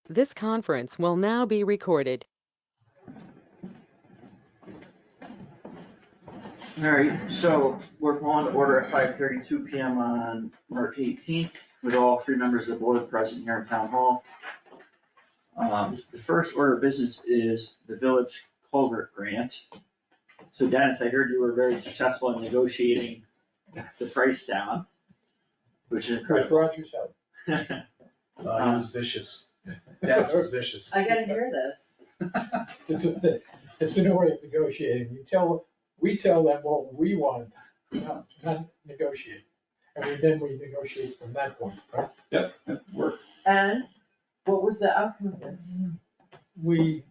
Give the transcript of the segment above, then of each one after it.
This conference will now be recorded. All right, so we're calling to order at 5:32 PM on March 18th with all three members of the board present here in town hall. The first order of business is the village culvert grant. So Dennis, I heard you were very successful in negotiating the price down, which is incredible. Roger's help. He was vicious. Dennis was vicious. I gotta hear this. It's a new way of negotiating. We tell them what we want, not negotiate. And then we negotiate from that point, right? Yep, worked. And what was the outcome of this? We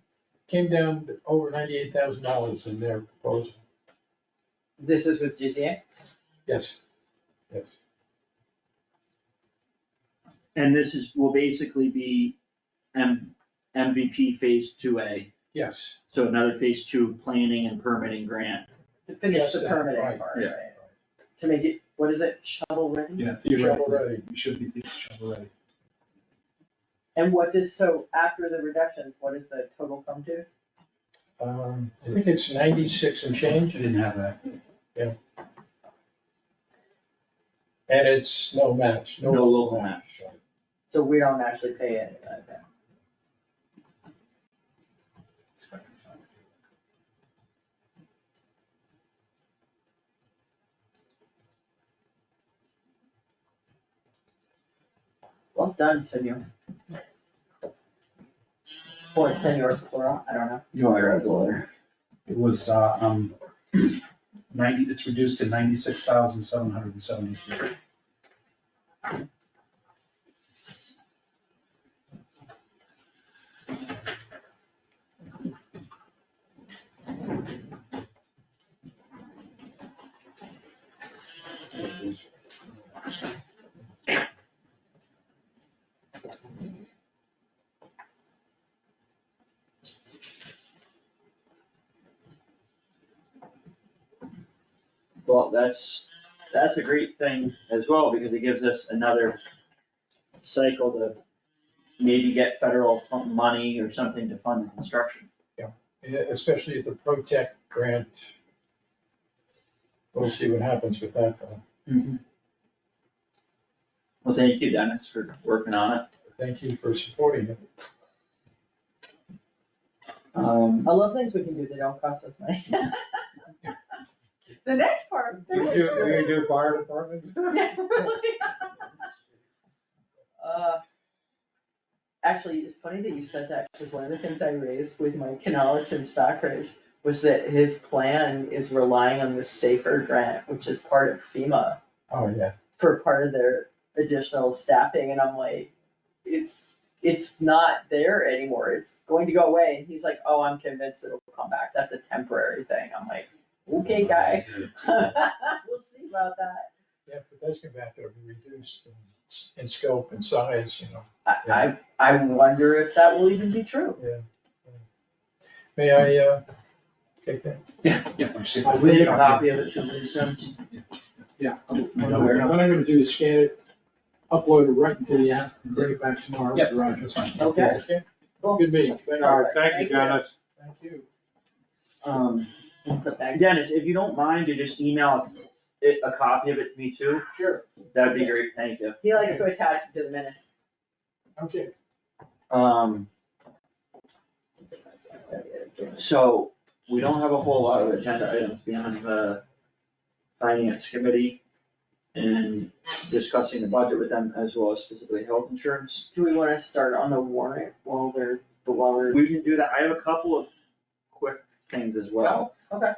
came down to over $98,000 in their proposal. This is with GZA? Yes. And this will basically be MVP Phase 2A, Yes. so another Phase 2 planning and permitting grant. To finish Yes, the permitting right, part, yeah. right? To make it, what is it, shovel ready? Yeah, Shovel theoretically, ready. you should be shovel ready. And so after the reductions, what does the total come to? I think it's 96 and change, I didn't have that. and it's no match, no No local local match. So we don't actually pay any of that then? Well done, senor. Or senor plural, I don't know. You want to write the letter? It was, 90, it's reduced to 96,773. Well, that's a great thing as well, because it gives us another cycle to maybe get federal money or something to fund the construction. Yeah, especially the Protect grant. We'll see what happens with that though. Well, thank you, Dennis, for working on it. Thank you for supporting it. I love things we can do that don't cost us money. The next part. We're gonna do fire department? Yeah, really. Actually, it's funny that you said that, because one of the things I raised with my Canales in Stockbridge was that his plan is relying on the SAFER grant, which is part of FEMA, Oh, yeah. for part of their additional staffing, and I'm like, it's not there anymore, it's going to go away, and he's like, oh, I'm convinced it'll come back, that's a temporary thing, I'm like, okay, guy. We'll see about that. Yeah, if it does come back, it'll be reduced in scope and size, you know. I wonder if that will even be true. May I, take that? Yeah. I'm seeing- We need a copy of it, somebody sends. Yeah. What I'm gonna do is scan it, upload it right into the app, and bring it back tomorrow. Yeah, right, that's fine. Okay. Okay, Cool. good meeting. All right, thank you, Dennis. Thank you. Dennis, if you don't mind, to just email a copy of it to me too, Sure. that'd be great, thank you. He likes to attach it to the minute. Okay. So we don't have a whole lot of agenda items beyond the finance committee and discussing the budget with them, as well as specifically health insurance. Do we wanna start on the warrant while we're? We can do that. I have a couple of quick things as well. Okay.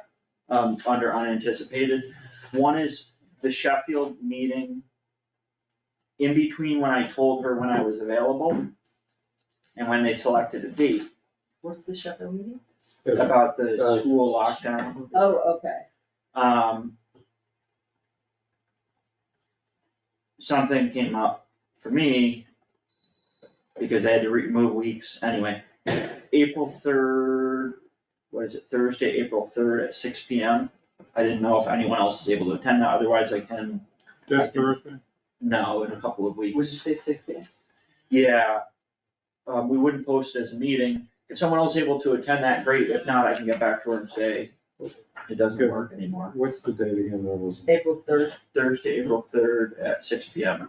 Under unanticipated. One is the Sheffield meeting. In between when I told her when I was available and when they selected a date, What's the Sheffield meeting? about the school lockdown. Oh, okay. Something came up for me because I had to remove weeks anyway. April 3rd, what is it, Thursday, April 3rd at 6 PM. I didn't know if anyone else is able to attend that, otherwise I can. This Thursday? No, in a couple of Would you weeks. say 16? Yeah, we wouldn't post it as a meeting. If someone else is able to attend that, great. If not, I can get back to her and say it doesn't Good. work anymore. What's the date again? That was. April 3rd. Thursday, April 3rd at 6 PM.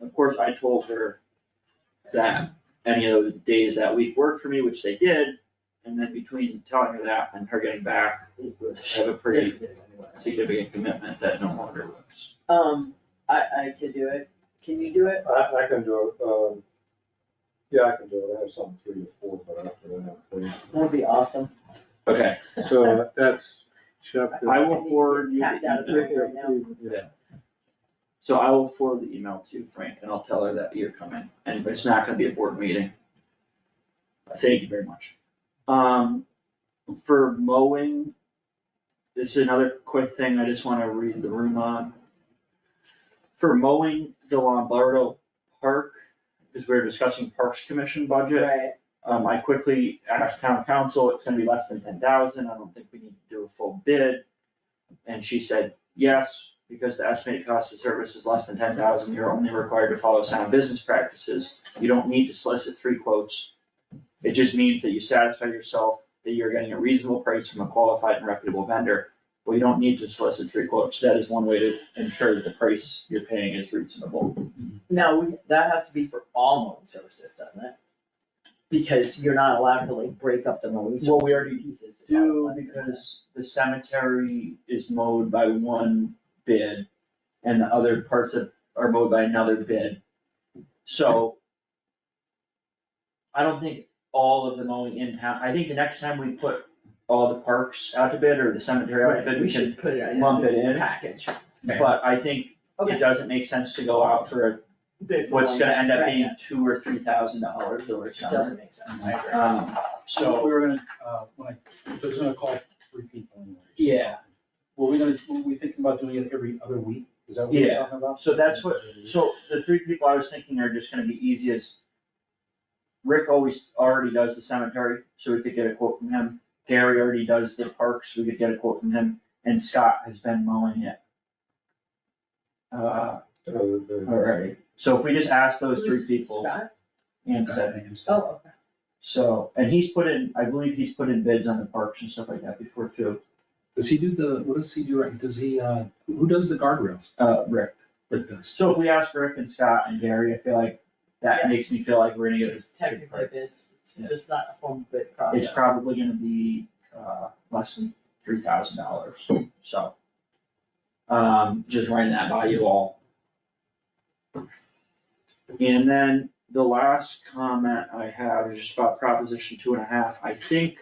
Of course, I told her that any of those days that week worked for me, which they did. And then between telling her that and her getting back, I have a pretty significant commitment that no longer works. I could do it. Can you do it? I can do it, yeah, I can do it, I have some 3 or 4, but after that, please. That'd be awesome. Okay, So that's chapter. I will forward you Tapped out of the it right now. Yeah. So I will forward the email to Frank and I'll tell her that you're coming, and it's not gonna be a board meeting. Thank you very much. For mowing, this is another quick thing I just wanna read the room on. For mowing the Lombardo Park, because we were discussing Parks Commission budget. Right. I quickly asked town council, it's gonna be less than 10,000, I don't think we need to do a full bid. And she said, yes, because the estimated cost of service is less than 10,000, you're only required to follow sound business practices. You don't need to solicit 3 quotes. It just means that you satisfy yourself that you're getting a reasonable price from a qualified and reputable vendor. Well, you don't need to solicit 3 quotes, that is one way to ensure that the price you're paying is reasonable. Now, that has to be for all mowing services, doesn't it? Because you're not allowed to like break up the mowing. Well, we already pieces. do, because the cemetery is mowed by one bid, and the other parts of, are mowed by another bid. So, I don't think all of the mowing in town, I think the next time we put all the parks out to bid, or the cemetery out to bid, We we should should put it in. lump it in. Package. But I think Okay. it doesn't make sense to go out for Bid for what's one gonna guy, end up right, being yeah. $2,000 or $3,000 over It summer. doesn't make sense, I agree. So, We were gonna, when I was gonna call 3 people anyway. yeah, Were we thinking about doing it every other week? Is that what we were Yeah. talking about? so that's what, so the 3 people I was thinking are just gonna be easy as Rick already does the cemetery, so we could get a quote from him. Gary already does the parks, we could get a quote from him, and Scott has been mowing it. Alright, so if we just ask those 3 Who's people, Scott? and Oh, okay. so, and he's put in, I believe he's put in bids on the parks and stuff like that before too, Does he do what does he do, does he, who does the guardrails? Rick. Rick does. So if we ask Rick and Scott and Gary, I feel like that Yeah. makes me feel like we're gonna get a It's good technically price. bids, it's Yeah. just not a formal bid process. It's probably gonna be, less than $3,000, so. Just running that by you all. And then the last comment I have is just about Proposition 2.5, I think,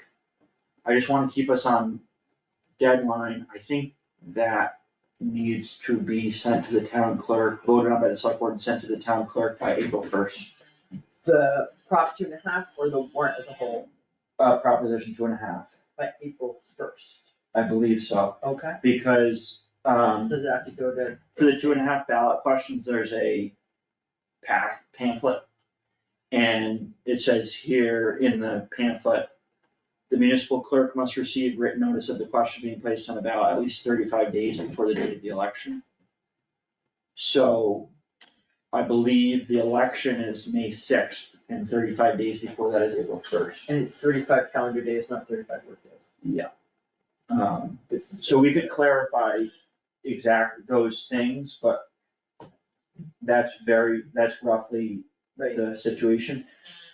I just wanna keep us on deadline, I think that needs to be sent to the town clerk, voted on by the select board and sent to the town clerk by April 1st. The Prop 2.5 or the warrant as a whole Proposition 2.5, by April 1st. I believe so, Okay. because, Does it have to go to? for the 2.5 ballot questions, there's a pamphlet. And it says here in the pamphlet, the municipal clerk must receive written notice of the question being placed on the ballot at least 35 days before the date of the election. So I believe the election is May 6th, and 35 days before that is April 1st. And it's 35 calendar days, not 35 work days. Yeah. Business So we days. could clarify exact those things, but that's roughly Right, the situation.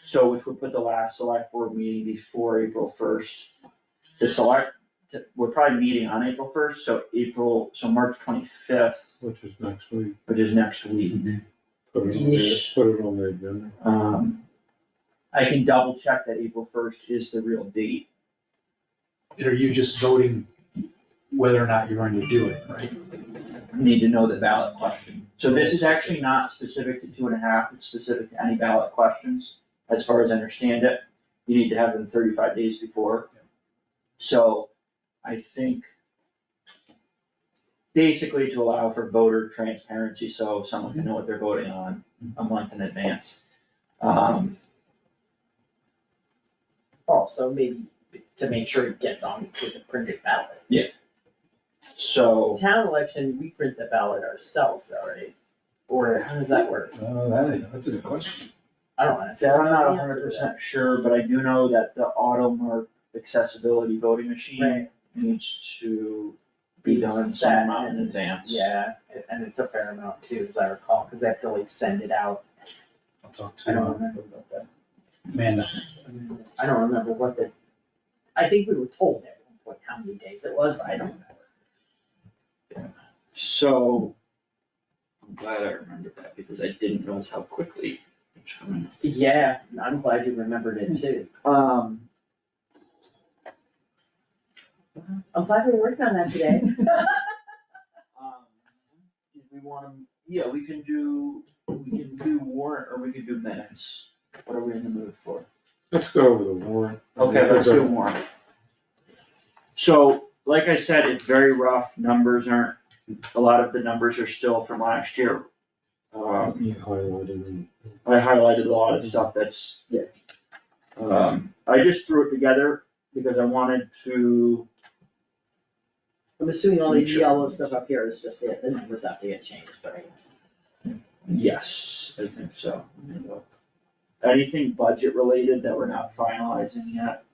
So which would put the last select board meeting before April 1st. We're probably meeting on April 1st, so March 25th, Which is next week. which is next week. Put Yeesh. it on the agenda. I can double check that April 1st is the real date. And are you just voting whether or not you're going to do it, right? Need to know the ballot question. So this is actually not specific to 2.5, it's specific to any ballot questions, as far as I understand it. You need to have them 35 days before. So I think basically to allow for voter transparency, so someone can know what they're voting on a month in advance. also maybe to make sure it gets on to the printed ballot. So, Town election, we print the ballot ourselves though, right? Or how does that work? That's a good question. I don't know. that I'm not 100% sure, but I do know that the automark accessibility voting machine Right. needs to be done some Set amount in and- advance. Yeah, and it's a fair amount too, as I recall, because they have to like send it out. I'll talk I to don't remember about that. Amanda. I don't remember what the, I think we were told at one point how many days it was, but I don't remember. So, I'm glad I remembered that because I didn't realize how quickly it's coming. Yeah, I'm glad you remembered it too. I'm glad we're working on that today. Did we wanna, yeah, we can do warrant or we can do minutes. What are we in the mood for? Let's go over the warrant. Okay, let's do warrant. So, like I said, it's very rough, numbers aren't, a lot of the numbers are still from last year. You highlighted them. I highlighted a lot of stuff that's, I just threw it together because I wanted to, I'm assuming all the yellow stuff up here is just the numbers have to get changed, right? yes, I think so. Let me look. Anything budget related that we're not finalizing yet?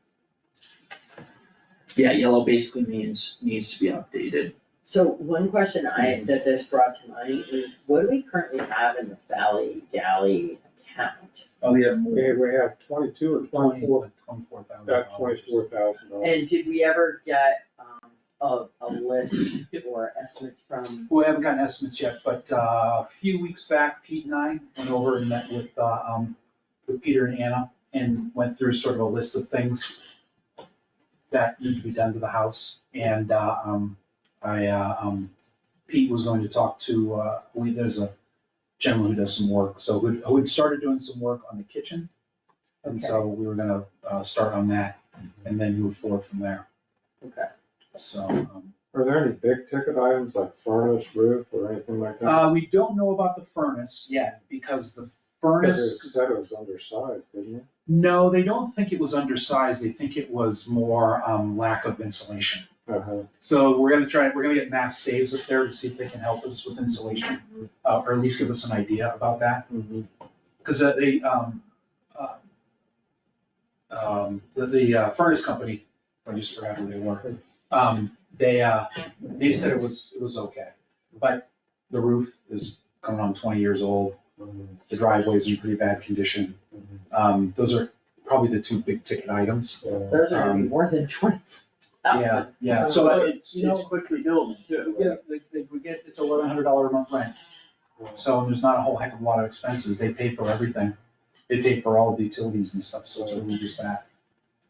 Yeah, yellow basically means needs to be updated. So one question that this brought to mind is, what do we currently have in the Valley Galley account? Oh, yeah. We have 22 or 24, $24,000. got $24,000. And did we ever get, a list or estimates from, We haven't gotten estimates yet, but a few weeks back, Pete and I went over and met with Peter and Anna and went through sort of a list of things that need to be done to the house. And Pete was going to talk to, there's a gentleman who does some work, so who had started doing some work on the kitchen. And so we were gonna start on that and then move forward from there. okay, So, Are there any big ticket items like furnace, roof, or anything like that? we don't know about the furnace yet because the Because furnace. it said it was undersized, didn't it? No, they don't think it was undersized, they think it was more lack of insulation. Uh-huh. So we're gonna get mass saves up there to see if they can help us with insulation, or at least give us an idea about that. Mhm. Because the furnace company, I just forgot who they were, they said it was okay. But the roof is coming on 20 years old, the driveway's in pretty bad condition. Those are probably the two big ticket items. those are gonna be more than 20,000. Yeah, So so, it's quickly building too. we get, it's $1,100 a month rent. So there's not a whole heck of a lot of expenses, they pay for everything, they pay for all the utilities and stuff, so it's really just that.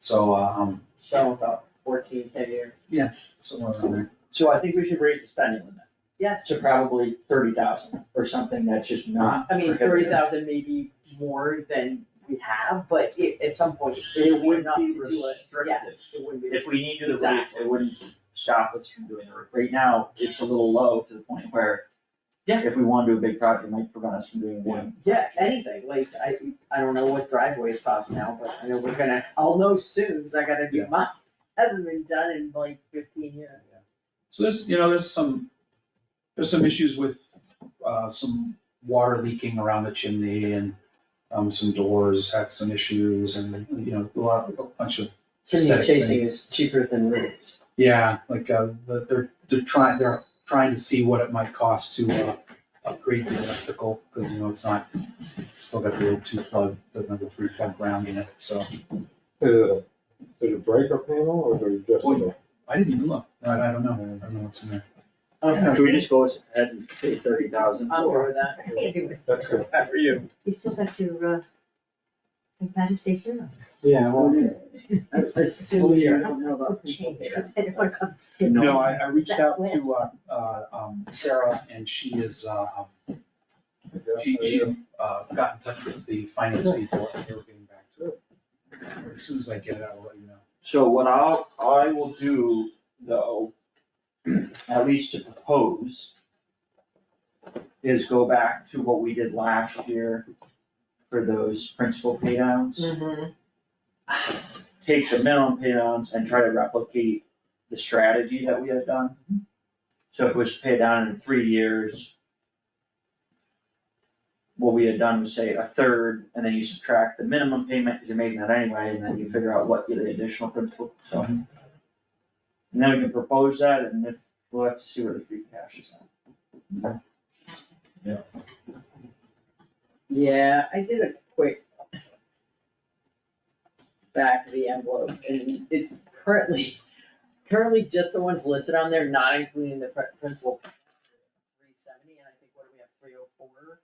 So, So about 14K a year. somewhere around there. So I think we should raise the spending limit Yes, to probably 30,000 or something that's just not. I mean, prohibitive. 30,000 may be more than we have, but at some point, It it would would not be do it. restrictive. Yes, it wouldn't be. If we need to do the roof, Exactly. it wouldn't stop us from doing the roof. Right now, it's a little low to the point where, Yeah. if we want to do a big project, it might prevent us from doing one. Yeah, anything, like, I don't know what driveways cost now, but I know I'll know soon, because I gotta do Yeah. mine. Hasn't been done in like 15 years. So there's some issues with, some water leaking around the chimney and, some doors have some issues and, a bunch of, Chimney Aesthetics chasing is cheaper than roofs. yeah, like, they're trying to see what it might cost to, upgrade the electrical, because, it's still got the old two plug, doesn't have a three plug ground in it, so. Is it a breaker panel or is it just a? I didn't even look, I don't know what's in there. Should we just go ahead and pay 30,000? I'm good with that. I can't do it. That's good. How are you? You still got your, St. Patrick's Day shirt on. Yeah, well, I assume you don't know about Change, people. because I didn't want to come. No, I reached out to, Sarah, and she is, she got in touch with the finance people, and they were getting back to it. As soon as I get it, I will let you know. So what I will do, though, at least to propose, is go back to what we did last year for those principal pay downs. Mhm. Take the minimum pay downs and try to replicate the strategy that we had done. So if it was paid down in 3 years, what we had done was say a third, and then you subtract the minimum payment, because you're making that anyway, and then you figure out what the additional principal, so. And then we can propose that, and if, we'll have to see where the free cash is at. Yeah, I did a quick back of the envelope, and it's currently just the ones listed on there, not including the principal. 370, and I think, what do we have, 304?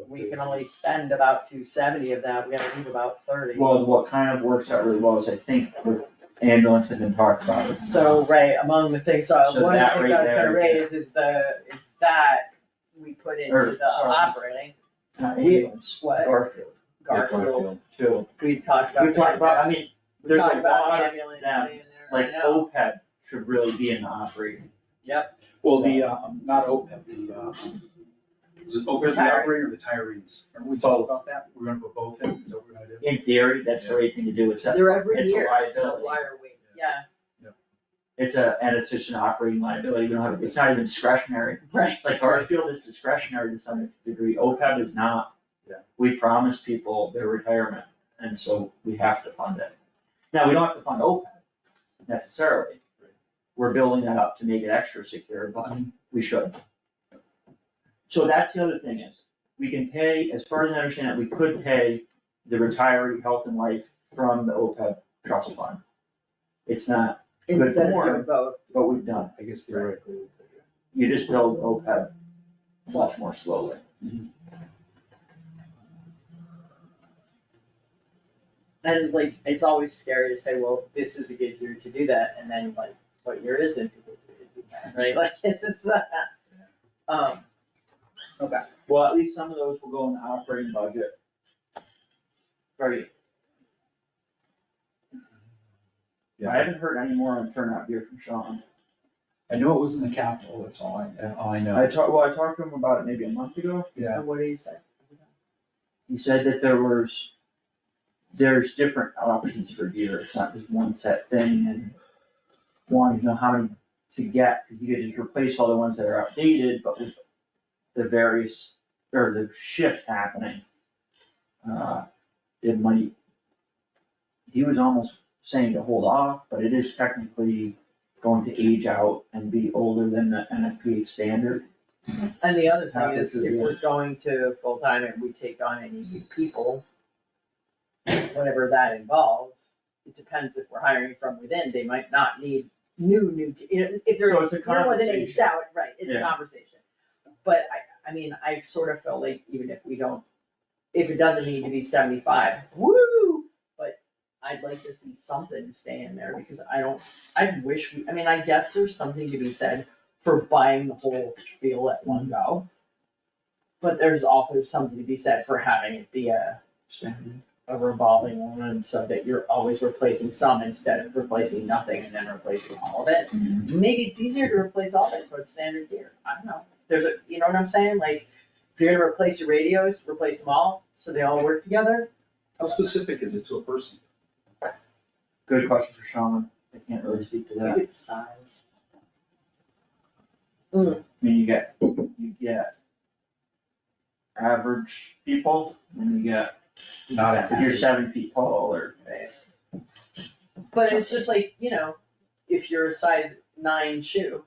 We can only spend about 270 of that, we gotta leave about 30. Well, what kind of works out really well is I think with ambulance had been talked about. So, right, among the things, so So one of the that things right I was gonna there, raise is that we put into Or, the sorry. operating, Not We- ambulance, what? Garfield, Garfield, too. we talked about. We've talked about, I mean, We there's a talked about lot of ambulance them, money in there, I like know. OPEB should really be in the operating. Well, the, not OPEB, was it OPEB, the Retiree. operator, or retirees? Remember we talked about that? We're gonna put both in, is that what we're gonna do? In theory, that's the right thing to do, it's a, They're every it's a year, so liability. why are we, yeah, And it's just an operating liability, we don't have, it's not even discretionary. right. Like Garfield is discretionary to some degree, OPEB is not. Yeah. We promise people their retirement, and so we have to fund it. Now, we don't have to fund OPEB necessarily. We're building that up to make it extra secure, but we should. So that's the other thing is, we can pay, as far as I understand it, we could pay the retiree health and life from the OPEB trust fund. It's not, Good Instead of for doing more. both, but we've done, I guess theoretically. you just build OPEB much more slowly. and like, it's always scary to say, well, this is a good year to do that, and then like, what year isn't a good year to do that, right? Like, it's just, okay. Well, at least some of those will go in the operating budget. Right. I haven't heard any more on turnout gear from Sean. I know it was in the capital, that's all I know. I talked to him about it maybe a month ago. Yeah, And what do you say? He said that there's different options for gear, it's not just one set thing, and wanting to know how many to get, because you could just replace all the ones that are outdated, but with the various, or the shift happening, it might, he was almost saying to hold off, but it is technically going to age out and be older than the NFPA standard. And the other thing Half is, is if the- we're going to full-time and we take on any new people, whatever that involves, it depends if we're hiring from within, they might not need new, if there, So it's a there wasn't any conversation. doubt, right, it's a Yeah. conversation. But I mean, I sort of feel like even if we don't, if it doesn't need to be 75, woo! But I'd like to see something stay in there, because I wish I mean, I guess there's something to be said for buying the whole spiel at one go. But there's also something to be said for having it be a revolving one, so that you're always replacing some instead of replacing nothing and then replacing all of it. Maybe it's easier to replace all of it, so it's standard gear, I don't know, you know what I'm saying, like, if you're gonna replace your radios, replace them all, so they all work together. how specific is it to a person? Good question for Sean, I can't really speak to that. Maybe it's size. I mean, you get average people, and you get, Not if you're 7 feet tall, or, But it's just like, you know, if you're a size 9 shoe,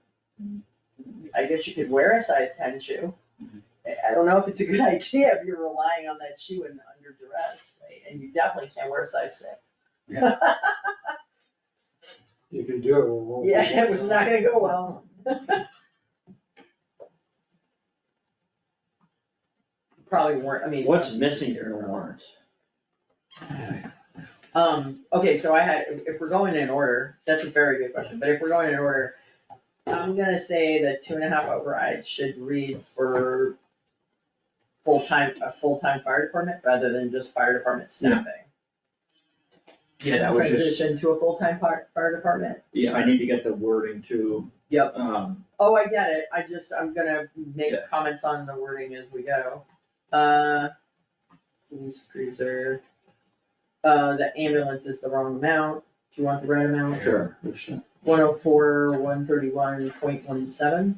I guess you could wear a size 10 shoe. I don't know if it's a good idea if you're relying on that shoe and under duress, right? And you definitely can't wear a size 6. If you do, it won't. Yeah, it was not gonna go well. Probably weren't, I mean. what's missing from the warrants? Okay, so if we're going in order, that's a very good question, but if we're going in order, I'm gonna say that 2.5 override should read for a full-time fire department rather than just fire department staffing. Yeah, that was just, Transition to a full-time fire department. yeah, I need to get the wording to, Yep. Oh, I get it, I'm gonna make Yeah. comments on the wording as we go. Police cruiser, the ambulance is the wrong amount, do you want the right amount? sure. 104, 131.17.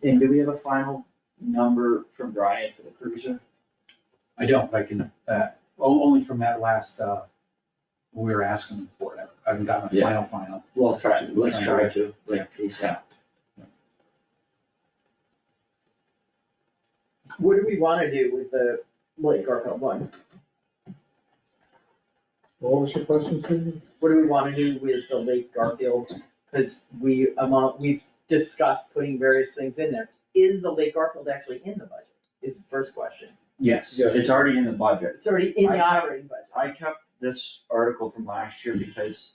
And do we have a final number from Brian for the cruiser? I don't, but I can, only from that last, we were asking them for it. I haven't gotten a Yeah. final. Well, let's try to, like, ASAP. What do we wanna do with the Lake Garfield one? What was your question, Susan? What do we wanna do with the Lake Garfield? Cause we've discussed putting various things in there. Is the Lake Garfield actually in the budget? Is the first question. Yes, Yes. it's already in the budget. It's already in the I- operating budget. I kept this article from last year because,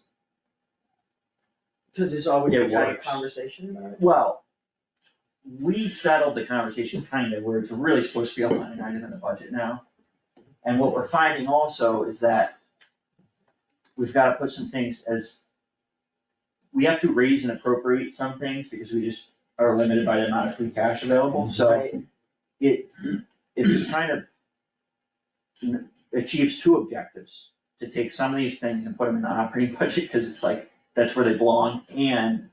Cause there's always a It giant works. conversation about it. well, we settled the conversation kind of where it's really supposed to be a line item in the budget now. And what we're finding also is that we've gotta put some things as, we have to raise and appropriate some things because we just are limited by the amount of free cash available, so Right. it kind of achieves two objectives. To take some of these things and put them in the operating budget, cause it's like, that's where they belong, and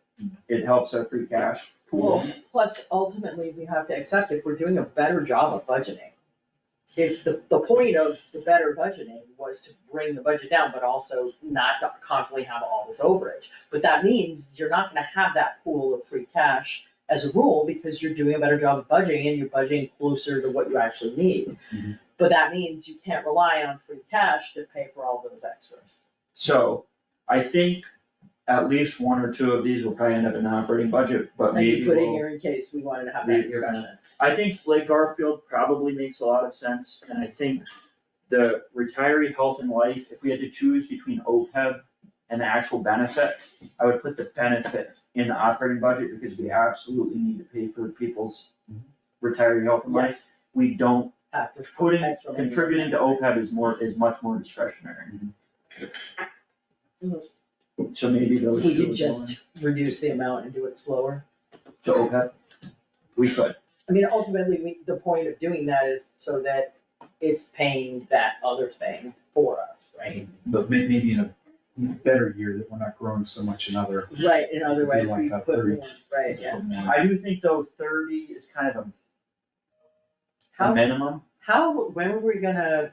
it helps our free cash pool. Well, plus ultimately, we have to accept if we're doing a better job of budgeting. If the point of the better budgeting was to bring the budget down, but also not to constantly have all this overage. But that means you're not gonna have that pool of free cash as a rule, because you're doing a better job of budgeting and you're budgeting closer to what you actually need. Mhm. But that means you can't rely on free cash to pay for all those extras. So, I think at least one or two of these will probably end up in the operating budget, but And maybe you put in we'll. here in case we wanted to have that Maybe you're discussion. I think Lake Garfield probably makes a lot of sense, and I think the retiree health and life, if we had to choose between OPEB and the actual benefit, I would put the benefit in the operating budget, because we absolutely need to pay for people's retiree health and life. Yes, We don't, have to. putting, extra money. contributing to OPEB is much more discretionary, so maybe those two. We would could go just reduce the amount and do it slower. To OPEB, we could, I mean, ultimately, the point of doing that is so that it's paying that other thing for us, right? But maybe in a better year that we're not growing so much in other. Right, in other ways, Like we a put 30. more, right, yeah. I do think though 30 is kind of a How, minimum. when were we gonna,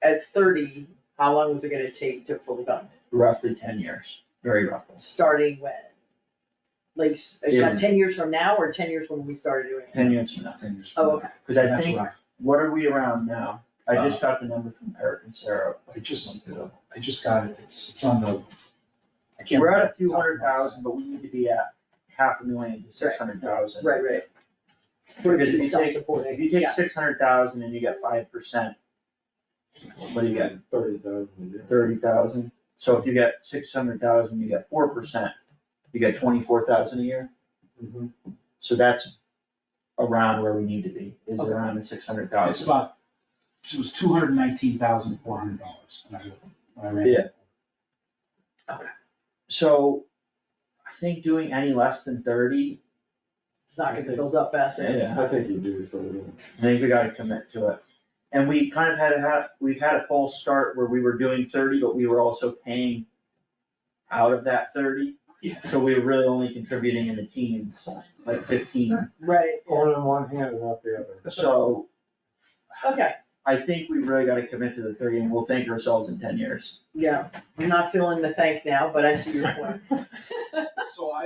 at 30, how long was it gonna take to fully fund? Roughly 10 years, very roughly. Starting when? Like, is that 10 years from now or 10 years when we started doing it? 10 years from now. 10 years. Oh, okay. Cause I That's think, what what are we around now? I just got the number from Eric and Sarah. I just got it, it's on the, I can't. We're at a remember few the top of hundred my head. thousand, but we need to be at 500,000 to 600,000. Right, right. For it Because to be if you take, self-supporting, if you take yeah. 600,000 and you get 5%, what do you get? 30,000. 30,000. So if you get 600,000, you get 4%, you get 24,000 a year. Mhm. So that's around where we need to be, is Okay. around the 600,000. It's about, it was $219,400 when I ran it. Yeah. So I think doing any less than 30, It's not gonna build up fast enough. I think you do 30. I think we gotta commit to it. And we kind of we've had a false start where we were doing 30, but we were also paying out of that 30. Yeah. So we were really only contributing in the teens, like 15. Right, One in one hand and not the other. So okay, I think we really gotta commit to the 30, and we'll thank ourselves in 10 years. yeah, I'm not feeling the thank now, but I see your point. So I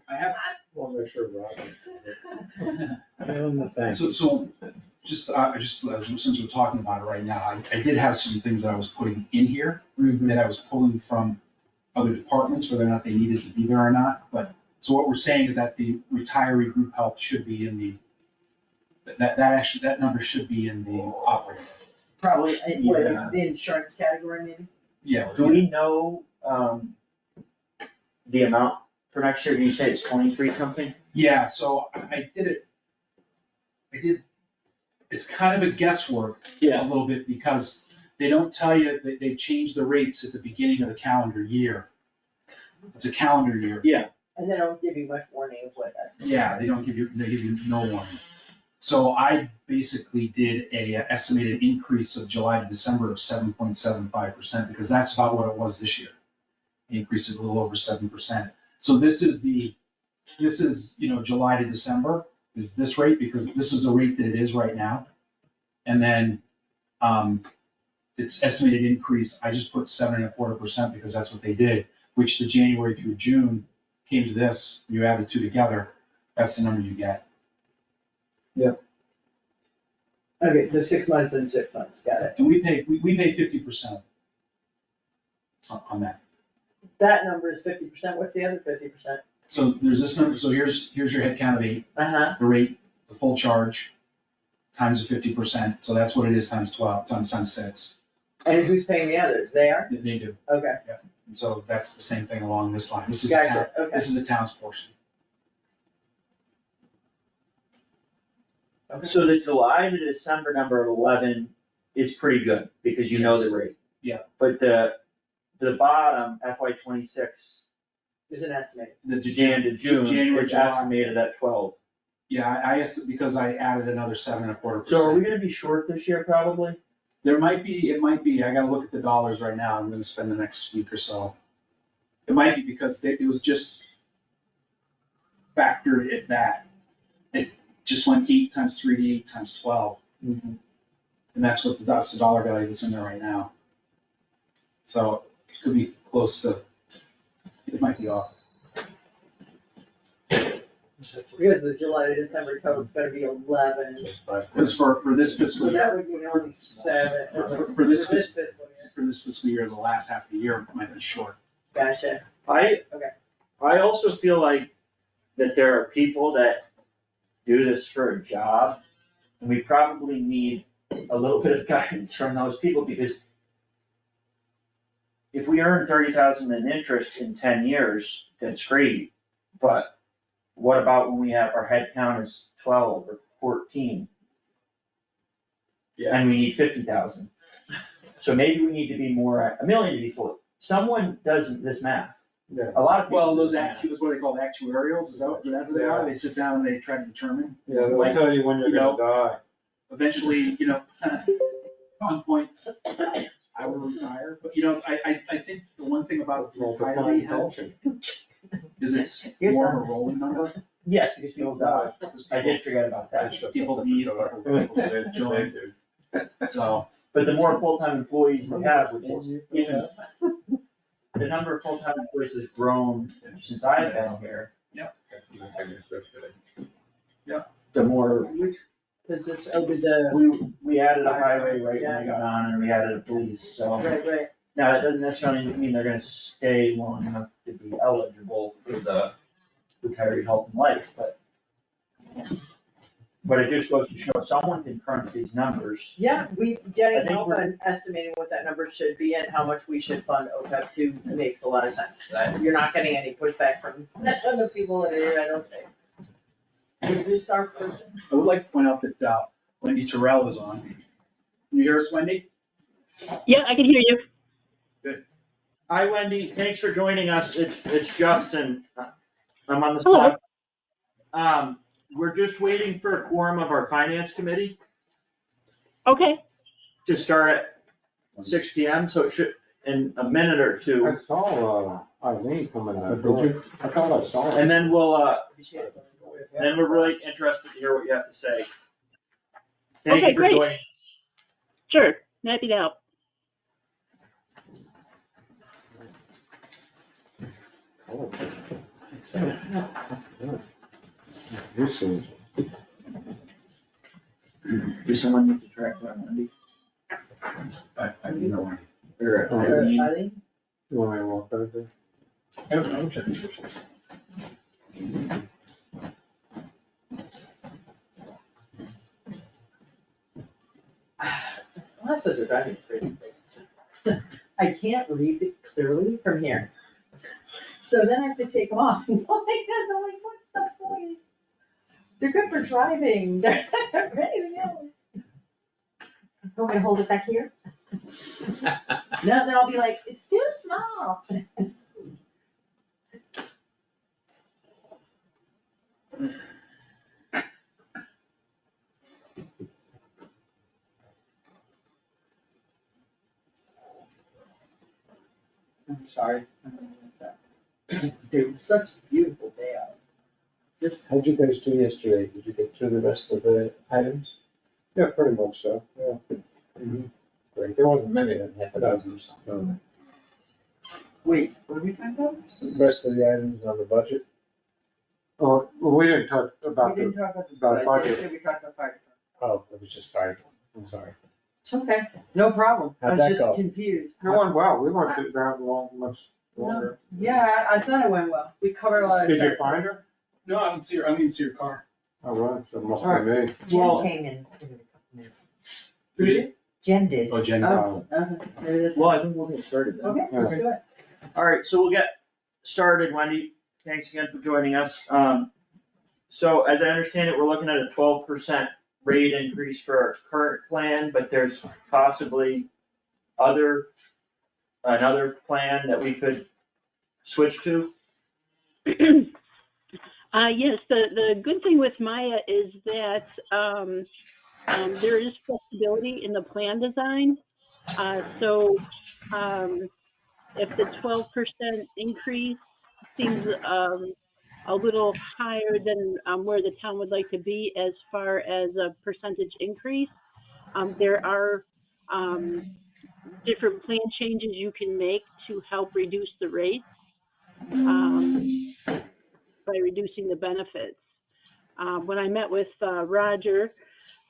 have, Want to make sure Robin. so just, since we're talking about it right now, I did have some things that I was putting in here that I was pulling from other departments, whether or not they needed to be there or not, but, so what we're saying is that the retiree group health should be in the, that number should be in the operating. Probably, Yeah. the insurance category maybe? Yeah. Do we know, the amount for next year? You say it's 23 something? Yeah, so I did, it's kind of a guesswork a little bit, because they don't tell you that they change the rates at the beginning of the calendar year. It's a calendar year. And they don't give you much warning of what that's. Yeah, they give you no warning. So I basically did a estimated increase of July to December of 7.75%, because that's about what it was this year. The increase is a little over 7%. So this is, July to December, is this rate, because this is the rate that it is right now. And then, its estimated increase, I just put 7.25% because that's what they did, which the January through June came to this, you add the two together, that's the number you get. Okay, so 6 months and 6 months, got it. And we pay 50% on that. That number is 50%, what's the other 50%? So there's this number, so here's your head count of 8, Uh-huh, the rate, the full charge, times the 50%, so that's what it is times 12, times 6. and who's paying the others, they are? They do, Okay, and so that's the same thing along this line, this is a town, gotcha, okay. this is the town's portion. So the July to December number of 11 is pretty good, because you know the rate. Yeah. But the bottom, FY 26, Is an estimate. The Jan to June, January, is July. estimated at 12. Yeah, I asked, because I added another 7.25%. So are we gonna be short this year, probably? It might be, I gotta look at the dollars right now, I'm gonna spend the next week or so. It might be because it was just factored at that. It just went 8 times 3 to 8 times 12, and that's the dollar value that's in there right now. So it could be close to, it might be off. Because the July to December total's gonna be 11. Because for this fiscal So year, that would be only 7. for this fiscal year. for this fiscal year, the last half of the year might be short. Gotcha. I also feel like that there are people that do this for a job, and we probably need a little bit of guidance from those people, because if we earn 30,000 in interest in 10 years, that's great, but what about when we have, our head count is 12 or 14? Yeah. And we need 50,000. So maybe we need to be more, $1 million to be full. Someone does this math. Yeah. A lot of people. Well, do those this math. what are they called, actuarials, is that who they are? They sit down and they try to determine, Yeah, they'll Like, tell you when you're you know, gonna die. eventually, at one point, I will retire, but I think the one thing about retiree health is it's more of a rolling number. Yes, because people die. Because I did forget about that. People need a couple people to join, so. But the more full-time employees we have, which is even, the number of full-time employees has grown since I've been here. The more, Cause this, did the, we added a highway right when I got on, and we added a police, so. right. Now, that doesn't necessarily mean they're gonna stay long enough to be eligible for the retiree health and life, but it just goes to show someone can crunch these numbers. Yeah, I getting think help we're- on estimating what that number should be and how much we should fund OPEB to makes a lot of sense. You're not getting any pushback from the people that are here, I don't think. Is this our person? I would like to point out that Wendy Terrell is on. Can you hear us, Wendy? Yeah, I can hear you. Hi Wendy, thanks for joining us, it's Justin, I'm on the Hello. spot. We're just waiting for a quorum of our finance committee Okay. to start at 6 P.M., so it should, in a minute or two, I saw, Eileen come in that door. I thought I saw her. and then then we're really interested to hear what you have to say. Thank Okay, you for great. joining us. Sure. Happy to help. Oh. This is, Does someone need to track that, Wendy? I don't know Wendy. Or, Oh, Eileen? Eileen? you want me to walk back there? I don't check the switches. Glasses are driving me crazy. I can't read it clearly from here. So then I have to take them off. Like this, I'm like, what the point? They're good for driving, they're not for anything else. Want me to hold it back here? No, then I'll be like, it's too small. I'm sorry. Dude, it's such a beautiful day out. Just, How'd you guys do yesterday? Did you get through the rest of the items? Yeah, pretty much so, yeah. Great, there wasn't many, than half a dozen or something. wait, what are we talking about? The rest of the items on the budget? Oh, well, we didn't talk about We didn't the, talk about the about budget, budget. we talked about fire. Oh, it was just fire. I'm sorry. It's okay, no problem, I How'd was that just go? confused. It went well, we weren't sitting around long, much longer. Yeah, I thought it went well, we covered a lot of. Did you territory. find her? No, I don't see your car. Oh, right, so it must All be me. Jen Well- came in a couple minutes. Who did? Jen did. Oh, Jen. Oh, okay, maybe that's. Well, I think we'll get started then. Okay, let's do it. All right, so we'll get started, Wendy. Thanks again for joining us. So as I understand it, we're looking at a 12% rate increase for our current plan, but there's possibly another plan that we could switch to. Yes, the good thing with Maya is that there is flexibility in the plan design. So if the 12% increase seems a little higher than where the town would like to be as far as a percentage increase, there are different plan changes you can make to help reduce the rates by reducing the benefits. When I met with Roger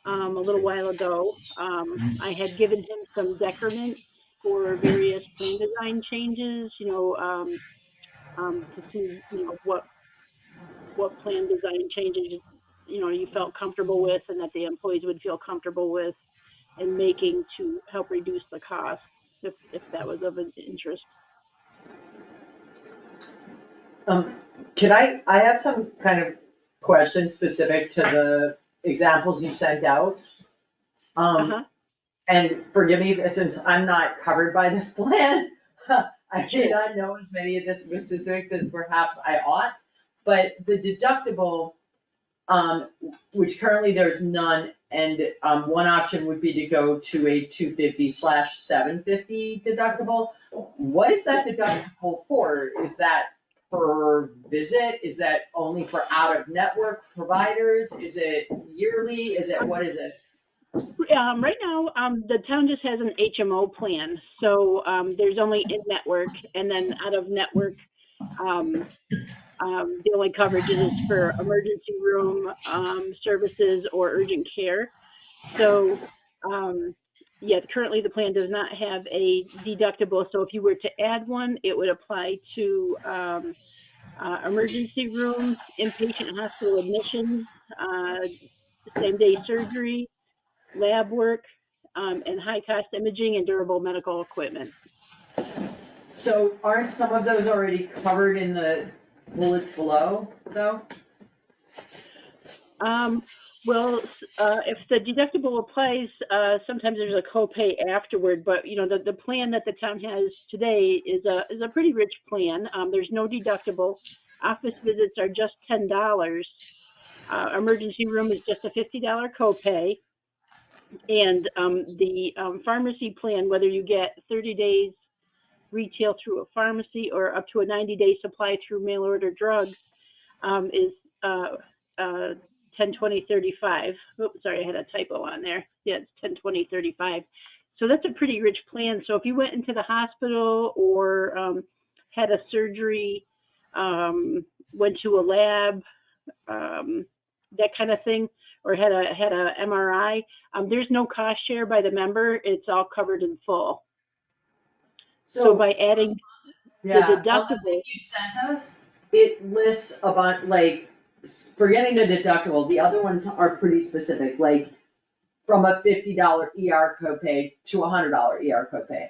a little while ago, I had given him some decrements for various plan design changes, to see, what plan design changes, you felt comfortable with and that the employees would feel comfortable with and making to help reduce the cost, if that was of an interest. I have some kind of questions specific to the examples you sent out. And forgive me, since I'm not covered by this plan, I may not know as many of the specifics as perhaps I ought. But the deductible, which currently there's none, and one option would be to go to a 250/750 deductible. What is that deductible for? Is that per visit? Is that only for out-of-network providers? Is it yearly? What is it? Right now, the town just has an HMO plan, so there's only in-network, and then out-of-network, the only coverage is for emergency room services or urgent care. So, currently the plan does not have a deductible, so if you were to add one, it would apply to emergency room, inpatient hospital admissions, same-day surgery, lab work, and high-cost imaging and durable medical equipment. So aren't some of those already covered in the bullets below, though? Well, if the deductible applies, sometimes there's a copay afterward, but the plan that the town has today is a pretty rich plan. There's no deductible. Office visits are just $10. Emergency room is just a $50 copay. And the pharmacy plan, whether you get 30 days retail through a pharmacy or up to a 90-day supply through mail order drugs, is 10/20/35. Oops, sorry, I had a typo on there. Yeah, it's 10/20/35. So that's a pretty rich plan. So if you went into the hospital or had a surgery, went to a lab, that kind of thing, or had a MRI, there's no cost share by the member. It's all covered in full. So by adding the deductible, on the thing you sent us, it lists a bunch, like, forgetting the deductible, the other ones are pretty specific, like from a $50 ER copay to a $100 ER copay.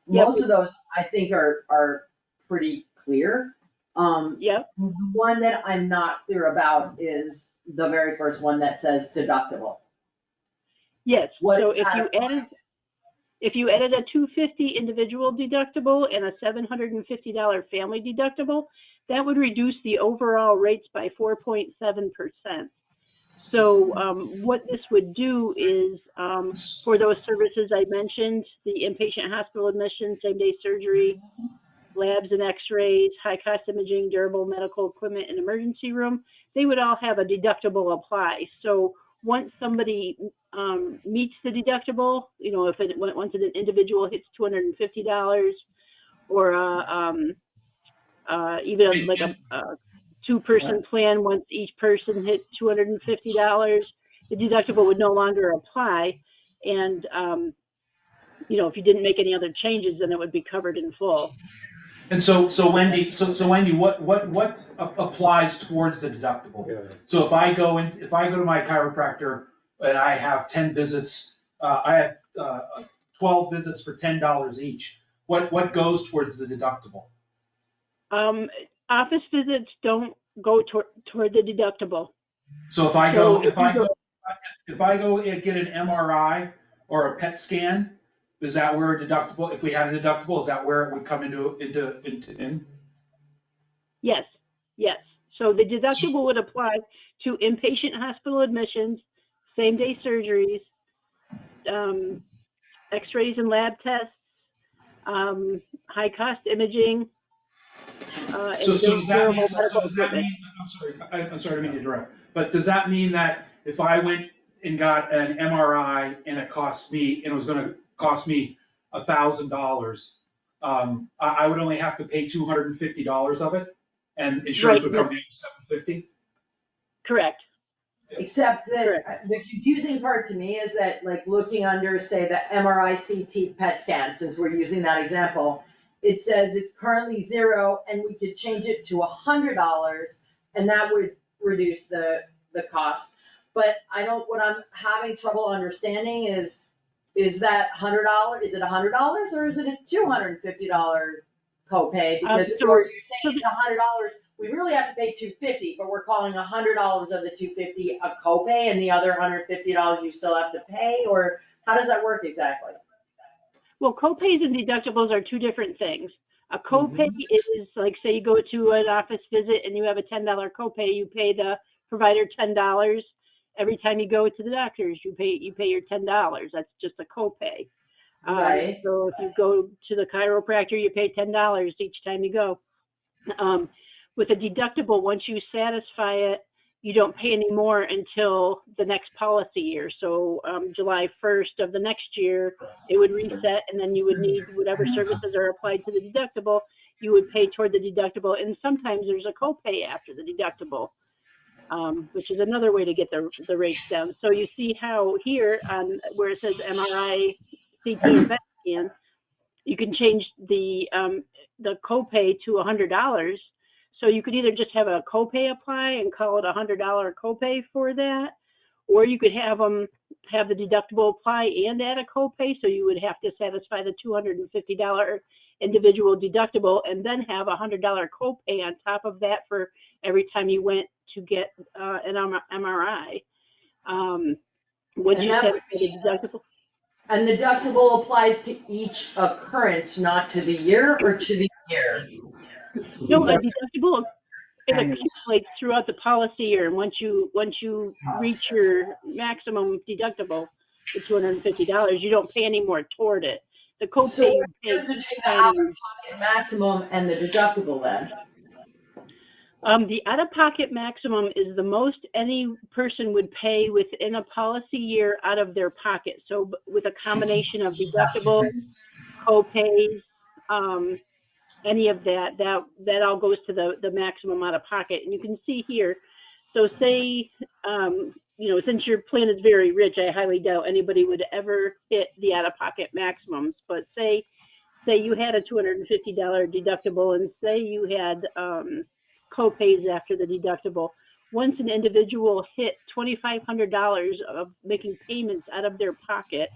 Most of those I think are pretty clear. Yep. The one that I'm not clear about is the very first one that says deductible. Yes. What So is if that you applied to? If you added a $250 individual deductible and a $750 family deductible, that would reduce the overall rates by 4.7%. So what this would do is, for those services I mentioned, the inpatient hospital admission, same-day surgery, labs and x-rays, high-cost imaging, durable medical equipment, and emergency room, they would all have a deductible apply. So once somebody meets the deductible, you know, once an individual hits $250, or even like a two-person plan, once each person hit $250, the deductible would no longer apply. And, you know, if you didn't make any other changes, then it would be covered in full. And so Wendy, what applies towards the deductible? Yeah. So if I go to my chiropractor and I have 10 visits, I have 12 visits for $10 each. What goes towards the deductible? Office visits don't go toward the deductible. So if I go and get an MRI or a PET scan, is that where a deductible? If we had a deductible, is that where it would come into? Yes, yes. So the deductible would apply to inpatient hospital admissions, same-day surgeries, x-rays and lab tests, high-cost imaging, So does that mean? equipment. I'm sorry to mean to interrupt. But does that mean that if I went and got an MRI and it was going to cost me $1,000, I would only have to pay $250 of it, and insurance would cover the $750? Correct. Except that the confusing part to me is that, like, looking under, say, the MRI, CT, PET scan, since we're using that example, it says it's currently $0 and we could change it to $100 and that would reduce the cost. But what I'm having trouble understanding is that $100, is it $100 or is it a $250 copay? Because or you're saying it's $100, we really have to pay $250, but we're calling $100 of the $250 a copay and the other $150 you still have to pay, or how does that work exactly? Well, copays and deductibles are two different things. A copay is like, say you go to an office visit and you have a $10 copay, you pay the provider $10. Every time you go to the doctor's, you pay your $10. That's just a copay. Right. So if you go to the chiropractor, you pay $10 each time you go. With a deductible, once you satisfy it, you don't pay any more until the next policy year. So July 1st of the next year, it would reset, and then you would need whatever services are applied to the deductible, you would pay toward the deductible. And sometimes there's a copay after the deductible, which is another way to get the rates down. So you see how here on where it says MRI, CT, and PET scan, you can change the copay to $100. So you could either just have a copay apply and call it $100 copay for that, or you could have them have the deductible apply and add a copay. So you would have to satisfy the $250 individual deductible and then have a $100 copay on top of that for every time you went to get an MRI. Once you satisfy the deductible. And the deductible applies to each occurrence, not to the year or to the year? No, a deductible, it accumulates throughout the policy year, and once you reach your maximum deductible, the $250, you don't pay any more toward it. The copay So you pay you have to take the out-of-pocket maximum and the deductible then? The out-of-pocket maximum is the most any person would pay within a policy year out of their pocket. So with a combination of deductibles, copays, any of that all goes to the maximum out of pocket. And you can see here, so say, since your plan is very rich, I highly doubt anybody would ever hit the out-of-pocket maximums. But say you had a $250 deductible and say you had copays after the deductible. Once an individual hit $2,500 of making payments out of their pocket,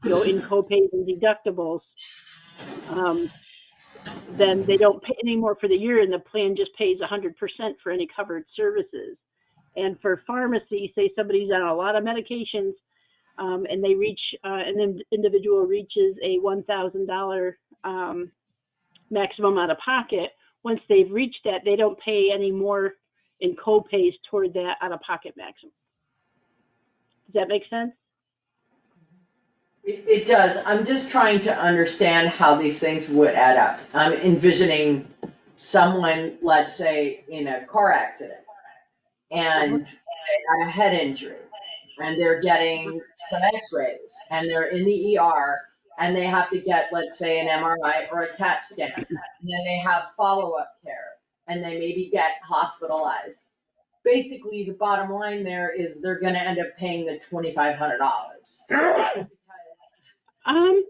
in copays and deductibles, then they don't pay any more for the year, and the plan just pays 100% for any covered services. And for pharmacy, say somebody's on a lot of medications, and they reach an individual reaches a $1,000 maximum out of pocket. Once they've reached that, they don't pay any more in copays toward that out of pocket maximum. Does that make sense? It does, I'm just trying to understand how these things would add up. I'm envisioning someone, let's say, in a car accident, and they had a head injury, and they're getting some x-rays, and they're in the ER, and they have to get, let's say, an MRI or a CAT scan, and then they have follow-up care, and they maybe get hospitalized. Basically, the bottom line there is they're gonna end up paying the $2,500.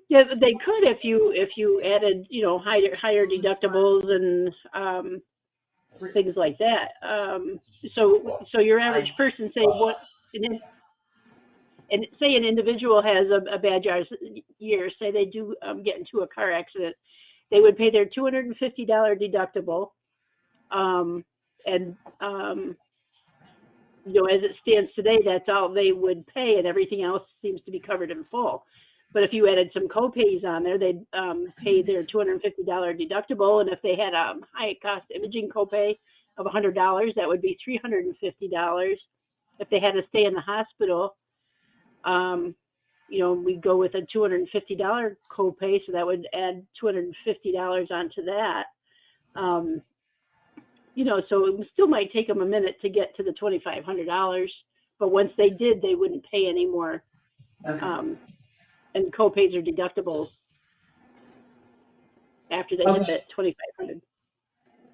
Yeah, they could if you added, you know, higher deductibles and, things like that. So your average person, say and say an individual has a bad year, say they do get into a car accident, they would pay their $250 deductible. And you know, as it stands today, that's all they would pay, and everything else seems to be covered in full. But if you added some co-pays on there, they'd pay their $250 deductible, and if they had a high-cost imaging copay of $100, that would be $350. If they had to stay in the hospital, you know, we go with a $250 copay, so that would add $250 onto that. You know, so it still might take them a minute to get to the $2,500, but once they did, they wouldn't pay any more. Okay. And copays or deductibles after they hit that $2,500.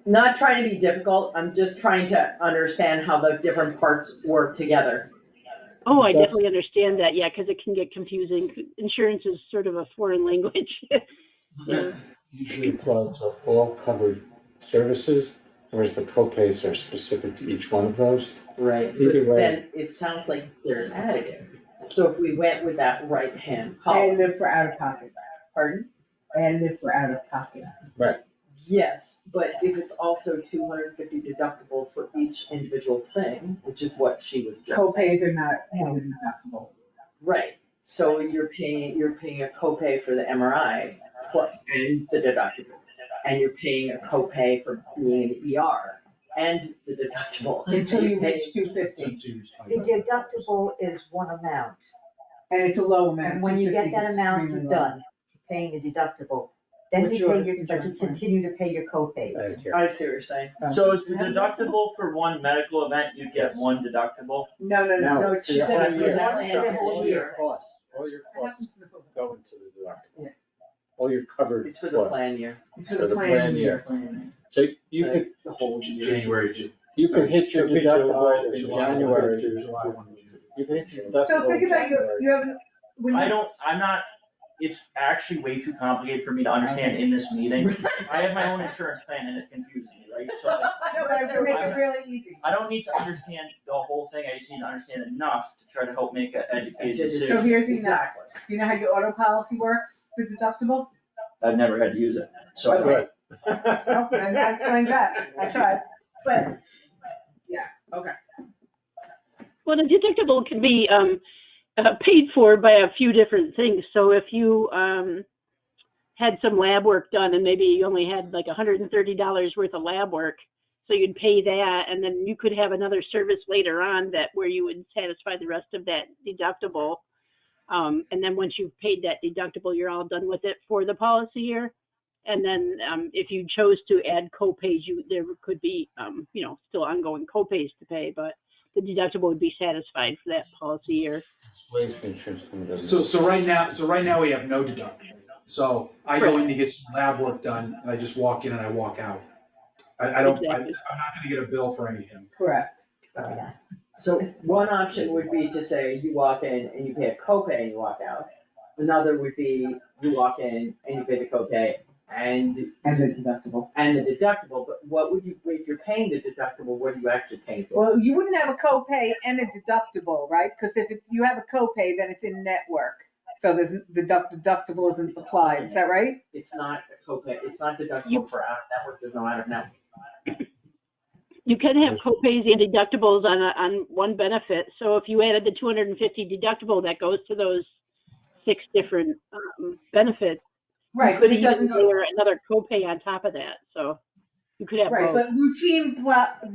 Not trying to be difficult, I'm just trying to understand how the different parts work together. Oh, I definitely understand that, yeah, because it can get confusing. Insurance is sort of a foreign language. Yeah. Usually applies to all covered services, whereas the copays are specific to each one of those. Right, Either but way. then it sounds like they're additive. So if we went with that right-hand column, Additive for out of pocket, pardon? additive for out of pocket. Yes, but if it's also $250 deductible for each individual thing, which is what she was just. Co-pays are not added deductible. Right, so you're paying a copay for the MRI and the deductible, and you're paying a copay for being in the ER and the deductible. Until you pay- reach $250, The deductible is one amount, and it's a low amount. and when you get $250 that is amount, extremely you're low. done paying the deductible. Then What's you pay your your, but you insurance plan? continue to pay your co-pays. I see what you're saying. So is the deductible for one medical event, you get one deductible? No, No, she said it's it was one one and a whole All year. your costs, all your What costs happens to the- go into the deductible. Yeah. All your covered It's for the costs. plan year. It's for the plan year. So you could, The whole year. January, you could hit your Could be July deductible to in July, January. to July 1 to June. You can hit your deductible So think in about January. you have, when you. I'm not, it's actually way too complicated for me to understand in this meeting. I have my own insurance plan and it confuses me, right? So like, No, but I'm gonna make it really easy. I don't need to understand the whole thing, I just need to understand enough to try to help make an educated So decision. here's the, Exactly. you know how your auto policy works, the deductible? I've never had to use it, so I don't. Okay. Nope, and that explains that, I tried, but, yeah, okay. Well, the deductible can be paid for by a few different things. So if you had some lab work done and maybe you only had like $130 worth of lab work, so you'd pay that, and then you could have another service later on that where you would satisfy the rest of that deductible. And then once you've paid that deductible, you're all done with it for the policy year. And then if you chose to add co-pays, there could be, you know, still ongoing co-pays to pay, but the deductible would be satisfied for that policy year. Ways the insurance company doesn't. So right now we have no deductible. So I go in to get some lab work done and I just walk in and I walk out. I'm not gonna get a bill for anything. Correct. So one option would be to say you walk in and you pay a copay and you walk out. Another would be you walk in and you pay the copay and the deductible. but what would you, if you're paying the deductible, what are you actually paying for? Well, you wouldn't have a copay and a deductible, right? Because if you have a copay, then it's in network. So there's, the deductible isn't applied, is that right? It's not a copay, it's not deductible for out of network, there's no out of network. You can have co-pays and deductibles on one benefit. So if you added the $250 deductible, that goes to those 6 different benefits. Right, You but could it doesn't even go. layer another copay on top of that. So you could have Right, both. but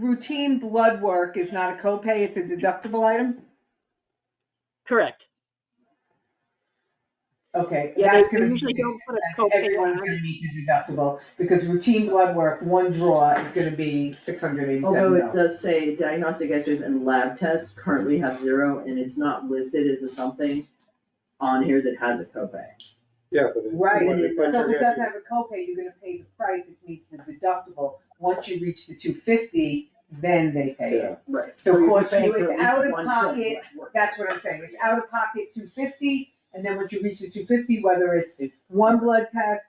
routine blood work is not a copay, it's a deductible item? Correct. Okay, Yeah, that's they gonna be usually the don't put a expense, copay everyone's on. gonna meet the deductible, because routine blood work, one draw is gonna be $687. Although it does say diagnostic X-rays and lab tests currently have 0, and it's not listed as a something on here that has a copay. Yeah, but. Right, when they put so if your- it doesn't have a copay, you're gonna pay the price, which meets the deductible. Once you reach the 250, then they pay it. Yeah, Right. So of you're course, paying it's for at least out of one pocket, set of work. that's what I'm saying, it's out of pocket 250, and then once you reach the 250, whether it's one blood test,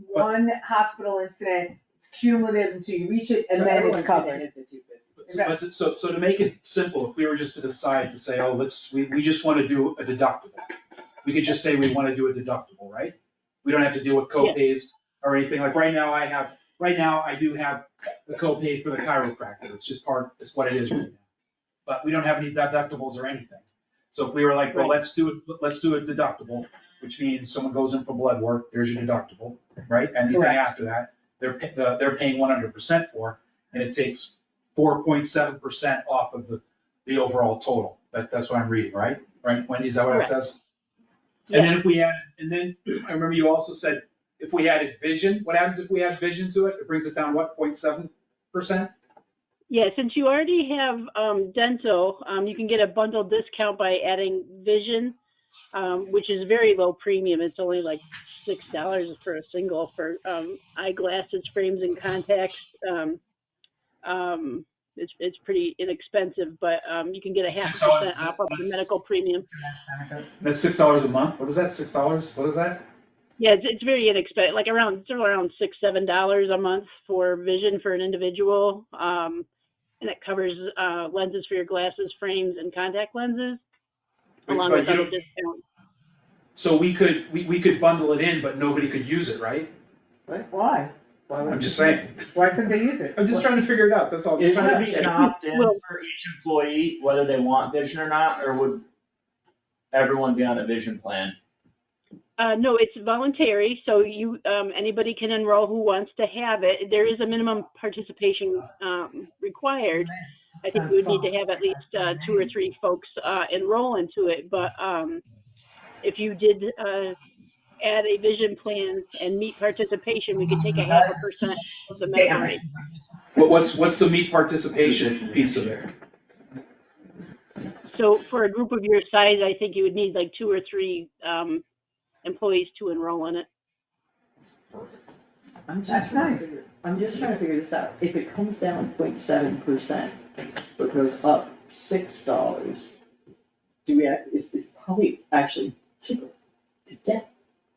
one hospital incident, it's cumulative until you reach it, and So then everyone's it's gonna covered. hit the 250. So to make it simple, if we were just to decide to say, oh, we just wanna do a deductible, we could just say we wanna do a deductible, right? We don't have to deal with co-pays or anything, like right now I do have the copay for the chiropractor, it's just it's what it is right now. But we don't have any deductibles or anything. So if we were like, well, let's do a deductible, which means someone goes in for blood work, there's your deductible, right? Anything Correct. after that, they're paying 100% for, and it takes 4.7% off of the overall total. That's what I'm reading, right? Right, Wendy, is that what it Correct. says? Yeah. And then if we add, and then I remember you also said, if we added vision, what happens if we add vision to it? It brings it down, what, 0.7%? Yeah, since you already have dental, you can get a bundle discount by adding vision, which is very low premium. It's only like $6 for a single for eyeglasses, frames, and contacts. It's pretty inexpensive, but you can get a 0.5% off of the medical premium. That's $6 a month? What is that, $6? What is that? Yeah, it's very inexpensive, like around $6-7 a month for vision for an individual. And it covers lenses for your glasses, frames, and contact lenses, along But with you other don't- discounts. So we could bundle it in, but nobody could use it, right? Why? I'm just saying. Why couldn't they use it? I'm just trying to figure it out, that's all. Is there be an opt-in Well- for each employee, whether they want vision or not, or would everyone be on a vision plan? No, it's voluntary, so anybody can enroll who wants to have it. There is a minimum participation required. I think we would need to have at least 2 or 3 folks enroll into it. But if you did add a vision plan and meet participation, we could take a 0.5% of the medical rate. What's the meet participation piece of it? So for a group of your size, I think you would need like 2 or 3 employees to enroll in it. That's nice. I'm just trying to figure this out. If it comes down 0.7%, but goes up $6, it's probably actually cheaper to get.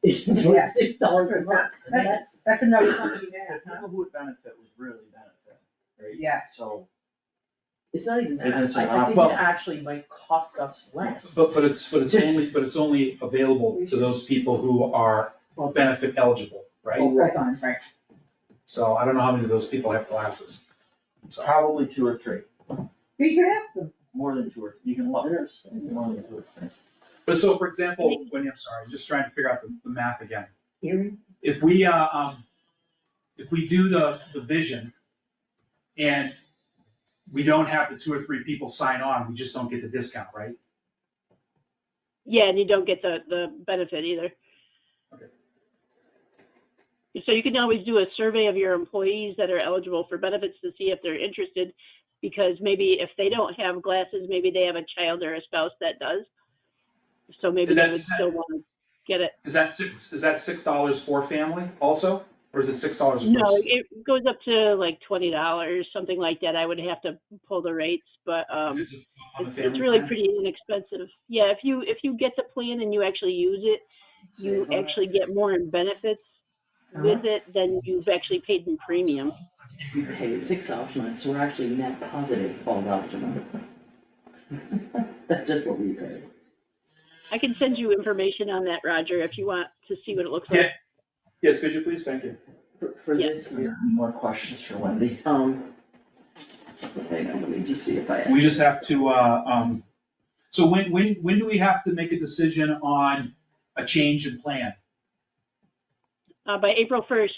It's Yeah. $6 a month. That's another company there, huh? People who would benefit would really benefit, right? Yes. So, It's not even It that. is I think well- it actually might cost us less. But it's only available to those people who are benefit eligible, right? Hold on, right. So I don't know how many of those people have glasses. So probably 2 or 3, You can ask them. more than 2 or, you can look, more than 2 or 3. But so, for example, I'm sorry, I'm just trying to figure out the math again. Hearing? If we do the vision and we don't have the 2 or 3 people sign on, we just don't get the discount, right? Yeah, and you don't get the benefit either. Okay. So you can always do a survey of your employees that are eligible for benefits to see if they're interested, because maybe if they don't have glasses, maybe they have a child or a spouse that does. So maybe they would still want to get it. Is that $6 for family also, or is it $6 per person? No, it goes up to like $20, something like that. I would have to pull the rates, but If it's on a it's family really plan? pretty inexpensive. Yeah, if you get the plan and you actually use it, you actually get more in benefits with it than you've actually paid in premium. We pay $6 a month, so we're actually net positive $12 a month. That's just what we pay. I can send you information on that, Roger, if you want to see what it looks Yeah. like. Yes, could you please? Thank you. For Yeah. this year, More questions for Wendy? hang on, let me just see if I. We just have to, so when do we have to make a decision on a change in plan? By April 1st.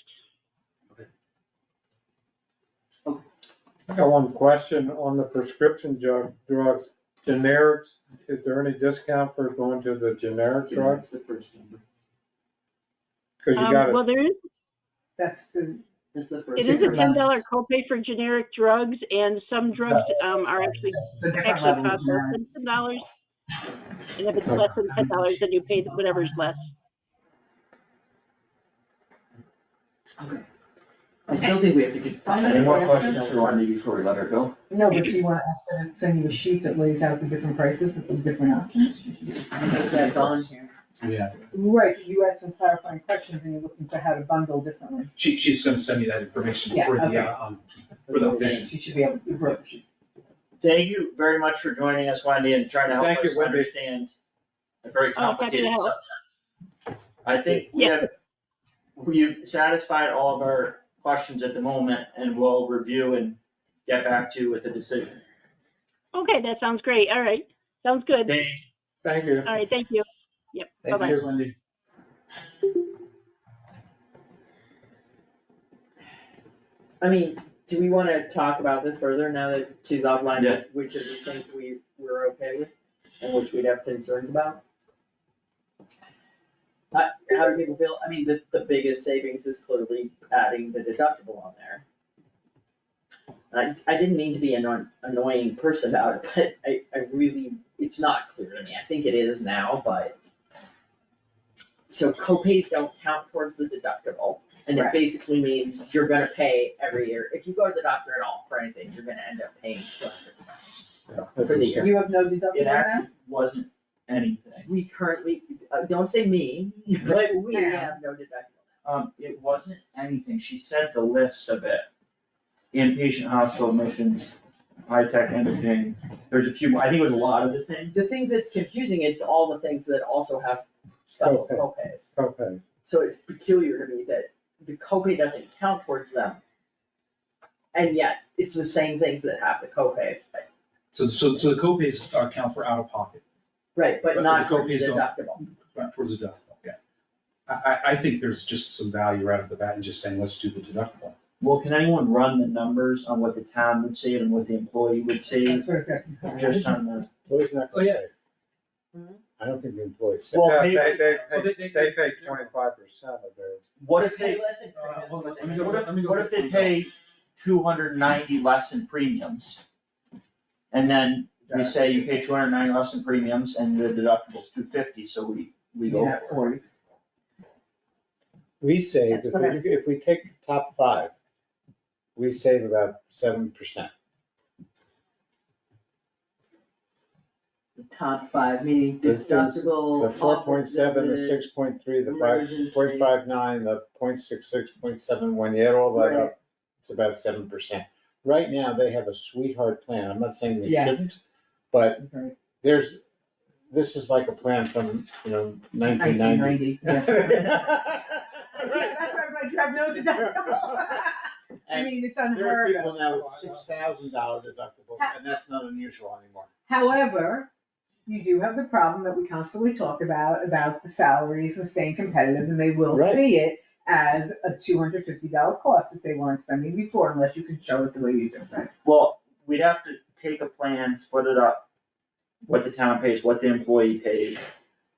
I got one question on the prescription drugs, generics. Is there any discount for going to the generic drugs? The first number. Cause you gotta, Well, That's the, That's the it first. is a different $10 levels. copay for generic drugs, and some drugs are actually That's the different actually level of cost less generic. than $10. And if it's less than $10, then you pay whatever's less. I still think we have to get. Any more questions for Wendy before we let her go? No, but if you wanna ask her to send you a sheet that lays out the different prices with the different options. you should do it. I think that's on here. Yeah, Right, you had some clarifying questions and you're looking for how to bundle differently. she's gonna send me that information Yeah, for okay. the vision. She should be able to do her sheet. Thank you very much for joining us, Wendy, and trying to help Thank you, us Wendy. understand a very Oh, happy to complicated help. subject. I think Yeah. we've satisfied all of our questions at the moment, and we'll review and get back to you with a decision. Okay, that sounds great. All right, sounds good. thank you. All right, thank you. Yep, Thank bye-bye. you, Wendy. I mean, do we wanna talk about this further now that she's outlined Yeah. which of the things we're okay with and which we'd have concerns about? How do people feel? I mean, the biggest savings is clearly adding the deductible on there. I didn't mean to be an annoying person about it, but I really, it's not clear to me. I think it is now, but. So co-pays don't count towards the deductible, and it Right. basically means you're gonna pay every year. If you go to the doctor at all for anything, you're gonna end up paying $200 for the year. You have no It deductible now? actually wasn't anything. We currently, don't say me, but we have no deductible. It wasn't anything. She said the list of it. Inpatient hospital admissions, high-tech imaging, there's a few more, I think it was a lot of the things. The thing that's confusing, it's all the things that also have special Copay. co-pays. Okay, So it's peculiar to me that the copay doesn't count towards them. And yet, it's the same things that have the copays, So the co-pays count for out-of-pocket, right, but But not the towards the co-pays don't. deductible. right, towards the deductible, yeah. I think there's just some value right off the bat in just saying, let's do the deductible. Well, can anyone run the numbers on what the town would save and what the employee would save, That's what it's asking. just on the? Employee's not Oh, gonna yeah. say. Mhm. I don't think the employees say. Well, yeah, maybe- they pay 25% of their, What if they, less in premiums, hold on, but let me they- go- let me go what if they get- pay 290 less in premiums? And then we say you pay 290 less in premiums and the deductible's 250, so we go Yeah, for it. We save, That's what I was- if we take the top five, we save about 7%. The top five, meaning The things- deductible. The 4.7, the office visit, 6.3, the emergency. 5.59, the 0.66, 0.7, when you add all that up, it's about 7%. Right now, they have a sweetheart plan, I'm not saying they Yes. shouldn't, but Right. this is like a plan from, 1990. 1990, yeah. That's why I'm like, you have no deductible. I mean, it's There are unheard of. people now with $6,000 deductible, and that's not unusual anymore. However, you do have the problem that we constantly talk about the salaries and staying competitive, and they will Right. see it as a $250 cost that they weren't spending before, unless you can show it the way you just said. Well, we'd have to take a plan, split it up, what the town pays, what the employee pays,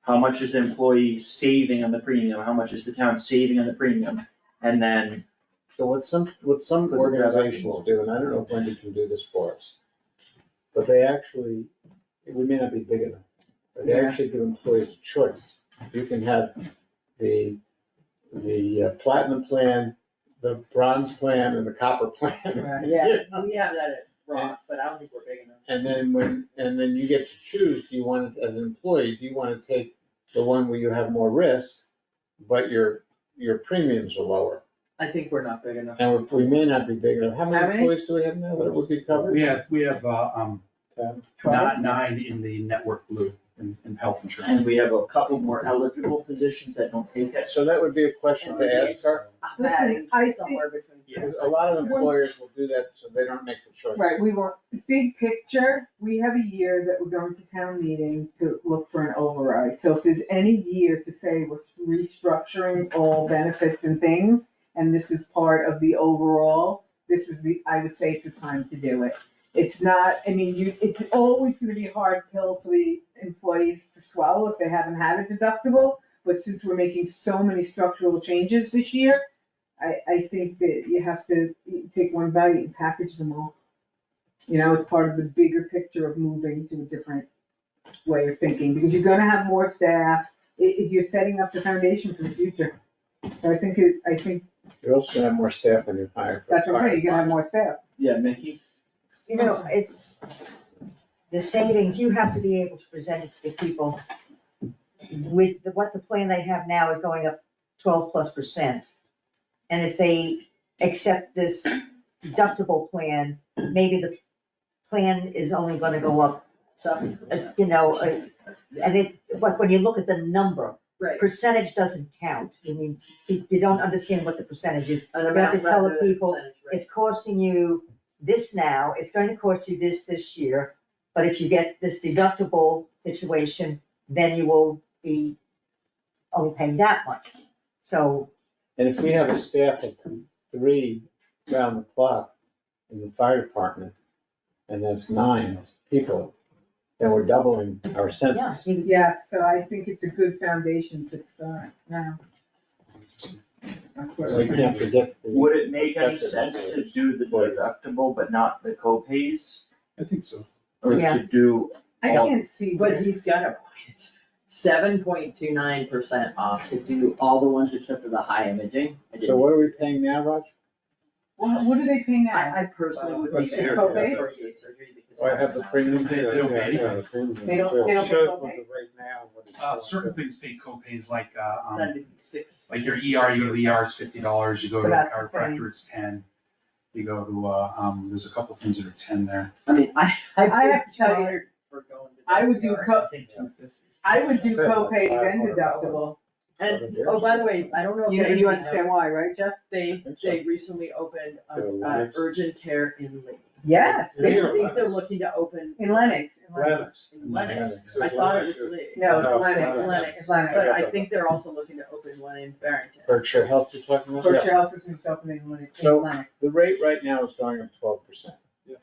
how much is the employee saving on the premium, how much is the town saving on the premium, and then, So what some organizations do, and I don't know if Wendy can do this for us, but they actually, we may not be big enough, but they Yeah. actually give employees a choice. You can have the platinum plan, the bronze plan, and the copper plan. Yeah, we have that at Rock, but I don't think we're big enough. And then you get to choose, do you want it, as an employee, do you want to take the one where you have more risk, but your premiums are lower? I think we're not big enough. And we may not be big enough. How How many many? employees do we have now that would be covered? We have, 10? 12? nine in the network blue in health insurance. and we have a couple more eligible positions that don't take that. So that would be a question to ask her. Listen, I think- Somewhere between. Because a lot of employers will do that, so they don't make the choice. Right, we want, big picture, we have a year that we're going to town meeting to look for an override. So if there's any year to say we're restructuring all benefits and things, and this is part of the overall, this is I would say it's the time to do it. It's not, I mean, it's always gonna be a hard pill for the employees to swallow if they haven't had a deductible, but since we're making so many structural changes this year, I think that you have to take one bite and package them all. You know, it's part of the bigger picture of moving to a different way of thinking, because you're gonna have more staff, you're setting up the foundation for the future. So I think You're also gonna have more staff when you hire. for that's what I'm saying, you're gonna have more staff. Yeah, Mickey? You know, it's, the savings, you have to be able to present it to the people. With what the plan they have now is going up 12+%. And if they accept this deductible plan, maybe the plan is only gonna go up, So, you know, and it, but when you look at the number, right, percentage doesn't count. I mean, you don't understand what the percentage is. an You have amount to tell the rather than people, percentage, right. it's costing you this now, it's going to cost you this year, but if you get this deductible situation, then you will be only paying that much. So, And if we have a staff of 3 round the clock in the fire department, and that's 9 people, then we're doubling our yeah, census. Yes, so I think it's a good foundation to start now. That's what So you can't forget. the Would it make any perspective sense of to the do the employees. deductible but not the co-pays? I think so. Or Yeah. to do, I can't see. But he's gonna, it's 7.29% off to do all the ones except for the high imaging. I So didn't- what are we paying now, Raj? What do they pay now? I personally would be But there co- for co-pay? orthopedic surgery because. Oh, I have the premium. Yeah, They don't pay yeah, anything. the premium. They don't Shows pay what co-pay? the rate now, what it's Certain things pay co-pays like, 76. like your ER, you go to the ER, it's $50, you go So to a that's the same. chiropractor, it's 10. You go to, there's a couple things that are 10 there. I mean, I I have to tell you, 200 for going to. I would do I think 250. I would do co-pays and deductible. And, oh, by the way, I don't know if. You anybody understand knows, why, right, Jeff? They think so. recently opened Lennox. urgent care in Lee. Yes, I Yeah. think they're looking to open. in Lennox. Lennox. In Lennox. Lennox. I thought it was Lee. No, No, it's Lennox. Lennox. It's Lennox. But I think they're also looking to open one in Barrington. Berkshire Health you're talking about? Berkshire Health System is opening in Lennox. So- Lennox. The rate right now is going up 12%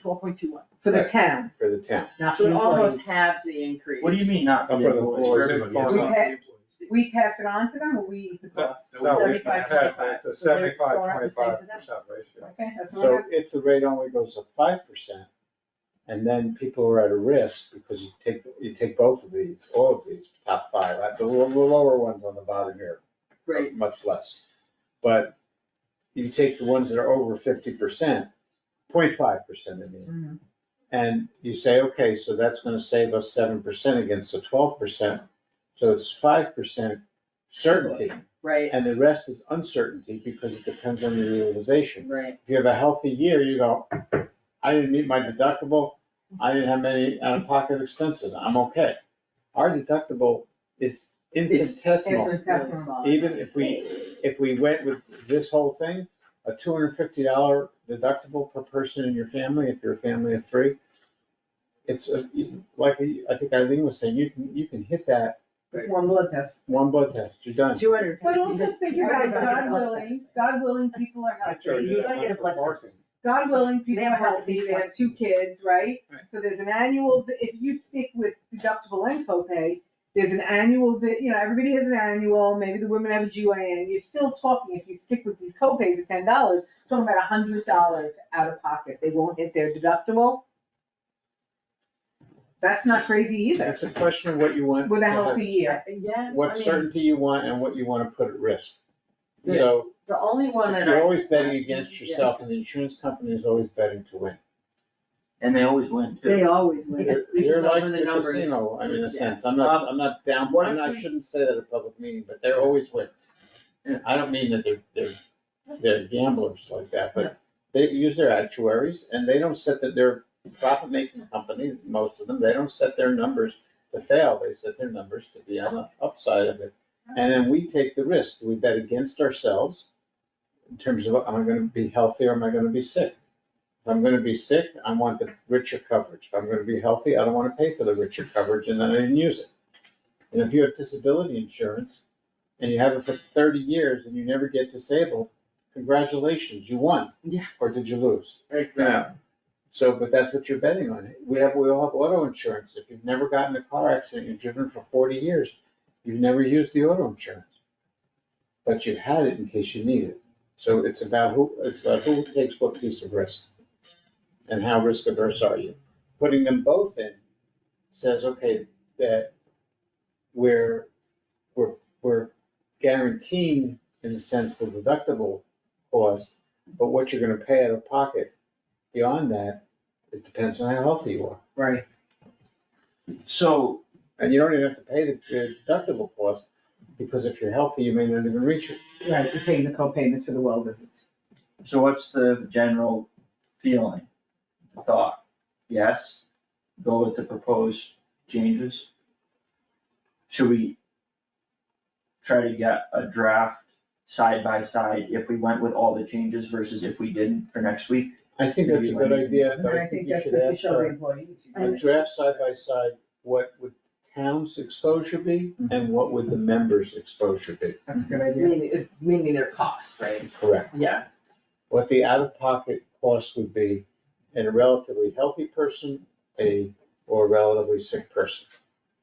12.21. For the town, for the town. not So for it the almost employees. halves the increase. what do you mean not for Up the for the employees? employees. Everybody, it's it's We going not pay- the employees. We pass it on to them, or we eat the cost? No, we 75, had 25. the So they're 75, going up the same 25% ratio. Okay, that's what So I if the rate only goes up 5%, and then people are at a risk because you take both of these, all of these, top 5, the lower ones on the bottom here, are Right. much less. But you take the ones that are over 50%, 0.5%, I mean, Mhm. and you say, okay, so that's gonna save us 7% against the 12%, so it's 5% certainty, Right, and the rest is uncertainty because it depends on your realization. right. If you have a healthy year, you go, I didn't meet my deductible, I didn't have any out-of-pocket expenses, I'm okay. Our deductible is infinitesimal. It's- Really small. Even if we went with this whole thing, a $250 deductible per person in your family, if you're a family of 3, it's like, I think Eileen was saying, you can hit that One blood test. one blood test, you're done. 250. But also think about it, God willing, people are healthy. You're gonna get a blood test. God willing, people They are have heart healthy, they disease. have 2 kids, right? Right. So there's an annual, if you stick with deductible and copay, there's an annual, everybody has an annual, maybe the women have a GYN, you're still talking, if you stick with these copays of $10, talking about $100 out of pocket, they won't hit their deductible. That's not crazy either, It's a question of what you want. with a to have- healthy year. Yeah. What I mean, certainty you want and what you wanna put at risk. Yeah. So The only one that I. you're always betting against yourself, and the insurance company is always betting to win. And they always win too. They always win. You're Because like over the the numbers. casino, I mean, in a Yeah. sense, I'm not down, What if I we- shouldn't say that at a public meeting, but they're always win. Yeah. I don't mean that they're gamblers like that, but they use their actuaries, and they don't set that they're a profit-making company, most of them, they don't set their numbers to fail, they set their numbers to be on the upside of it. And then we take the risk, we bet against ourselves in terms of, am I gonna be healthy or am I gonna be sick? If I'm gonna be sick, I want the richer coverage. If I'm gonna be healthy, I don't wanna pay for the richer coverage and then I didn't use it. And if you have disability insurance and you have it for 30 years and you never get disabled, congratulations, you won. Yeah. Or did you lose? Exactly. So, but that's what you're betting on. We all have auto insurance. If you've never gotten in a car accident, you've driven for 40 years, You've never used the auto insurance, but you had it in case you need it. So it's about who takes what piece of risk and how risk averse are you. Putting them both in says, okay, that we're guaranteeing, in a sense, the deductible cost, but what you're gonna pay out of pocket beyond that, it depends on how healthy you are. Right. So, And you don't even have to pay the deductible cost, because if you're healthy, you may not even reach it. Right, you're paying the co-payment for the well visits. so what's the general feeling, thought? Yes, go with the proposed changes? Should we try to get a draft side by side if we went with all the changes versus if we didn't for next week? I think that's a good idea, And but I think that's what you show the employees. a draft side by side, what would town's exposure be and what would the members' exposure be? That's a good idea. Meaning their cost, right? Correct. Yeah. What the out-of-pocket cost would be in a relatively healthy person, or a relatively sick person,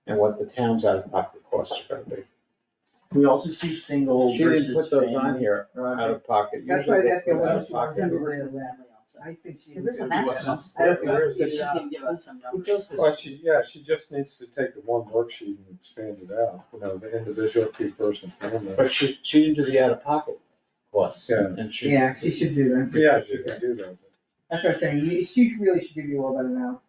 and what the town's out-of-pocket costs are gonna be. We also see single She versus didn't put those on family. here, Roger. out-of-pocket. That's why I was Usually asking they put what out-of-pocket. single Versus is. family also. I think she. There is a would- maximum. I don't There think is she a- can give us some numbers. Well, she just needs to take the one worksheet and expand it out, the individual, key person, family. But she didn't do the out-of-pocket costs, Yeah. and she. Yeah, she should do that. Yeah, she can do that. That's what I'm saying, she really should give you all that now.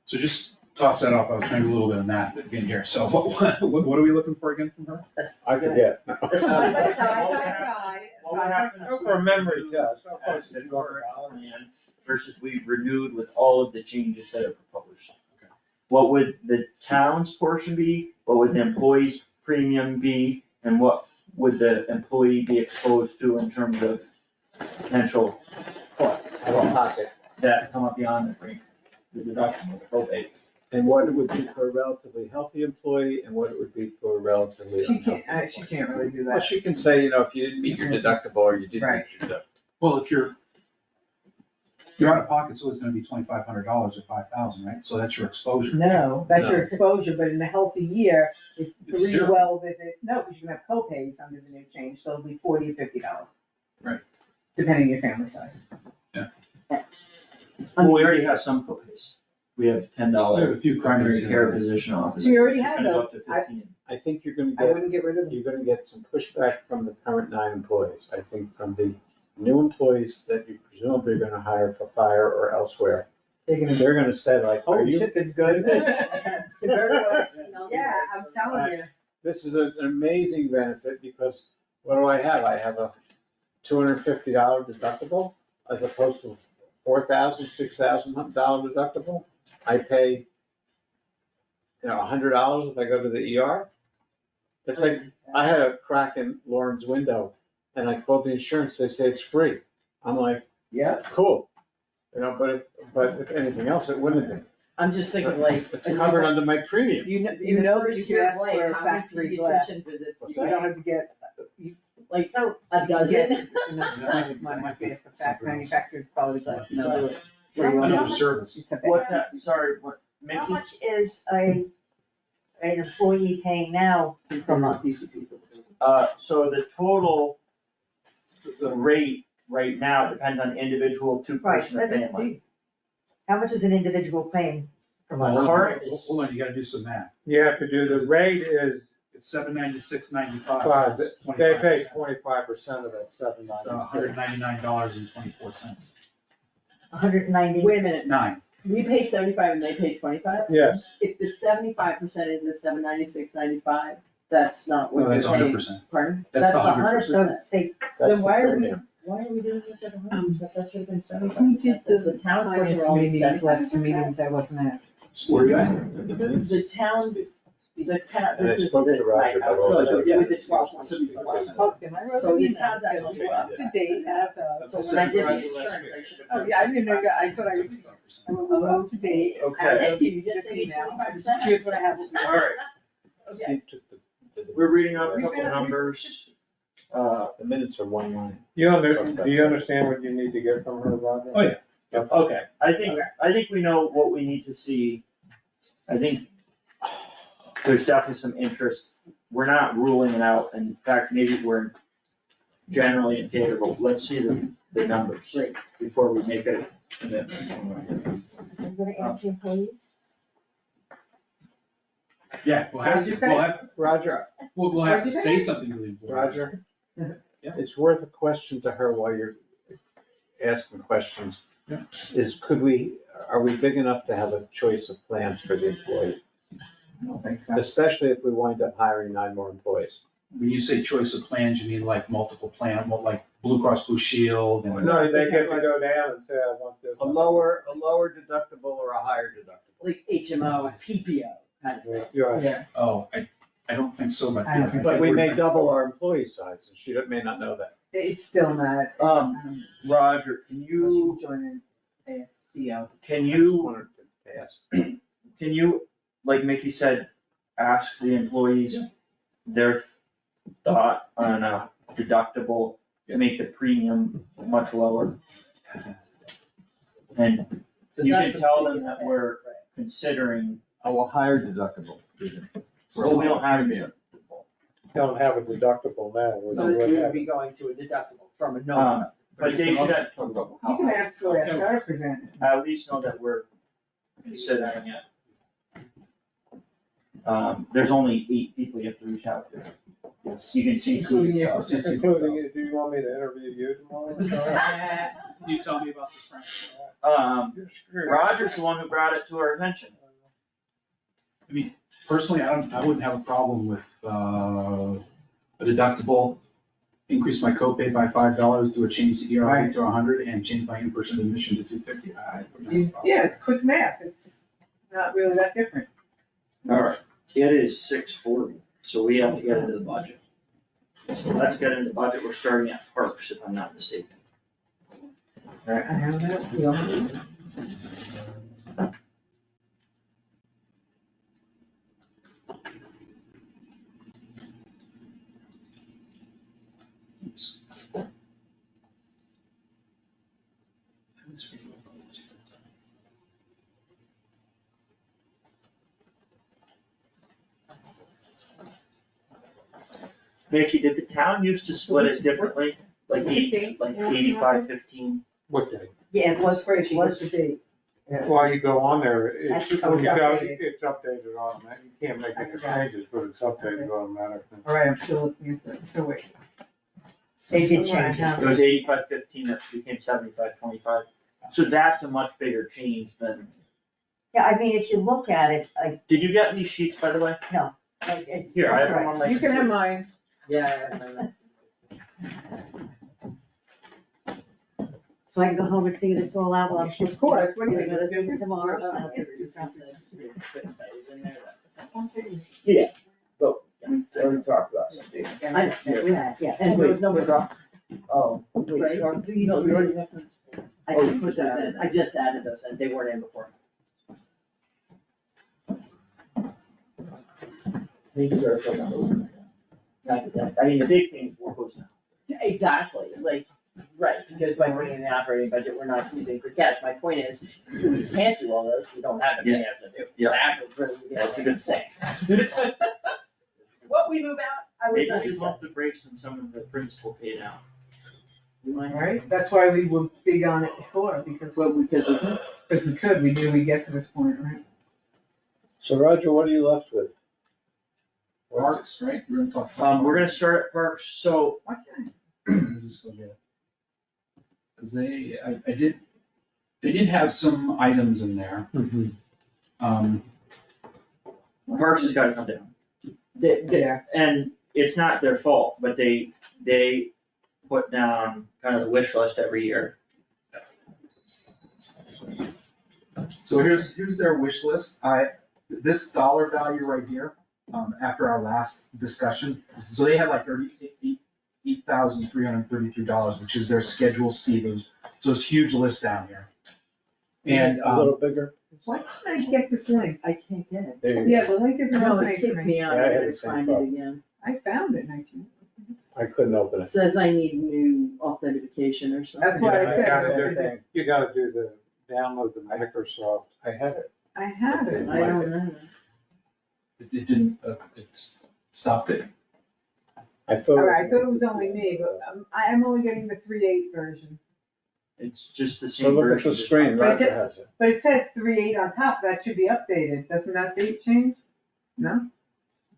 So just toss that off, I was trying to do a little bit of math in here, so what are we looking for again from her? I forget. Side by side. What would happen Go for a memory test. as the current plan versus we renewed with all of the changes that are proposed? Okay. What would the town's portion be, what would the employee's premium be, and what would the employee be exposed to in terms of potential costs Out-of-pocket. that come up beyond the premium, the deductible, the copay? And what it would be for a relatively healthy employee and what it would be for a relatively She unhealthy. can't, she can't really do Well, that. she can say, if you didn't meet your deductible or you didn't Right. meet your deductible. Well, if your out of pocket's always gonna be $2,500 or 5,000, right? So that's your exposure. No, that's No. your exposure, but in a healthy year, it's It's 3 zero. well visits, no, because you're gonna have co-pays under the new change, so it'll be $40 or $50. Right. Depending on your family size. Well, we already have some copays. We have We have $10 a few primary copays, yeah. care physician office. So you already It's have gonna go up those. to 15. I think you're gonna I get, wouldn't get rid of them. you're gonna get some pushback from the current 9 employees. I think from the new employees that you presumably are gonna hire for fire or elsewhere, they're gonna say like, are Holy you, shit, that's good. Yeah, Yeah, I'm telling you. this is an amazing benefit because what do I have? I have a $250 deductible as opposed to $4,000, $6,000 deductible. I pay, $100 if I go to the ER. It's like, I had a crack in Lauren's window and I called the insurance, they say it's free. I'm like, Yeah. cool. But if anything else, it wouldn't have been. I'm just thinking like. It's covered under my premium. You know, In you the know that first you year can of ask life, for a how many factory glass. pediatrician visits What's do You you don't have? have to get, Like So, a dozen? manufactured quality glass, no. Another service. What's that, sorry, what, how Mickey? much is an employee paying now per month? So the total, the rate right now depends on individual, two-person, Right, or family. How much is an individual paying per month? Current is, Hold on, you gotta do some math. You have to do, the rate is, It's $796.95. five, That's they pay 25%. 25% of that $796. So $199.24. 190? Wait a minute, 9. we pay 75 and they pay 25? Yes, If the 75% is the 796.95, that's not what No, you're that's paying. 100%. Pardon? That's the 100%. So say, That's Then why the are we, premium. why are we doing this at 100%? That should have been 75%. Who did The town portion are only meetings, last 75%. meetings I wasn't at. Where you at? The town, And I this is spoke to the, Roger about all no, the with the different- 12%. Oh, and I wrote So an the email. town's actually Up to date as That's of. a So when I did the 75% insurance, I should have. Oh, yeah, I didn't know, I thought I was, I wrote up to date. Okay. Thank you, you just This say email. 25%. Here's what I have. all right, Steve took the we're reading off a couple numbers. The minutes are 1 line. do you understand what you need to get from her, Roger? Oh, yeah. Okay, I think we know what we need to see. I think there's definitely some interest we're not ruling it out, in fact, maybe we're generally in favor, but let's see the numbers Right. before we make a commitment. I'm gonna ask the employees. Yeah, we'll have to, Roger, we'll have to say something to the employees. Roger, Yeah. it's worth a question to her while you're asking questions. Yeah. Are we big enough to have a choice of plans for the employee? I don't think so. Especially if we wind up hiring 9 more employees. When you say choice of plans, you mean like multiple plan, like Blue Cross Blue Shield and. No, they get to go down and say, I want this. A lower deductible or a higher deductible? Like HMO, PPO, kind of thing. Yeah, Yeah. Oh, I don't think so, but. I don't think But we may double our employee size, and she may not know that. It's still not. Roger, can you, Join an ASCO. can I just you, wanted to ask. can you, like Mickey said, ask the employees their thought on a deductible to make the premium much lower? And you can tell them that we're considering, Oh, a higher deductible. well, we don't have it yet. don't have a deductible now. So we would be going to a deductible from a no. But they should at You can ask for that representative. least know that we're considering it. There's only 8 people you have to reach out to. You can see. Including you. I'll see- Including, do you want me to interview you tomorrow? You tell me about this, Frank. You're screwed. Roger's the one who brought it to our attention. I mean, personally, I wouldn't have a problem with, a deductible, increase my copay by $5, do a change the ERA to 100 and change my in-person admission to 250. I wouldn't have a problem. Yeah, it's quick math, it's not really that different. Alright, it is 6:40, so we have to get into the budget. So let's get into the budget, we're starting at parks, if I'm not mistaken. I have that, we all have it. Oops. Mickey, did the town used to split it differently? Like 85-15? What day? Yeah, it was, What's was, the date? While you go on there, As you it's go updated. it's updated automatically. You can't make any changes, but it's updated automatically. All right, I'm still looking at that, so wait. they did change, huh? It was 85-15, that became 75-25. So that's a much bigger change than, Yeah, I mean, if you look at it, like, did you get these sheets, by the way? it's, Here, I that's have them right. on my. You can have mine. Yeah. So I can go home and figure this all out while I'm. Of course, what do you Doing other think? things tomorrow, so. Yeah, but we already talked about it. I, yeah, And there was no withdrawal. Oh, Wait, wait, no, we already have to. I Oh, didn't put those in, I just added those in, they weren't in before. These are so number. I mean, the big thing is what goes now. Exactly, like, right, because by bringing in the operating budget, we're not using for cash, my point is, we can't do all those, we don't have it, we have to do. Yeah. That was really, That's a good saying. What we move out, I was Maybe not we just. want the breaks and some of the principal paid out. All right, that's why we were big on it before, because we could, we knew we'd get to this point, right? So Roger, what are you left with? Parks, right? We're gonna talk. about We're gonna start at parks, so Why can't Let me just go get it. Cause they did have some items in there. parks has gotta come down. Yeah. And it's not their fault, but they put down kind of the wish list every year. So here's their wish list. This dollar value right here, after our last discussion, so they had like $8,333, which is their Schedule C, so it's huge list down here. And, A little bigger? Why can't I get this link? I can't get it. There you Yeah, the link is No, not it linked kicked to me. me out, Yeah, I I had gotta the same find it problem. again. I found it, and I can't. I couldn't open It it. says I need new authentication or something. That's why I said, You gotta do the, download the Microsoft. I had it. I have it. I don't know. it didn't, it's stop bidding. I thought. Alright, I thought it was only me, but I'm only getting the 3.8 version. It's just the So same look at version. the screen, But Roger it- has it. But it says 3.8 on top, that should be updated, doesn't that date change? No?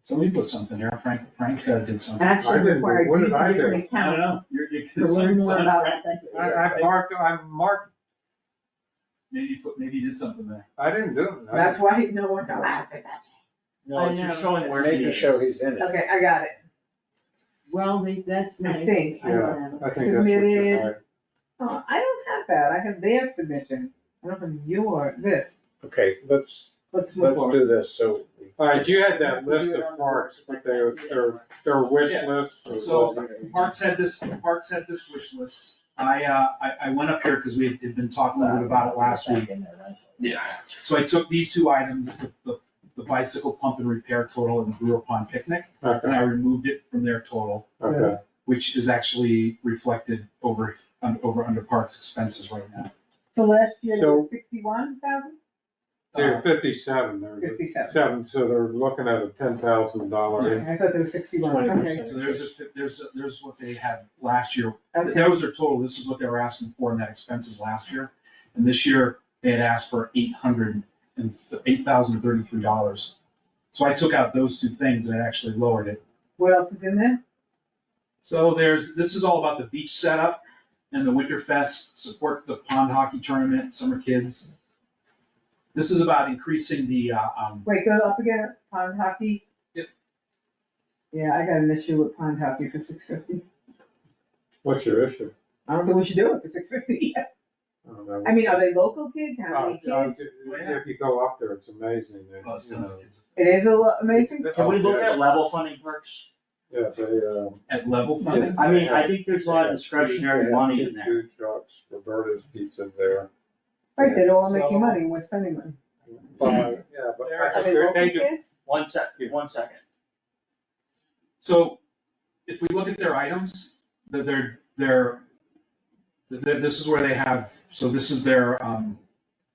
Somebody put something here, Frank did something. I Actually didn't- required what you did to I give an do? I don't account know, you to learn more about Frank- authentic. I marked, Maybe you did something there. I didn't do it. That's why no one's allowed to touch No, it's just showing where Made he to is. show he's in it. it. Okay, I got it, Well, that's I nice. think. Yeah, I think that's what you Submitted. had. Oh, I don't have that, I have their submission, I don't have your, this, Okay, let's let's move forward. do this, so. All right, you had that Do list it on of the parks, board. but their wish Yeah. list. or So wasn't it? Parks had this wish list. I went up here because we had been talking a little bit about it last week. Yeah. So I took these two items, the bicycle pump and repair total and the Brewer Pond picnic, and Okay, I removed it from their total, okay. which is actually reflected over under Parks expenses right now. So last year it So- was 61,000? They're 57, they're 57. 7, so they're looking at a $10,000. I thought there was 61, 20%. okay, So there's what they had last year. okay. That was their total. This is what they were asking for in that expenses last year. And this year, they had asked for $8,033. So I took out those two things and I actually lowered it. What else is in there? So this is all about the beach setup and the Winterfest, support the pond hockey tournament, summer kids. This is about increasing the, Wait, go up again, pond hockey? Yep. Yeah, I got an issue with pond hockey for 650. What's your issue? I don't think we should do it for 650. I don't know. I mean, are they local kids? How many kids? If you go up there, it's amazing. They, oh, it's tons of kids. It is amazing. Can we look at level funding parks? Yeah, they, At level funding? I mean, I think there's a lot of discretionary they have money two in there. Food trucks, Roberta's Pizza there. Right, they're all So- making money, we're spending money. But, yeah, but I Are think they local they do. kids? One second. So if we look at their items, this is where they have, so this is their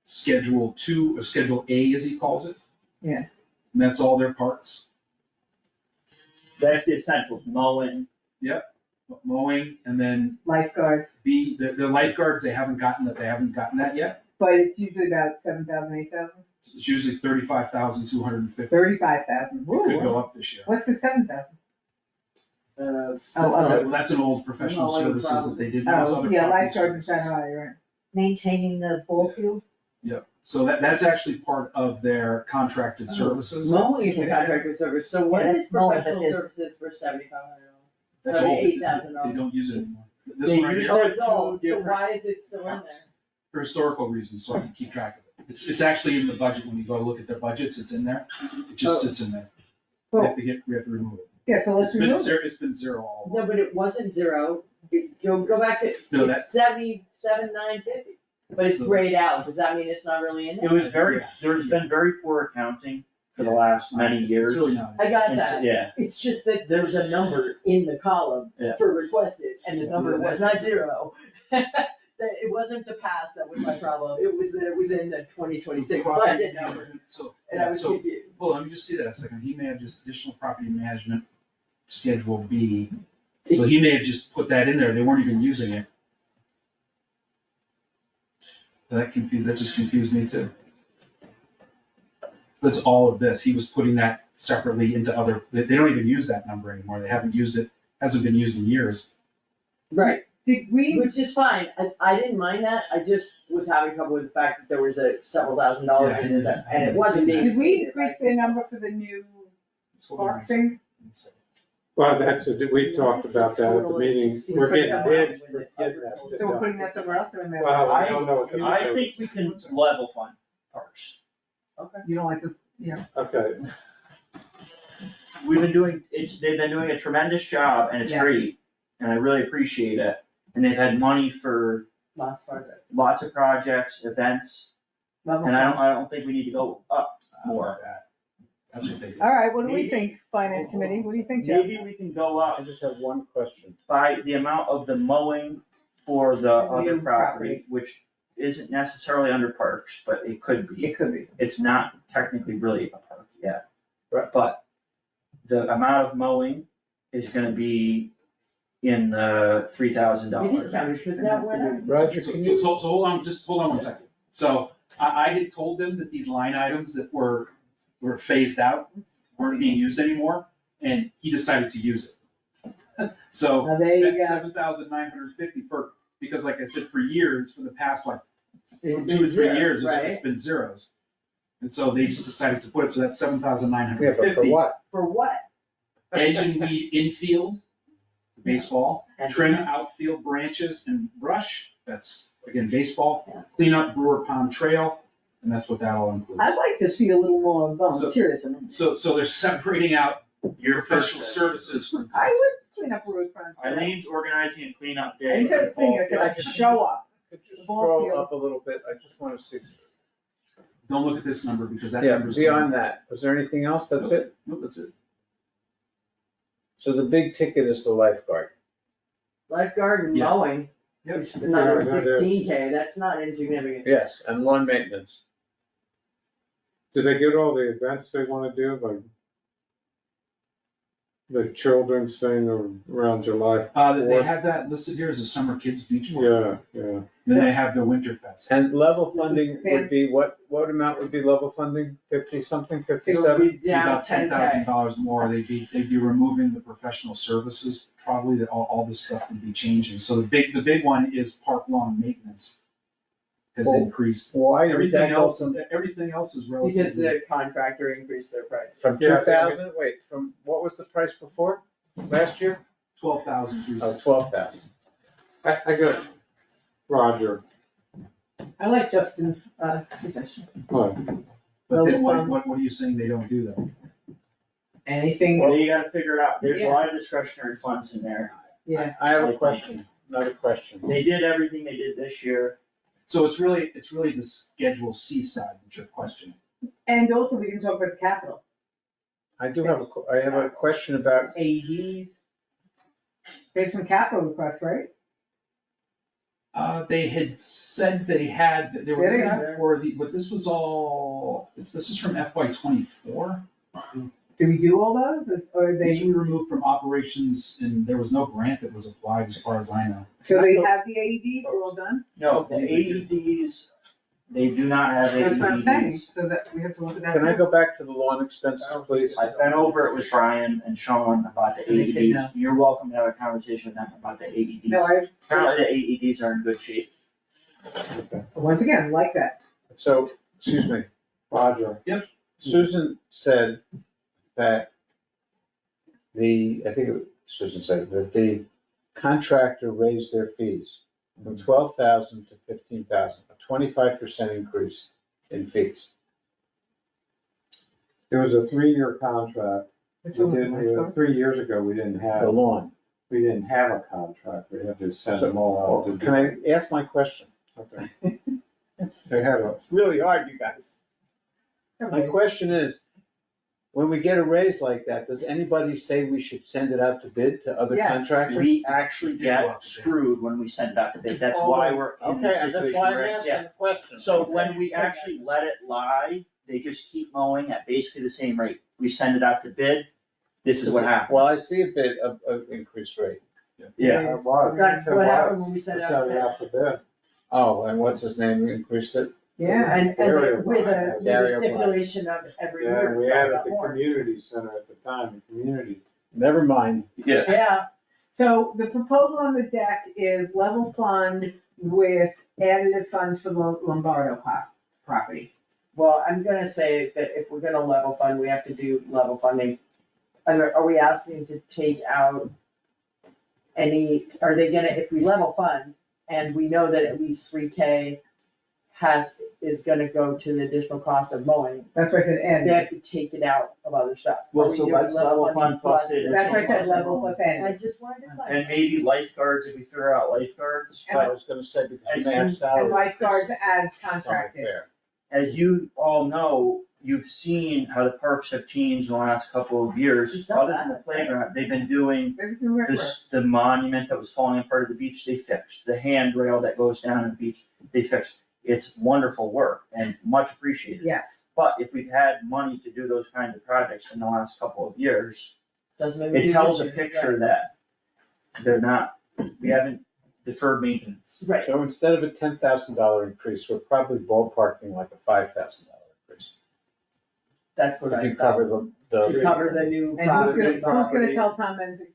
Schedule 2, or Schedule A as he calls it. Yeah. And that's all their parks, That's the essentials, mowing. mowing, and then Lifeguards, B, the lifeguards, they haven't gotten that yet. but it's usually about 7,000, 8,000, It's usually 35,250. 35,000. It could go up this year. What's the 7,000? Oh, So that's an old professional Mowing services that they did. There's Oh, other yeah, property lifeguards is that services. high, right? Maintaining the ball field? Yep, so that's actually part of their contracted services. Mowing is a contractor service, so what Yeah, is that's mowing, but professional there's- services for $7,500? That's old. $8,000. They don't use it anymore. This They one right use here, Oh, it's old, so different- why is it still in there? for historical reasons, so I can keep track of it. It's actually in the budget, when you go to look at their budgets, it's in there, it just sits in there. We have to remove it. Yeah, so let's It's been remove it. zero, it's been zero all No, along. but it wasn't zero, go back to, No, it's 77,950, but it's grayed out, does that mean it's not really in It there? was there's been very poor accounting for the last many years. It's really not. I got And so- that, Yeah, it's just that there's a number in the column Yeah. for requested, and the number was not zero. That it wasn't the past that was my problem, it was that it was in the 2026 Property budget number, management, so, and I was so, confused. well, let me just see that a second, he may have just additional property management, Schedule B. So he may have just put that in there, they weren't even using it. That just confused me too. That's all of this, he was putting that separately into other, they don't even use that number anymore, they haven't used it, hasn't been used in years. Right, Did we, which is fine, I didn't mind that, I just was having trouble with the fact that there was a several $1,000s Yeah, I in it, didn't- and it wasn't being. did we increase their number for the new That's what park thing? Well, we talked about that at the meeting. We're getting bids for getting that. So we're putting that somewhere else or in there? Well, I don't know what the. I think we can level fund parks. You don't like the, yeah, Okay, They've been doing a tremendous job and it's Yeah. great, and I really appreciate it. And they've had money for Lots of projects. lots of projects, events, level and fund. I don't think we need to go up more. That's what they do. All right, what do we Maybe- think, finance committee, what do you think, Jeff? Maybe we can go up I just have one question. by the amount of the mowing for the The other new property, which isn't necessarily under parks, but it could be. It could be. It's not technically really a park yet. Right. But the amount of mowing is gonna be in the $3,000. It is counted, because that went up. Roger, So, can so, you, so hold on, just hold on one second. So I had told them that these line items that were phased out weren't being used anymore, and he decided to use it. So Now, there you that's go. 7,950 because like I said, for years, for the past like It's 2 been or 3 zero, years, right? it's been zeros. And so they just decided to put it, so that's yeah, but for 7,950. what? For what? Edge and weed infield, baseball. And- Trim outfield branches and brush, that's again baseball. Yeah. Clean up Brewer Pond Trail, and that's what that all includes. I'd like to see a little more volunteerism. So they're separating out Your professional first, services from. I would clean up Rose Pond. Eileen organizing a cleanup day. Anytime thing, I said I just show up. Could you Ball scroll field. up a little bit? I just wanna see. Don't look at this number because that Yeah, number's. beyond that, was there anything else? That's it? Nope, that's it. So the big ticket is the lifeguard. Lifeguard and Yeah. mowing, Yep. it's another Yeah, that is. 16K, that's not insignificant. Yes, and lawn maintenance. Did they get all the events they wanna do, like the children's thing around July? They Fourth? have that listed here as a summer kids beach party. Yeah. Then they have the winter fest. And level funding would be, what amount would be level funding? 50 something, It would 57? be down About 10K. $10,000 more, they'd be removing the professional services, probably, that all this stuff would be changing. So the big one is park lawn maintenance has Oh, increased. Why did Everything that go else, from, everything else is Because relatively. the contractor increased their price. from Yeah, 2,000? Wait, from, what was the price before, last year? 12,000 Oh, recently. 12,000. I got Roger, I like Justin's, suggestion. what? But then what are you saying they don't do though? Anything, Well, you gotta figure it out, there's a Yeah. lot of discretionary funds in there. yeah. I have a question, another question. They did everything they did this year. So it's really the Schedule C side that you're questioning. And also, we didn't talk about the capital, I have a question about, AEDs. There's some capital requests, right? They had said they were Yeah, they looking are. for but this was all, this is from FY '24. Do we do all those, or These they, were removed from operations and there was no grant that was applied as far as I know. so they have the AEDs, they're all done? No, the AEDs, they do not have That's what I'm saying, AEDs. so that we have to look at that. can I too. go back to the lawn expenses, please? I've been over it with Brian and Sean about the And they say no. AEDs, you're welcome to have a conversation with them about the AEDs. No, Apparently the AEDs are in good shape. once again, like that. So, excuse me, Roger, Susan said that Susan said that the contractor raised their fees from 12,000 to 15,000, a 25% increase in fees. it was a 3-year contract. Which We one was did, the next one? 3 years ago, we didn't The have lawn. a contract, we had to send them all out. to do- Can I ask my question? Okay. They had a, It's really hard, you guys. My question is, when we get a raise like that, does anybody say we should send it out to bid to other Yes. contractors? We actually Did go out get to bid. screwed when we send it out to bid, that's why we're in Okay, this and that's situation why I'm we're in. asking Yeah. the question. So when we actually let it lie, they just keep mowing at basically the same rate. We send it out to bid, this is what happens. Well, I see a bit of increased rate. Yeah, That's what happened when we sent it out. Send it out to bid. Oh, and what's his name increased it? Yeah, and Area with a plan. Area stipulation of every Yeah, year. we it's added got the more. community center at the time, the community. Never mind. yeah. Yeah, So the proposal on the deck is level fund with additive funds for the Lombardo property. well, I'm gonna say that if we're gonna level fund, we have to do level funding. Are we asking to take out are they gonna, if we level fund, and we know that at least 3K is gonna go to the additional cost of mowing, That's why I said they add. have to take it out of other stuff. Are Well, we so doing let's level funding fund plus it. That's why I said level plus I add. just wanted to And clarify. maybe lifeguards, if we figure out lifeguards, I but was gonna say, because you may And- have salary. And lifeguards as It's only contracted. fair. as you all know, you've seen how the parks have changed in the last couple of years. It's not Other than the bad. playground, they've been doing Everything we're- the monument that was falling apart of the beach, they fixed. The handrail that goes down to the beach, they fixed. it's wonderful work and much appreciated. Yes. But if we've had money to do those kinds of projects in the last couple of years, Doesn't mean we do it tells this a year, picture that they're not, we haven't deferred maintenance. Right, So instead of a $10,000 increase, we're probably ballparking like a $5,000 increase. that's what If I you thought, cover the, to cover the new And property. who's gonna tell Tom Menzies?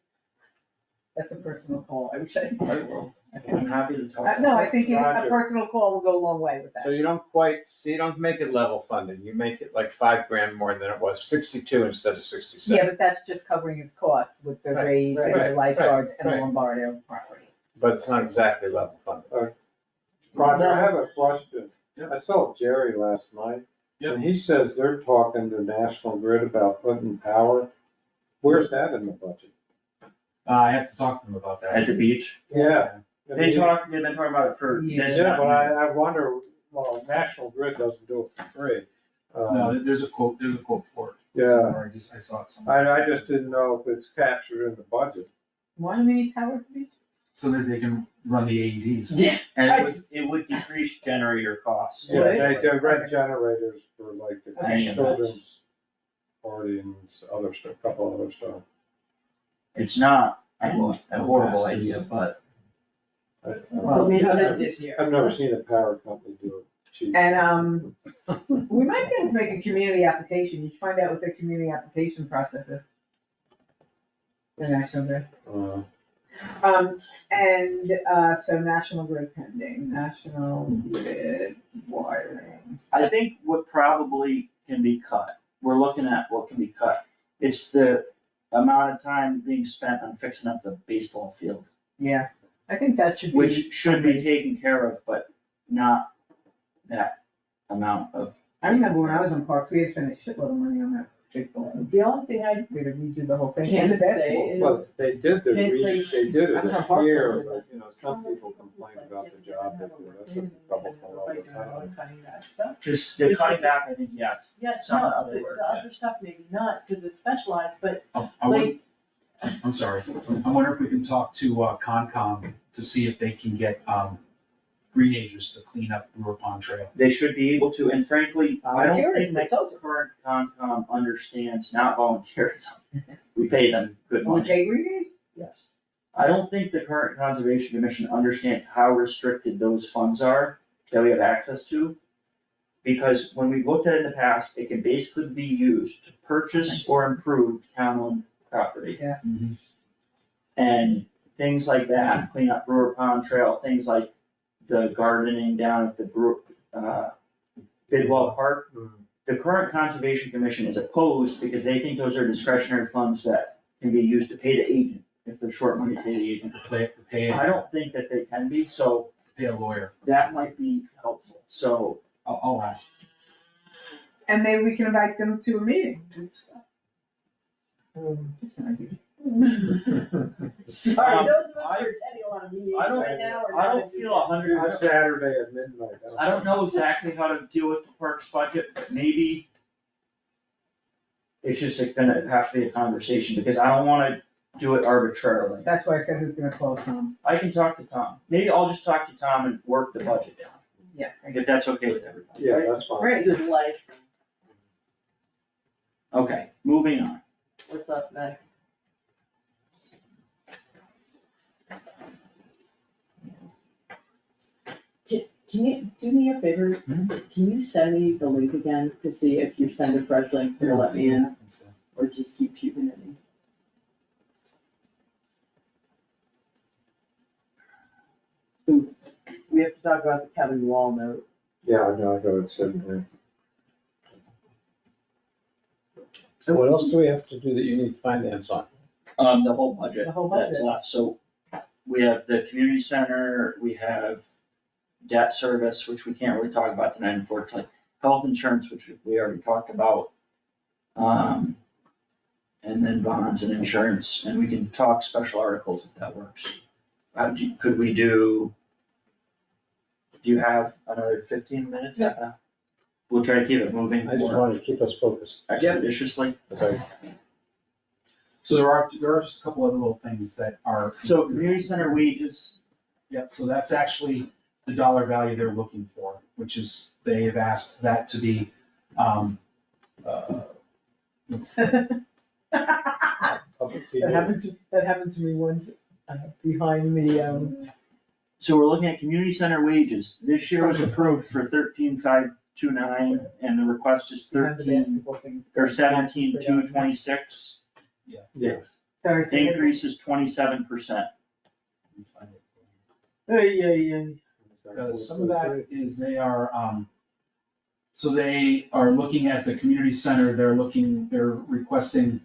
That's a personal call, I would say. I will. I'm happy to talk. No, I think a Roger. personal call will go a long way with so that. you don't quite, so you don't make it level funded, you make it like $5,000 more than it was, 62 instead of Yeah, 67. but that's just covering his costs with the Right, raise and right, the lifeguards and the right. Lombardo property. But it's not exactly level funded. Roger, I have a question. Yeah. I saw Jerry last night, Yeah. and he says they're talking to National Grid about putting power. Where's that in the budget? I have to talk to them about At that. the beach. Yeah. They've been talking about it for. Yeah, but I wonder, well, National Grid doesn't do it for free. No, there's a quote for it. Yeah. I saw it somewhere. I just didn't know if it's captured in the budget. Why do we need power for these? So that they can run the AEDs. Yeah. And it would decrease generator costs. Yeah, Right. they rent generators for like the Any events. children's party and other stuff, couple other stuff. It's not a horrible idea, but Well, We you know, did that- it this year. I've never seen a power company do it cheap. And, we might be able to make a community application, you should find out what their community application process is. The National Grid. So National Grid pending, National Grid wiring. I think what probably can be cut, we're looking at what can be cut. It's the amount of time being spent on fixing up the baseball field, Yeah, I think that should be. which should be taken care of, but not that amount of. I remember when I was on Parks, we had to spend a shitload of money on that baseball. The only thing I We had to redo the whole thing. can And the say basketball. is, Well, they did they did I was on it Parks here, Service. but, you know, some people complain about the job they do, that's a trouble for all the time. cutting that stuff. Just, the cutting back, I think, yes. Yes, Some no, other the work, other stuff maybe not, because it's specialized, but I'm like, sorry, I wonder if we can talk to Concom to see if they can get green agents to clean up Brewer Pond Trail. They should be able to, and frankly, I don't Volunteers, think I that told you. current Concom understands, not volunteers. We pay them good money. Okay, Greedy? Yes. I don't think the current Conservation Commission understands how restricted those funds are that we have access to. Because when we've looked at it in the past, it can basically be used to purchase or improve town-owned property. And things like that, clean up Brewer Pond Trail, things like the gardening down at the Bidwell Park. The current Conservation Commission is opposed because they think those are discretionary funds that can be used to pay the agent, if they're short money, pay the agent. Pay I don't think that they can be, so a lawyer. that might be helpful, so. I'll ask. And maybe we can invite them to a meeting and stuff. sorry, those of us who are attending a lot of meetings I don't- right now are I not don't in these- feel 100. It's Saturday at midnight. I don't know exactly how to deal with the parks budget, but maybe it's just gonna have to be a conversation, because I don't wanna do it arbitrarily. That's why I said who's gonna call Tom. I can talk to Tom, maybe I'll just talk to Tom and work the budget down, Yeah. if that's okay with everybody. Yeah, that's fine. Great. Good life. Okay, moving on. What's up next? Can you do me a favor? Can you send me the link again to see if you send a fresh link, it'll let me in, or just keep shooting at me? Ooh, we have to talk about the Kevin Wall note. Yeah, I know, I got it sitting there. What else do we have to do that you need finance on? The whole budget The whole that's budget. left, so we have the community center, we have debt service, which we can't really talk about tonight, unfortunately. Health insurance, which we already talked about. And then bonds and insurance, and we can talk special articles if that works. Could we do you have another 15 minutes? Yeah. We'll try to keep it moving I just more wanted to keep us focused. expeditiously. So there are just a couple other little things that are. So community center wages, Yep, so that's actually, the dollar value they're looking for, which is, they have asked that to be, That happened to me once, behind the, So we're looking at community center wages. This year was approved for 13,529, and the request is behind the 13, basketball things. or 17,226. Yes. Sorry. say that Increase is 27%. again. Some of that is they are, so they are looking at the community center, they're requesting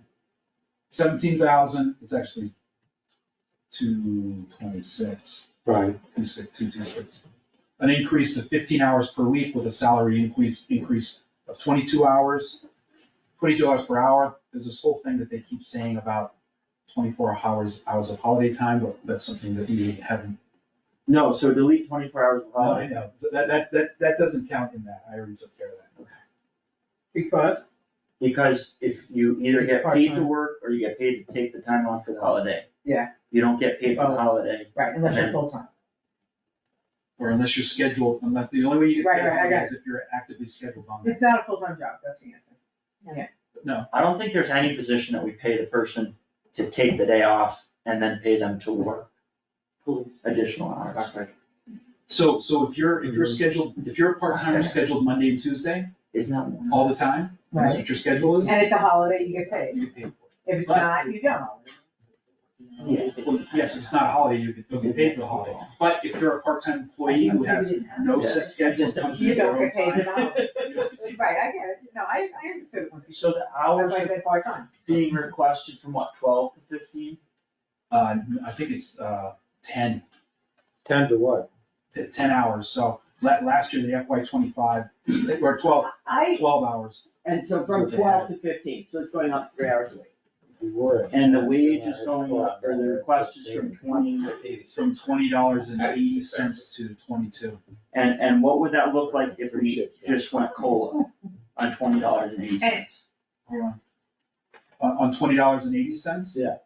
17,000, it's actually 226, Right. 226. An increase to 15 hours per week with a salary increase of 22 hours per hour. There's this whole thing that they keep saying about 24 hours of holiday time, but that's something that we haven't. No, so delete 24 hours of I holiday. know, so that doesn't count in that, I already took care of that. Because, Because if you either It's get paid to part-time. work or you get paid to take the time off for the holiday. Yeah. You don't get paid for the Oh. holiday. right, unless you're full-time. Or unless you're scheduled, the only way you get Right, paid right, I got is if you're actively scheduled on that. It's not a full-time job, that's the answer. No, I don't think there's any position that we pay the person to take the day off and then pay them to work Police. additional hours. so if you're scheduled, if you're a part-timer scheduled Monday and Tuesday Isn't that more? all the time, that's what your schedule is, And it's a holiday, you get paid. you get paid for If it's But- not, you don't. it. Well, yes, if it's not a holiday, you get paid for the holiday, but if you're a part-time employee who has no set schedule, comes in You at their don't own get paid time, enough. you don't get paid. Right, I get it. No, I understood it once you. So the That's hours why I said part-time. being requested from what, 12 to 15? I think it's 10 10 to what? to 10 hours, so last year, the FY '25, they were 12 hours. And so from 12 to 15, so it's going up 3 hours a week. We were at And the 10, wage and is I going thought up, or the that request is 15. from 20, From $20.80 to 22. and what would that look like if we just went COLA on $20.80? Hold on $20.80? Yeah.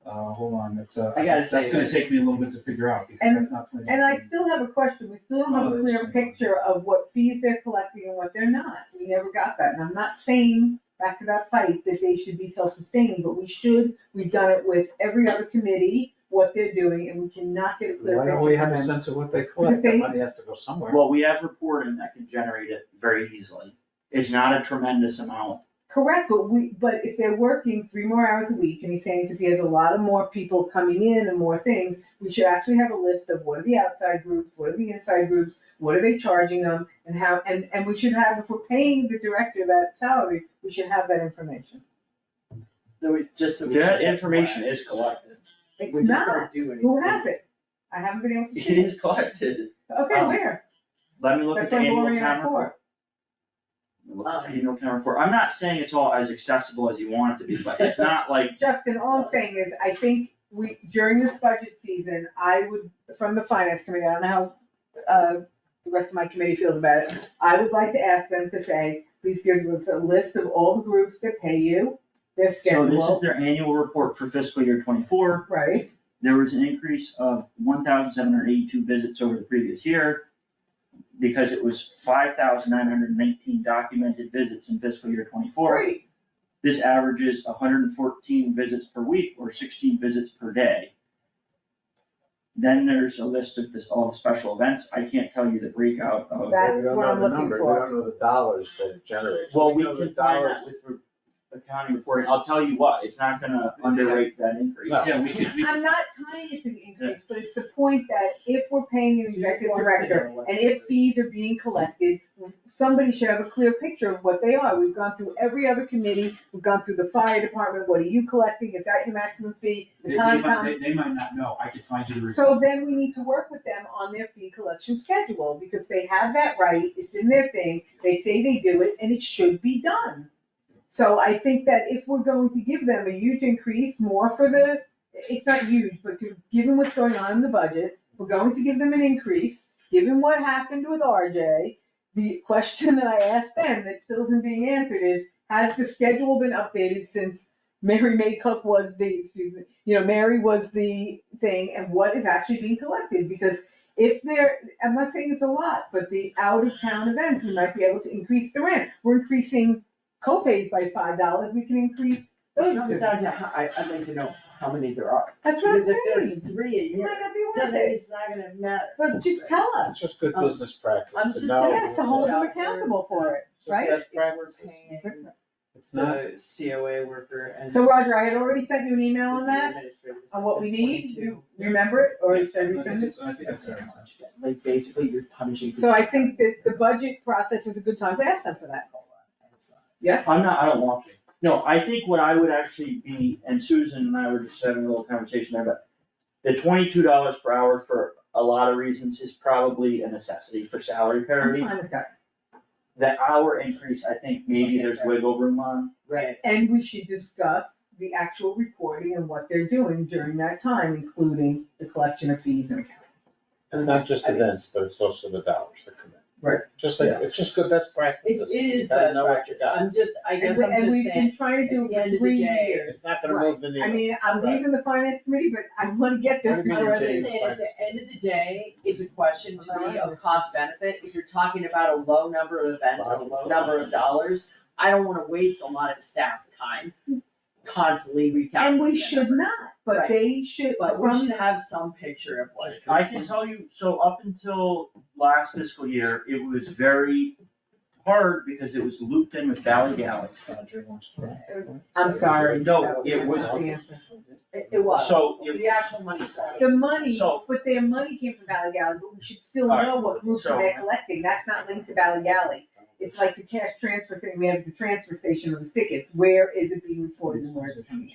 Hold on, that's, I gotta say that's gonna that- take me a little bit to figure out, because And- that's not $20. And I still have a question, we still don't have a clear picture of what fees they're collecting and what they're not. We never got that, and I'm not saying, back to that fight, that they should be self-sustaining, but we should, we've done it with every other committee, what they're doing, and we cannot get a clear Why picture don't we have from a them. sense of what they collect? Because The they- money has to go somewhere. Well, we have reporting that can generate it very easily. It's not a tremendous amount. Correct, but if they're working 3 more hours a week, and he's saying, because he has a lot of more people coming in and more things, we should actually have a list of what are the outside groups, what are the inside groups, what are they charging them, and how, and we should have, if we're paying the director that salary, we should have that information. So it's just so we That can- information is collected. It's We just not, don't do anything. who has it? I haven't been able to It see it. is collected. Okay, where? Let me look at That's the what I'm annual worrying town about report. Look at the annual town report. I'm not saying it's all as accessible as you want it to be, but it's not like, Justin, all I'm saying is, I think during this budget season, I would, from the finance committee, I don't know how, the rest of my committee feels about it. I would like to ask them to say, please give us a list of all the groups that pay you, their so this is schedule, their annual report for fiscal year '24. right? There was an increase of 1,782 visits over the previous year, because it was 5,919 documented visits in fiscal year '24. Great, This averages 114 visits per week, or 16 visits per day. Then there's a list of all the special events. I can't tell you the breakout of. That's We don't what know I'm the looking number, for. We don't know the dollars that it generates. Well, we know the can find dollars. that with accounting reporting. I'll tell you what, it's not gonna underrate that increase. No. Yeah, we could, I'm not tying it to the increase, but it's the point that if we're paying an executive director, and if fees are being collected, somebody should have a clear picture of what they are. We've gone through every other committee, we've gone through the fire department, what are you collecting, is that your maximum fee? The they Concom. might not know, I could find you the report. So then we need to work with them on their fee collection schedule, because they have that right, it's in their thing, they say they do it, and it should be done. So I think that if we're going to give them a huge increase, more for it's not huge, but given what's going on in the budget, we're going to give them an increase, given what happened with RJ. The question that I asked them that still isn't being answered is, has the schedule been updated since Mary Maycock was Mary was the thing, and what is actually being collected? Because if there, I'm not saying it's a lot, but the out of town events, we might be able to increase the rent. We're increasing co-pays by $5, we can increase It those comes two. down to, I'd like to know how many there are. That's what I'm Because if there's saying. 3 a It year, might not be worth doesn't, it, it's not gonna matter. but just tell us, It's just good Um, business practice I'm to just know. gonna yes, to hold them Yeah. accountable for it, It's just right? best If we're practices. paying It's not, the COA worker and. So Roger, I had already sent you an email on the that, administrative on what we assistant, need, 22. you remember it, or should I I think resend it? it's, I think it's there. Like, basically, you're punishing. So I think that the budget process is a good time to ask them for that, yes? I don't want to. No, I think what I would actually be, and Susan and I were just having a little conversation there, but the $22 per hour for a lot of reasons is probably a necessity for salary I'm parity. fine with that. The hour increase, I think maybe there's wiggle room on. Right. And we should discuss the actual reporting and what they're doing during that time, including the collection of fees and accounting. it's not just events, but it's also the dollars that come in. Right. Just like, it's just good best practices. It is You gotta best know what you practice, got. I'm just, I guess I'm And just we've saying, been trying to do at the it end for of the 3 day, years. It's not gonna Right. move the needle. I mean, I'm Right. leaving the finance committee, but I wanna get this. What do you mean I'm you're just taking saying, at practice? the end of the day, it's a question to me of cost benefit, if you're talking about a low number of events and a low number of dollars, I don't wanna waste a lot of staff time constantly recalculating. And we that should number. not, but Right. they should, But we from should have some picture of what. I can tell you, so up until last fiscal year, it was very hard because it was looped in with Valley Galley. I'm sorry. No, it was- The answer. It was, So the actual money side. The money, So- but their money came from Valley Galley, but we should still All right, know what groups so- they're collecting, that's not linked to Valley Galley. It's like the cash transfer thing, we have the transfer station of the tickets, where is it being reported and where is it coming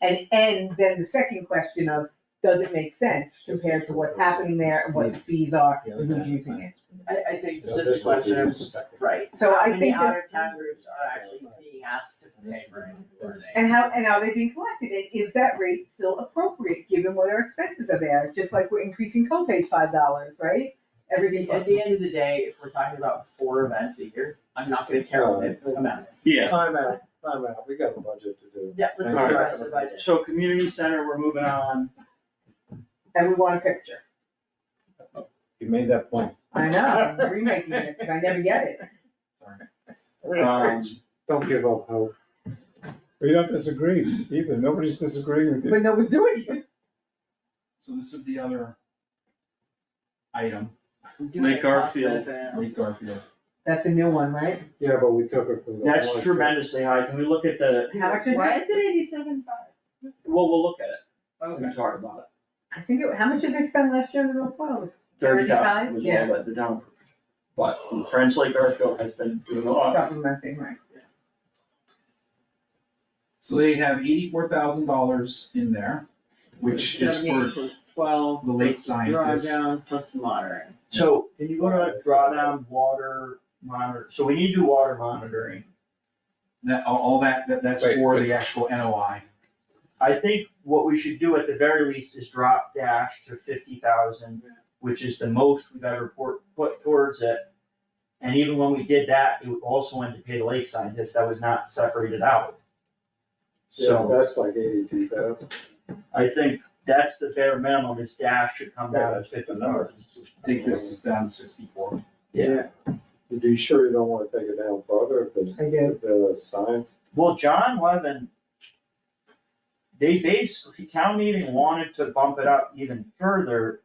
in? And then the second question of, does it make sense compared to what's happening there and what the fees are and who's using it? I think it's just a question of, right, So I how many think that- out of town groups are actually being asked to pay for it, or they? And how are they being collected, and is that rate still appropriate, given what our expenses are there, just like we're increasing co-pays $5, right? Everything. At the end of the day, if we're talking about 4 events a year, I'm not gonna care what the amount is. Yeah. Time out, we got a budget to do. Yeah, let's do the rest of the budget. So community center, we're moving on. And we want a picture. You made that point. I know, I'm remaking it, because I never get it. Don't give up hope. We don't disagree either, nobody's disagreeing with you. But no one's doing it. So this is the other item, Lake Garfield. Lake Garfield. That's a new one, right? Yeah, but we took it from the. That's tremendously high. Can we look at the, How much is Why it? is it 87.5? well, we'll look at it. We Okay. can talk about it. I think, how much did they spend last year in the road twelve? 30,000 was Yeah. all that the down. But Friends Lake Garfield has been doing a lot. Supplementing, right? So they have $84,000 in there, which is 78 for plus 12. the late scientists. Drawdown plus monitoring. So can you go to drawdown water monitor, so we need to do water monitoring. That, all that's Wait, for wait. the actual NOI. I think what we should do at the very least is drop dash to 50,000, which is the most we've ever put towards it. And even when we did that, it also went to pay the lake scientist, that was not separated out. Yeah, So that's like 82,000. I think that's the bare minimum, is dash should come down to that's the 50,000. Take this down to 64. Yeah. You be sure you don't wanna take it down further, if I do. the science. Well, John Levin, they basically, town meeting wanted to bump it up even further.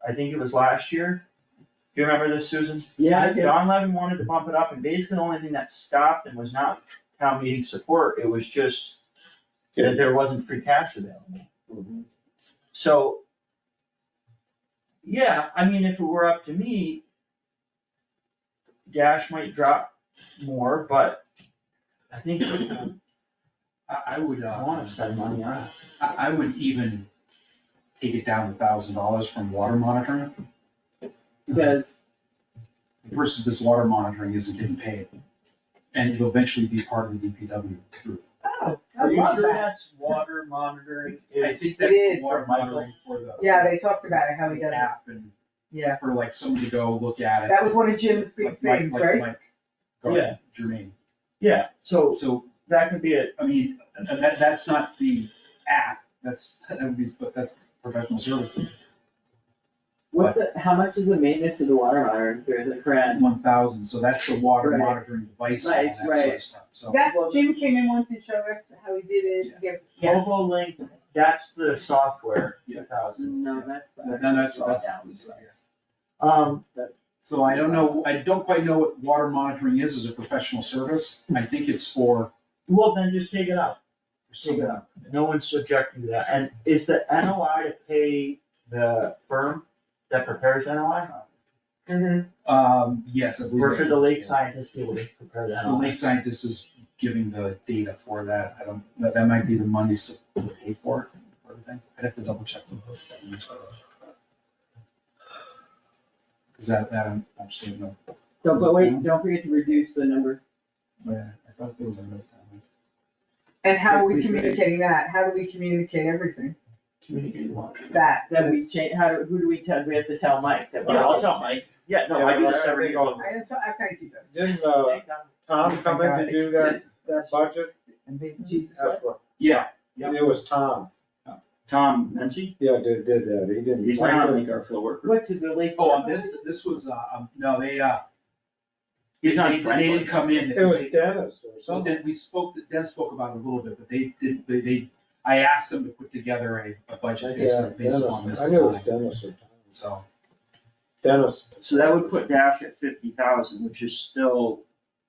I think it was last year. Do you remember this, Susan? Yeah, I do. John Levin wanted to bump it up, and basically the only thing that stopped him was not town meeting support, it was just that there wasn't free cash available. So, yeah, I mean, if it were up to me, Dash might drop more, but I think people I would, wanna spend money on it. I would even take it down $1,000 from water monitoring Because versus this water monitoring isn't getting paid. And it'll eventually be part of the DPW group. Oh, I Are you love sure that. that's water monitoring I is? think It that's is. the water monitoring for the. Yeah, they talked about it, how he does it. App and Yeah, for like someone to go look at it. that was one of Jim's big Like Mike, things, like right? Mike Yeah. Germain. Yeah, so So, that could be it. I mean, that's not the app, that would be, but that's professional services. How much is the maintenance of the water monitor through the grant? 1,000, so that's the water Right. monitoring device and all that Nice, sort of right. stuff, so. Jim came in once and showed us how he did it, yeah. Volvo Link, that's the software, 2,000. No, that's. Then that's. So I don't know, I don't quite know what water monitoring is as a professional service. I think it's for. Well, then just take it out. Take it out. No one's subjecting to that. And is the NOI to pay the firm that prepares NOI? Yes, I believe. Or that's should the what lake it's for. scientist be able to prepare the The NOI? lake scientist is giving the data for that. That might be the money to pay for it, for everything. I'd have to double check the book. Cause that I'm actually, no. So, but wait, don't forget to reduce the number. Yeah, I thought there was a note down And how are we communicating that? How do we communicate everything? Communicate what? That. That we change, who do we tell, we have to tell Mike that. Yeah, I'll tell Mike. Yeah, no, I do this every year. I thank you, Justin. Didn't, Tom come in to do that budget? And baby Jesus. That's what, Yeah. it was Tom. Tom Mency? Yeah, did that, he didn't. He's not on the Garfield worker. What did the lake? Oh, on this was, no, He's not they didn't come in. It was They- Dennis or So something. then Dennis spoke about it a little bit, but I asked them to put together a budget Yeah, based upon this Dennis, I knew it was design, Dennis or Tom. so. Dennis. So that would put Dash at 50,000, which is still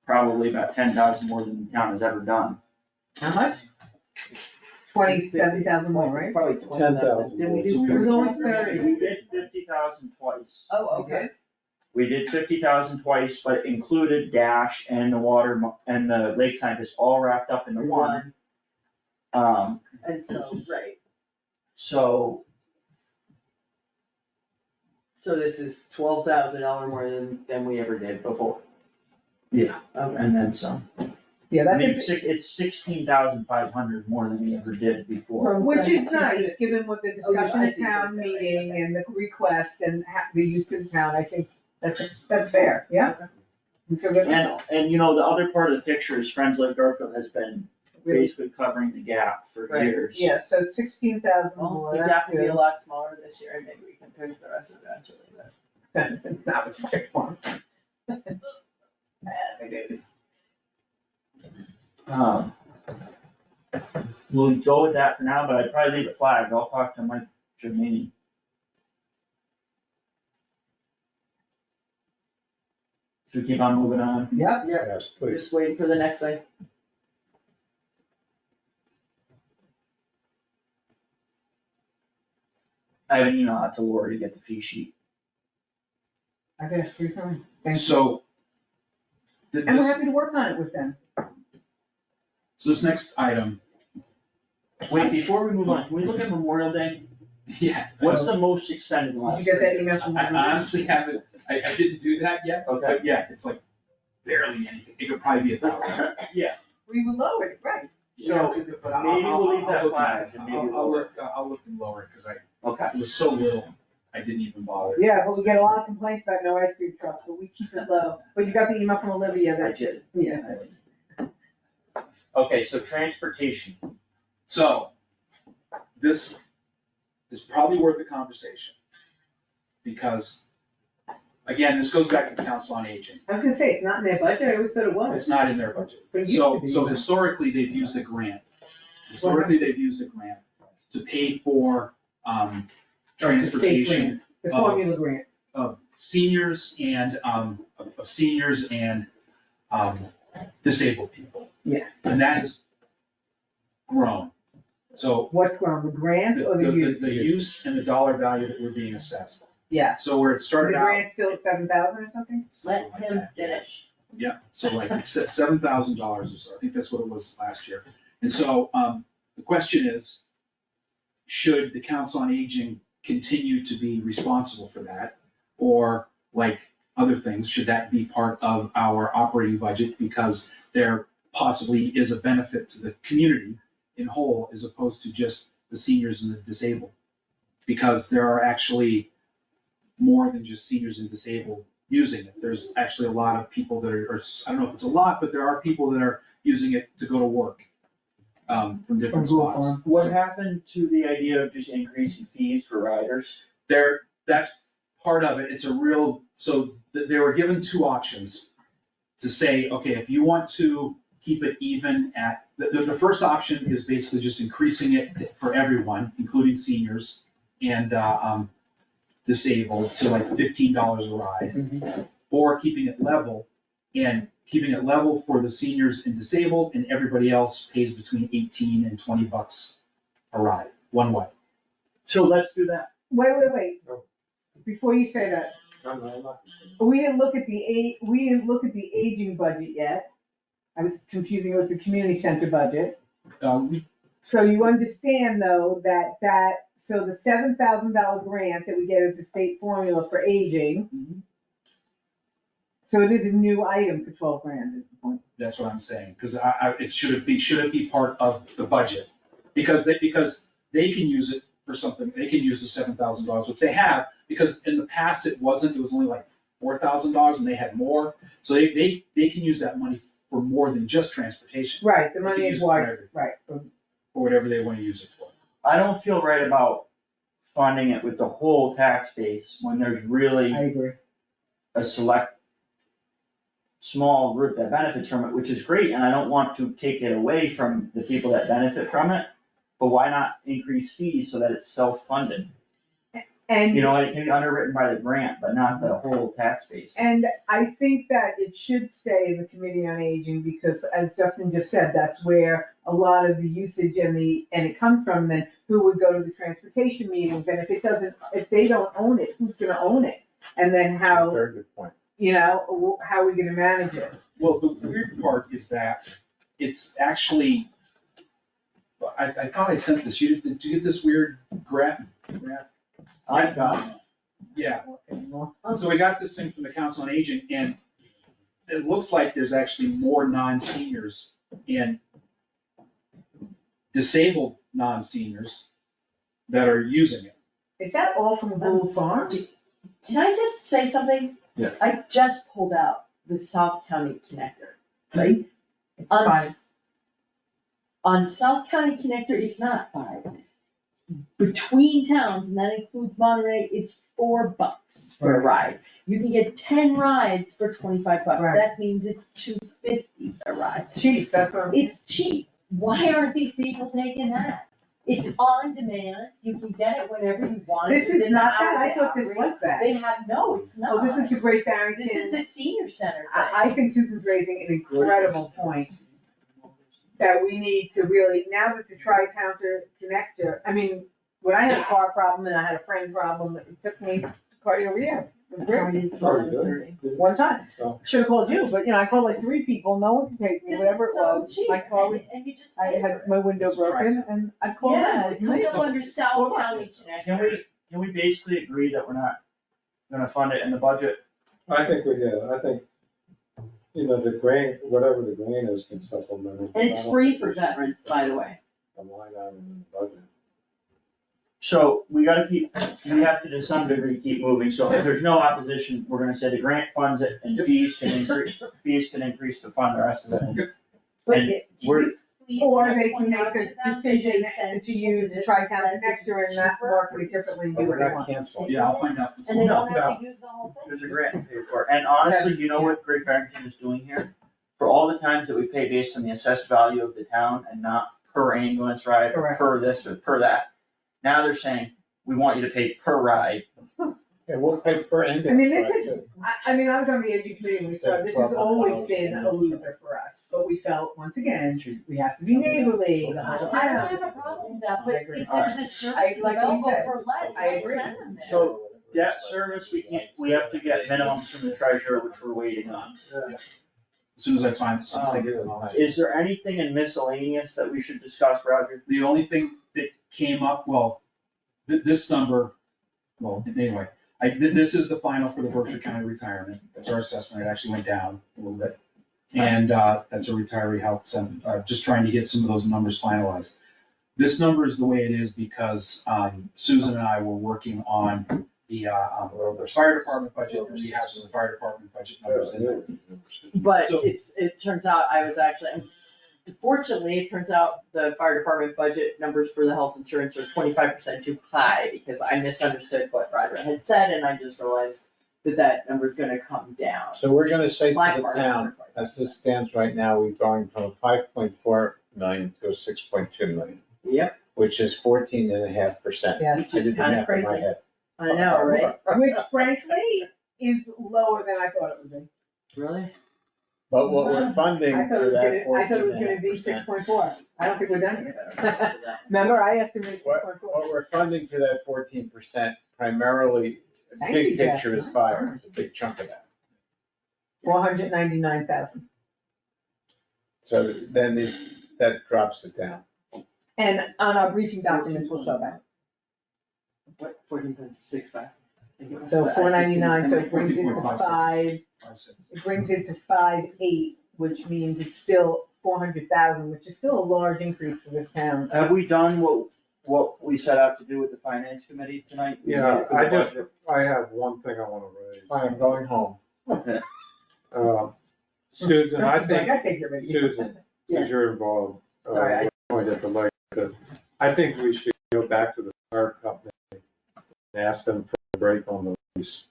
probably about 10,000 more than the town has ever done. How much? 27,000 more, right? Probably 10,000. Did we It do? was only 30. We did 50,000 twice. Oh, okay. We did 50,000 twice, but it included Dash and the and the lake scientist all wrapped up into one. And so, right, So so this is $12,000 more than we ever did before. yeah, Okay. and then some. Yeah, I that's mean, a, it's 16,500 more than we ever did before. which is nice, given what the discussion I at see. town meeting and the request and the use to the town, I think that's fair, yeah? We feel good. And you know, the other part of the picture is Friends Like Garfield has been basically covering the gap for Right. years. Yeah, so 16,000 Well, more, the that's gap will be a good. lot smaller this year, and maybe we can pick the rest eventually, but. Not with fire farm. We'll go with that for now, but I'd probably leave it flagged. I'll talk to Mike Germaini. Should we keep on moving on? Yep, Yes, please. Just waiting for the next thing. I have an email out to Lori to get the fee sheet. I've asked 3 times, thank you. So. And we're happy to work on it with them. So this next item, Wait, before we move on, can we look at Memorial Day? yeah. What's the most expended in the Did last you get that 3 email years? from? I honestly haven't, I didn't do that yet, Okay. but yeah, it's like barely anything. It could probably be 1,000. Yeah, We would lower it, right? so But I'll- maybe we'll leave I'll that look flagged and- and maybe I'll lower. look and lower it, because okay. it was so little, I didn't even bother. Yeah, but we get a lot of complaints about no ice cream trucks, but we keep it low. But you got the email from Olivia I that, did. yeah. Okay, so transportation. So, this is probably worth a conversation. Because, again, this goes back to the Council on Aging. I was gonna say, it's not in their budget, I always thought it was. It's not in their budget. But it used So, to be. so historically, they've used a grant. Historically, they've used a grant to pay for, transportation The formula grant. of seniors and, disabled people. Yeah. And that has grown. So What's ground, the grant or the use? the use and the dollar value that we're being assessed. Yeah. So where it The started out. grant's still at 7,000 or something? something like that, yeah. Yeah, so like it's $7,000 or so, I think that's what it was last year. And so, the question is, should the Council on Aging continue to be responsible for that? Or like other things, should that be part of our operating budget because there possibly is a benefit to the community in whole as opposed to just the seniors and the disabled? Because there are actually more than just seniors and disabled using it. There's actually a lot of people that are, or I don't know if it's a lot, but there are people that are using it to go to work from different From Google spots. Farm. What happened to the idea of just increasing fees for riders? That's part of it, it's a real, so they were given two options to say, okay, if you want to keep it even at, the first option is basically just increasing it for everyone, including seniors and disabled, to like $15 a ride, or keeping it level, and keeping it level for the seniors and disabled, and everybody else pays between 18 and 20 bucks a ride, one way. So let's do that. Wait, Oh. before you say that, I'm not. we didn't look at the aging budget yet. I was confusing it with the community center budget. So you understand though, so the $7,000 grant that we get as a state formula for aging. Mhm. So it is a new item for 12 grand is the point. That's what I'm saying, because it should it be part of the budget? Because they can use it for something, they can use the $7,000, which they have, because in the past it was only like $4,000 and they had more. So they can use that money for more than just transportation, Right, the They money can is use it for wise, everything. right. or whatever they want to use it for. I don't feel right about funding it with the whole tax base when there's really I agree. a select small group that benefits from it, which is great, and I don't want to take it away from the people that benefit from it. But why not increase fees so that it's self-funded? And. You know, it can be underwritten by the grant, but not the whole tax base. And I think that it should stay in the Committee on Aging, because as Justin just said, that's where a lot of the usage and it comes from. Then who would go to the transportation meetings, and if they don't own it, who's gonna own it? And then how, Very good point. how are we gonna manage it? Well, the weird part is that it's actually, I thought I sent this, did you get this weird graph? I've got, Yeah, so we got this thing from the Council on Aging, and it looks like there's actually more non-seniors and disabled non-seniors that are using it. Is that all from Gould Farm? Can I just say something? Yeah. I just pulled out the South County connector, right? On, Fine. on South County connector, it's not 5. Between towns, and that includes Monterey, it's $4 for a ride. You can get 10 rides for 25 bucks. Right. That means it's $2.50 a ride. Chief, that's what I'm. It's cheap. Why aren't these people taking that? It's on demand. You can get it whenever you want. This is within the not that, hours I they thought this operate. was that. They have, no, it's not. Oh, this is the Great Barrington. This is the senior center thing. I think Susan's raising an incredible point, that we need to really, now that the tri-town connector, I mean, when I had a car problem and I had a friend problem, it took me to cardio rehab. It was great. Oh, you did? One time, Oh. should've called you, but I called like 3 people, no one could take me, This whatever is it so was. cheap, My car was, and you just I pay for had it. my window broken and I called them. Yeah, It it was comes up under South County can connector. we basically agree that we're not gonna fund it in the budget? I think we did, I think, the grain, whatever the grain is can supplement it. And it's free for veterans, by the way. A line item in the budget. So we have to to some degree keep moving, so if there's no opposition, we're gonna say the grant funds it and fees can increase to fund the rest of it. But And it- we're- please Or they point can make out to a them that decision they send to use the this tri-town instead, this connector and is not cheaper, market it differently and But do we're what they not want. canceling. Yeah, I'll find out. And they don't No. have to use the whole thing. There's a grant to pay for it, and honestly, you know what Great Barrington is doing here? For all the times that we pay based on the assessed value of the town and not per ambulance ride, or Correct. per this or per that, now they're saying, we want you to pay per ride. And we'll pay per I ambulance. mean, this ride, is, too. I was on the aging committee when we started, this has always been a loser for us, but we felt, once again, we have to be neighborly, the whole I don't town. have a problem with that, but I agree. if there's a service like what you available said. for less, I let's agree. send them there. So debt service, we have to get minimums from the treasurer, which we're waiting on. As soon as I find something. Is there anything in miscellaneous that we should discuss, Roger? The only thing that came up, well, this number, well, anyway, this is the final for the Berkshire County retirement. That's our assessment. It actually went down a little bit. And that's a retiree health center, just trying to get some of those numbers finalized. This number is the way it is because Susan and I were working on the fire department budget, and we have some fire department budget numbers in there. But So- it turns out I was actually, fortunately, it turns out the fire department budget numbers for the health insurance are 25% too high, because I misunderstood what Roger had said, and I just realized that number's gonna come down. So we're gonna say to My the part, town, as this stands right now, we're going from 5.4 million to 6.2 million, Yep, which is 14.5%. Yeah. which is kinda crazy. I know, right? Which frankly is lower than I thought it would be. Really? But what we're funding I thought for it was that gonna, I thought it was gonna be 14.5%, 6.4. I don't think we're done yet. Remember, I estimated what, 6.4. what we're funding for that 14% primarily, Thank big you, Jeff. picture is fire, it's a big chunk of that. 499,000. So then that drops it down. And on our briefing documents, we'll show that. What, 14.65? So 499, so it brings it to 5, it brings it to 5.8, which means it's still 400,000, which is still a large increase for this town. Have we done what we set out to do with the finance committee tonight? We Yeah, made it for the budget. I have one thing I wanna raise. Fine, I'm going home. Susan, I think, Like, I think you're ready. Susan, Yes. since you're involved, Sorry, I- point at the light, I think we should go back to the fire company and ask them for a break on the lease.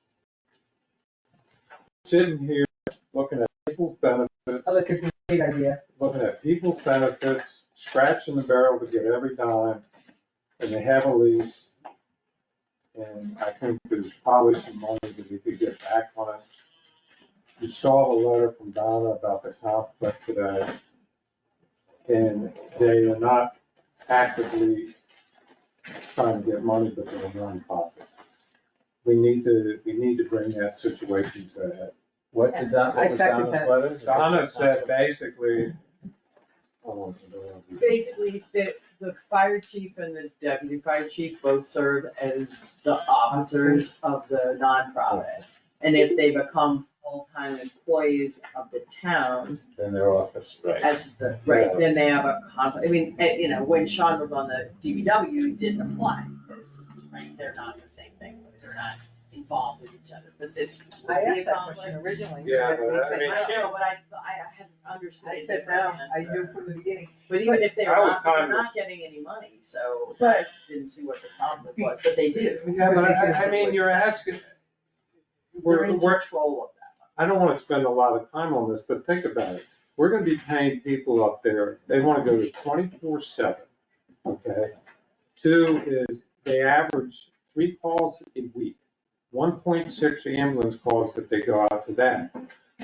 Sitting here, looking at people's benefits, Oh, that's a great idea. looking at people's benefits, scratching the barrel to get every dime, and they have a lease. And I think there's probably some money that we could get back on it. You saw the letter from Donna about the conflict today. And they are not actively trying to get money, but they're a nonprofit. We need to bring that situation to a head. What did Don, I what was second Donna's that. letter? Donna said basically, Basically, the fire chief and the deputy fire chief both serve as the officers of the nonprofit. And if they become full-time employees of the town, In their office, right. as the, right, then they have a conflict. I mean, you know, when Sean was on the DBW, it didn't apply, because, right, they're not the same thing, they're not involved with each other, but this would I be asked a that conflict. question originally. Yeah, but They I said mean- I no. don't know, but I hadn't understood. I it said no, differently, I so- knew from the beginning. But even if they're I was not, they're kind of- not getting any money, so But- I didn't see what the conflict was, but they do. Yeah, but I mean, you're asking, They're in we're, control of that. I don't wanna spend a lot of time on this, but think about it. We're gonna be paying people up there, they wanna go to 24/7, okay? Two is, they average 3 calls a week, 1.6 ambulance calls that they go out to that.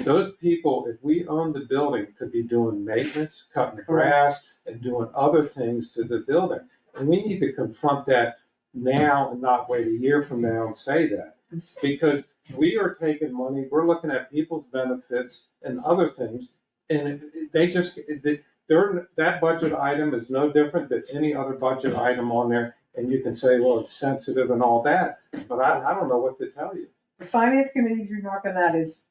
Those people, if we own the building, could be doing maintenance, cutting grass, and doing other things to the building. And we need to confront that now and not wait a year from now and say that. Because we are taking money, we're looking at people's benefits and other things, and they just, that budget item is no different than any other budget item on there. And you can say, well, it's sensitive and all that, but I don't know what to tell you. The finance committee's remark on that is,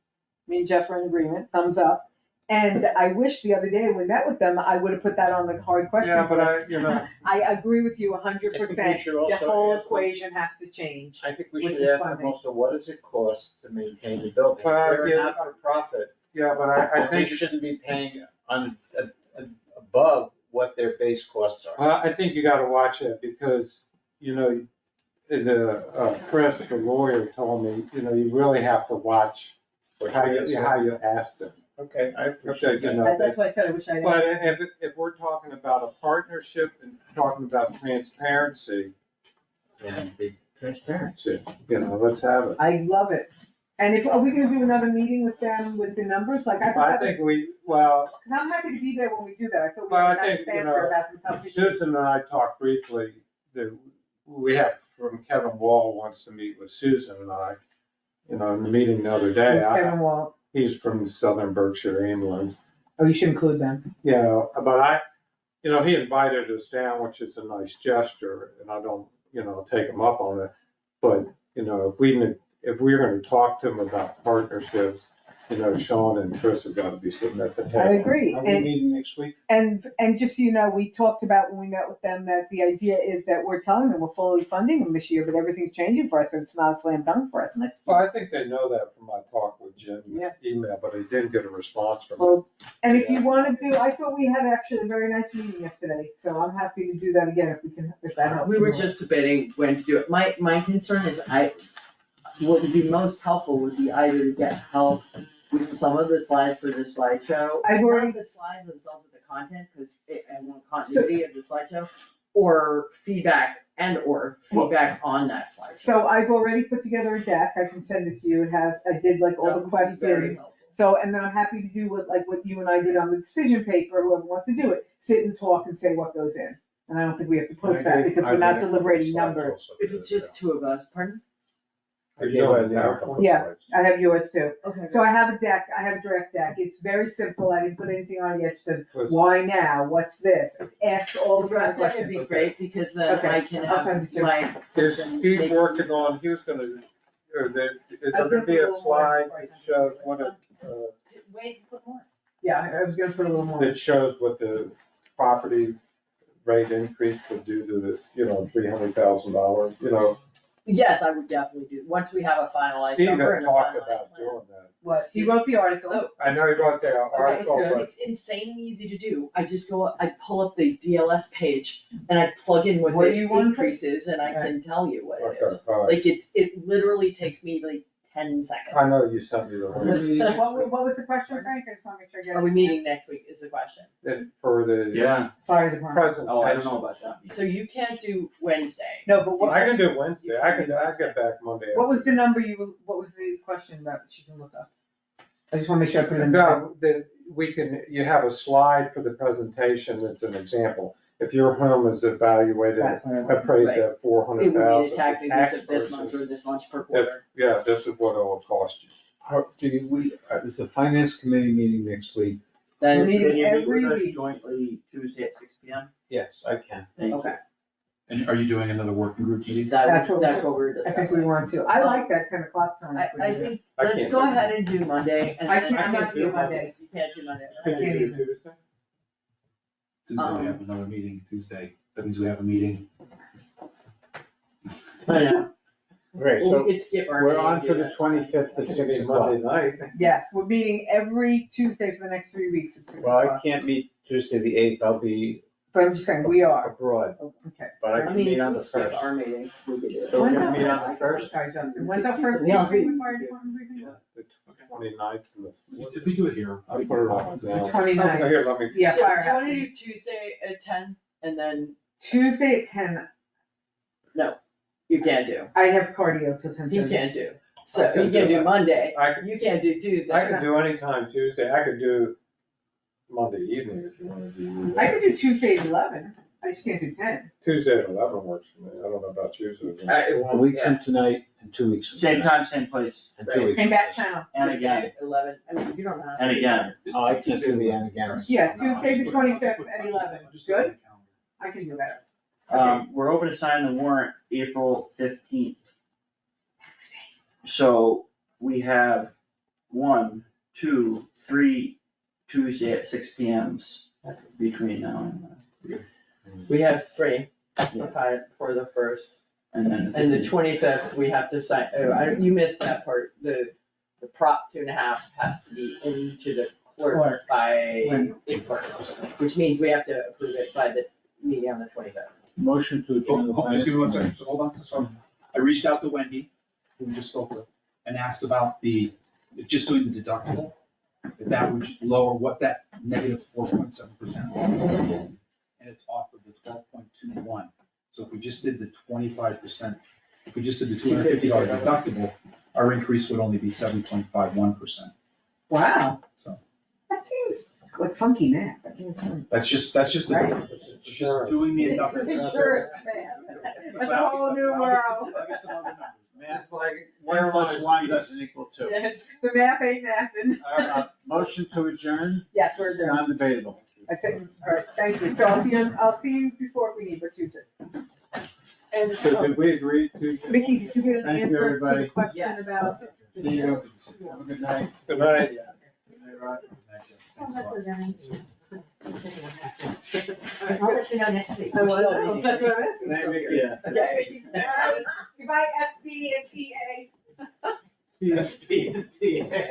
me and Jeff are in agreement, thumbs up. And I wish the other day when we met with them, I would have put that on the hard questions Yeah, but list. I agree with you 100%. I think we should The also whole ask them- equation has to change. I think we With should the ask them funding. also, what does it cost to maintain the building? Well, They're yeah. not for profit. Yeah, but I They think, shouldn't be paying above what their base costs are. I think you gotta watch it because, you know, Chris, the lawyer, told me, you know, you really have to watch how you ask them. Okay, I Okay, appreciate you that. know, That's why I said I wish I But had. if we're talking about a partnership and talking about transparency, And be transparent. you know, let's have it. I love it. And if, are we gonna do another meeting with them with the numbers? Like I I thought, think well, cause I'm happy to be there when we do that. I thought we Well, I had a nice think, you fanfare know, about some tough issues. Susan and I talked briefly, that we have, from Kevin Wall wants to meet with Susan and I, you know, in the meeting the other day. Who's Kevin Wall? He's from Southern Berkshire Ambulance. Oh, you should include them. You know, but you know, he invited us down, which is a nice gesture, and I don't, you know, take him up on it. But, you know, if we're gonna talk to him about partnerships, Sean and Chris have got to be sitting at the I table. agree, Are we meeting next week? and just so you know, we talked about when we met with them, that the idea is that we're telling them we're fully funding them this year, but everything's changing for us, and it's not a slam dunk for us next Well, year. I think they know that from my talk with Jim, Yeah. email, but I didn't get a response from them. Well, and if you wanna do, I thought we had actually a very nice meeting yesterday, so I'm happy to do that again if we can, if that helps. We were you. just debating when to do it. My concern is what would be most helpful would be either to get help with some of the slides for the slideshow. I've already- Not the slides themselves with the content, because I want continuity of the slideshow, or feedback on that slideshow. So I've already put together a deck, I can send it to you, I did like all the That would be very questions. helpful. So, and then I'm happy to do what you and I did on the decision paper, whoever wants to do it, sit and talk and say what goes in. And I don't think we have to post that, because we're not deliberating numbers. If it's just two of us, pardon? I gave her the PowerPoint Yeah. slides. I have yours too. Okay. So I have a deck, I have a draft deck, it's very simple, I didn't put anything on it yet, just why now, what's this? It's asked all The the kind of draft deck would questions. be great, because then Okay, I can I'll send it have to you. my. Is person Steve make- working on, he was gonna, is there gonna be a slide that shows what Wait, put more. Yeah, I was gonna put a little more. that shows what the property rate increase would do to the, $300,000, Yes, I would definitely do, once we have a finalized Steve number had and a talked finalized about plan. doing that. What, he wrote the article? Oh, I know he wrote the Okay, article, but it's insanely easy to do. I just I pull up the DLS page and I plug in what What do the you want? increase is and I can tell you what it okay, is. all right. Like it literally takes me like 10 seconds. I know you sent me the link. What was the question, Frank? I just wanna make sure I get it. Are we meeting next week is the question. And for the Yeah, Fire department. presentation. oh, I don't know about that. So you can't do Wednesday. No, but I can do Wednesday, I get back Monday. what was the number what was the question about that you can look up? I just wanna make sure I put it in. the- No, that you have a slide for the presentation that's an example. If your home is evaluated, appraised Right. at It 400,000. would be the tax increase of this much or this much per quarter. Yeah, this is what it will cost you. Is the finance committee meeting next week? Then We're meeting Can you meet every with us week. jointly Tuesday at 6 PM? Yes, I can. Thank you. Okay, And are you doing another working group meeting? That's what- that's what we're I think discussing. we want to. I like that 10 o'clock time. if we I do that. think, I let's can't go do ahead and do Monday and I then. can't, I'm not doing Monday. You can't do Monday. Can you do even. Tuesday? Tuesday, we have another meeting Tuesday. That means we have a meeting. I know. Great, Well, so we could skip our. we're meeting on and to do the that. 25th at It's 6 gonna be Monday o'clock. night. Yes, we're meeting every Tuesday for the next 3 weeks at 6 Well, I o'clock. can't meet Tuesday the 8th, I'll be But I'm just saying, we are. abroad, Okay. but I I can mean, meet if on we the skip 1st. our meeting, we could do it. So we When's can our meet on first- the 1st? Sorry, Justin, when's our first? Yeah. fire department briefing? The 29th and the. If we do it here. I put it on now. 29th. Here, let me. Yeah, So, fire. do you wanna do Tuesday at 10 and then Tuesday at 10, you can't do, I have cardio till 10:30. you can't do. So I can you can do do that. Monday, I can, you can't do Tuesday. I can do any time Tuesday, I could do Monday evening if you wanna do. I could do Tuesday at 11, I just can't do 10. Tuesday at 11 works for me, I don't know about Tuesday. A week from tonight and 2 weeks from Same tonight. time, same place, And 2 weeks. Same from back tonight. channel. and Tuesday again, at 11, I mean, you don't have. to. and again. Oh, I can't do the end again. Yeah, Tuesday the 25th at 11, good? I can do that. We're open to sign the warrant April 15th. So we have 1, 2, 3 Tuesday at 6 PMs between now We have 3 for the first, and then. and the 25th, we have to sign, you missed that part, the prop 2.5 has to be into the clerk by April 1st, which means we have to approve it by the meeting on the 25th. Motion to adjourn the Just give me 1 finance. second, so hold on. So I reached out to Wendy, who we just spoke with, and asked about if just doing the deductible, if that would lower what that negative 4.7% is. And it's off of the 12.21. So if we just did the 25%, if we just did the $250 deductible, our increase would only be 7.51%. Wow. So That seems like funky math. I can't tell you. that's just the, Right. it's just doing the deductible. Insurance, man. That's a whole new world. I'll get some other numbers. It's like, 1 plus 1 doesn't equal 2. The math ain't mathing. Motion to adjourn, Yes, we're done. non-debatable. I said, all right, thank you. So I'll see you before if we need, but Tuesday. And so did we agree to? Mickey, did you get an Thank you, answer to the everybody. question Yes. about See you. Have a good night. Good night. I'll let you know next week. I will. That's what I'm asking. Yeah. Okay. Goodbye, SB and TA. CSP and TA.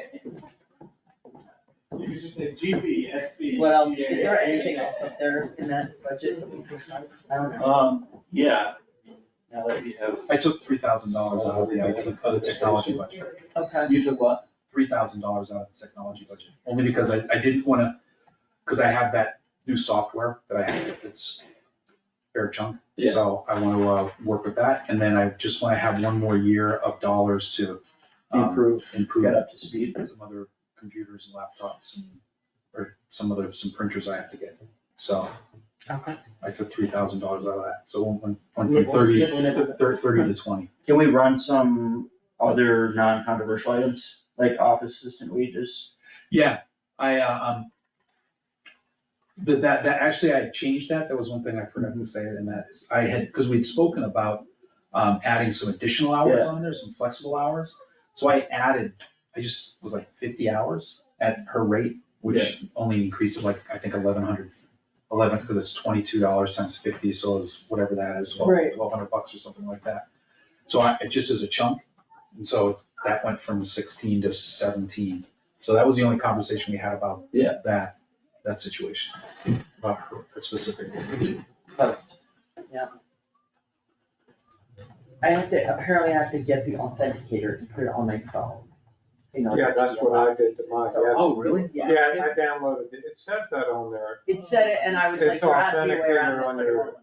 You should say GB, SB. What else, is there anything else up there in that budget that we can find? I don't know. Yeah. Now that we have, I took $3,000 out of the technology budget. Okay. you took what? $3,000 out of the technology budget, only because I didn't wanna, because I have that new software that I have, it's fair chunk. Yeah. So I wanna, work with that, and then I just wanna have one more year of dollars to Improve, improve get up to speed. some other computers and laptops and, or some printers I have to get. So Okay. I took $3,000 out of that, so went from 30 to 20. Can we run some other non-controversial items, like office assistant wages? Yeah, that actually I changed that. That was one thing I forgot to say, and that is I had, because we'd spoken about adding some additional hours on there, some flexible hours. So I just was like 50 hours at her rate, which only increased it like, I think 1,100, because it's $22 times 50, so it's whatever that is, Right. $1,200 or something like that. So it just as a chunk, and so that went from 16 to 17. So that was the only conversation we had about that situation, about her specifically. Post, yeah. Apparently I have to get the authenticator and put it on my phone. in order Yeah, to that's be what allowed I did to to use it. mine, So- yeah. Oh, really? Yeah. Yeah, I downloaded it, it says that on there. It said it, and I was like, It's you're asking me way around authenticator on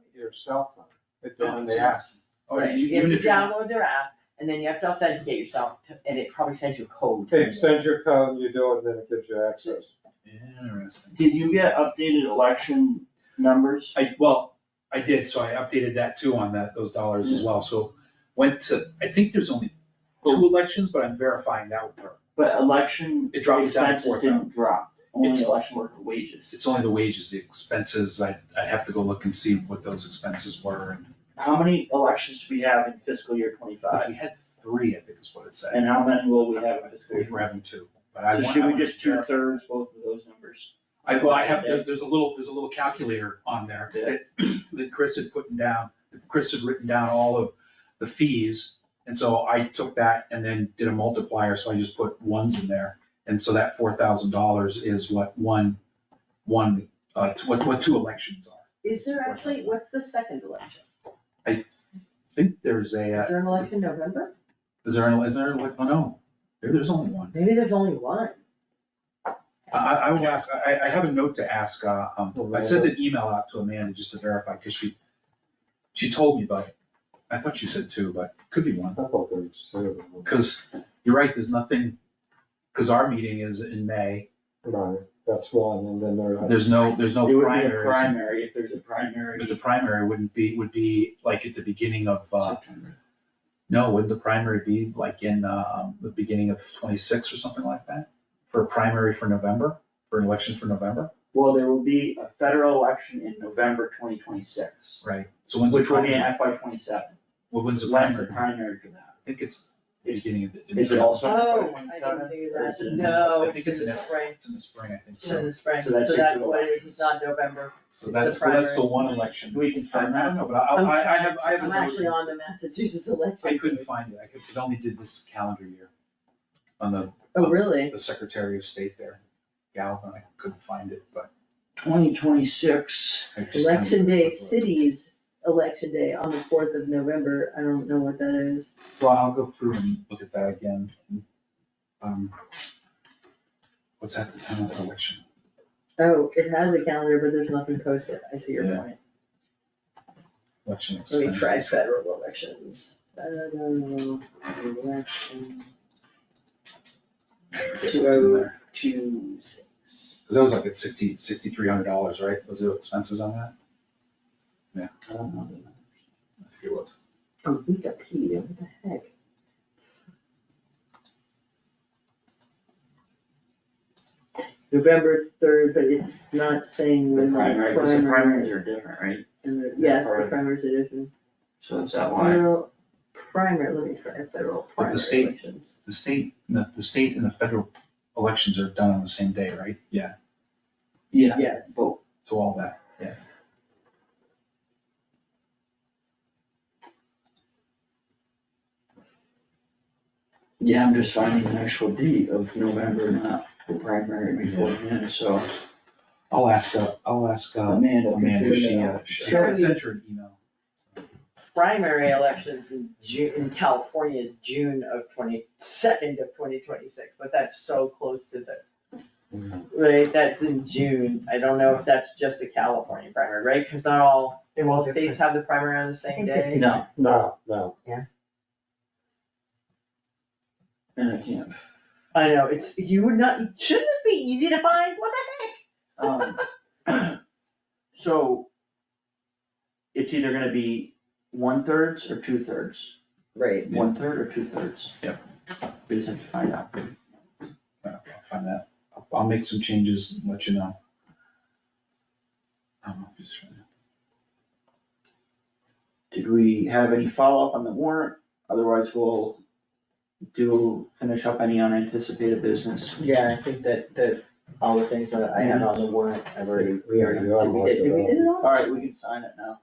this. your cell phone, it's on That's the app. awesome. Oh, Right, you have even to if you're, download their app, and then you have to authenticate yourself, and it probably sends you a code. It sends your code, and you do it, and then it gives you access. interesting. Did you get updated election numbers? I did, so I updated that too on those dollars as well, so went to, I think there's only 2 elections, but I'm verifying that with her. But election It dropped down to expenses 4,000. didn't drop, only It's- election worker wages. It's only the wages, the expenses, I'd have to go look and see what those expenses were, and How many elections do we have in fiscal year we '25? had 3, I think is what it said. And how many will we have in fiscal year? We're having 2, but I So want. should I we want just to verify. 2/3 both of those numbers? I have, there's a little calculator on there that Chris had written down all of the fees. And so I took that and then did a multiplier, so I just put ones in there. And so that $4,000 is what what 2 elections are. Is there actually, what's the second election? I think there's Is there an election in November? oh no, there's only one. Maybe there's only one. I will ask, I have a note to ask, I sent an email out to Amanda just to verify, because she told me, but I thought she said 2, but could be 1. I thought there was 2. Because you're right, there's nothing, because our meeting is in May, Right, that's one, and then there's no It would be a primaries. primary, if there's a primary. But the primary would be like at the beginning of, September. no, wouldn't the primary be like in, the beginning of 26 or something like that? For a primary for November, for an election for November? Well, there will be a federal election in November 2026, Right. So when's the which will be in primary? FY '27. When's the When's the primary? primary for that? I think it's the beginning of the. Is it also Oh, FY I didn't '27? think of Or that. is it in- No, I think it's in the it's spring. It's in the spring, I think It's in so. the spring, So so that's that's your what it is, elections. it's not November. So that's the one election. We can I find that. don't know, but I have a I'm note actually here. on the Massachusetts election. I couldn't find it, it only did this calendar year on the. Oh, really? The Secretary of State there, Galvin, I couldn't find it, but. 2026, I just Election kinda- day, cities, election day on the 4th of November, I don't know what that is. So I'll go through and look at that again. What's that, the time of the election? Oh, it has a calendar, but there's nothing posted, I see your Yeah. point. Election Let me expenses. try federal elections. Federal elections. I forget what's in there. 2026. Cause that was like at $6,300, right? Was there expenses on that? Yeah. I forget what. Oh, Wikipedia, what the heck? November 3rd, but it's not saying the when the primary, because the primaries primary. are different, right? And yes, Part the of- primaries are different. So is that why? Well, primary, let me try federal But primary the state- elections. The state and the federal elections are done on the same day, right? Yeah, Yeah. Yes. Both. so all that, yeah. Yeah, I'm just finding the actual date of November, not the primary beforehand, so I'll ask Amanda. Amanda, she, Sure. I sent her an email. Primary elections in June, in California is June of 2026, but that's so close to the, right, that's in June. I don't know if that's just the California primary, right? Cause not all states have the primary on the same I think day. they No, No. and I can't. I know, you would not, shouldn't this be easy to find? What the heck? So it's either gonna be 1/3 or 2/3. Right. 1/3 or 2/3. Yep. We just have to find out. I'll find that. I'll make some changes and let you know. Just trying to- Did we have any follow-up on the warrant? Otherwise, we'll finish up any unanticipated business. Yeah, I think that all the things that I had on the warrant, we already, Yeah, did we did it all? Alright, we can sign it now.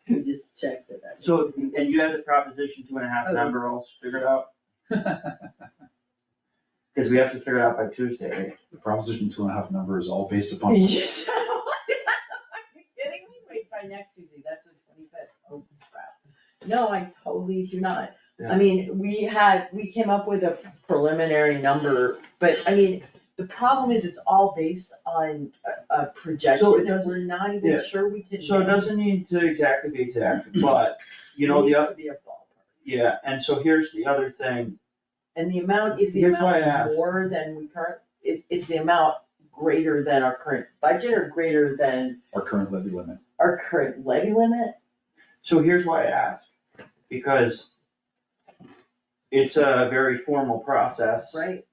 We just checked it. So, and you have the proposition 2.5 number all figured out? Cause we have to figure it out by Tuesday, right? The Proposition 2.5 number is all based upon. Yes. Are you kidding me? Wait, by next Tuesday, that's the 25th. Oh crap. No, I totally do not. Yeah. I mean, we came up with a preliminary number, but I mean, the problem is it's all based on a projection. So it and doesn't- We're not even yeah. sure we can. So it doesn't need to exactly be exact, but, you know, It needs the, to be a ballpark. yeah, and so here's the other thing. And the amount, is the Here's why I amount asked. more than we is the amount greater than our current budget or greater than Our current levy limit. our current levy limit? So here's why I ask, because it's a very formal process. Right?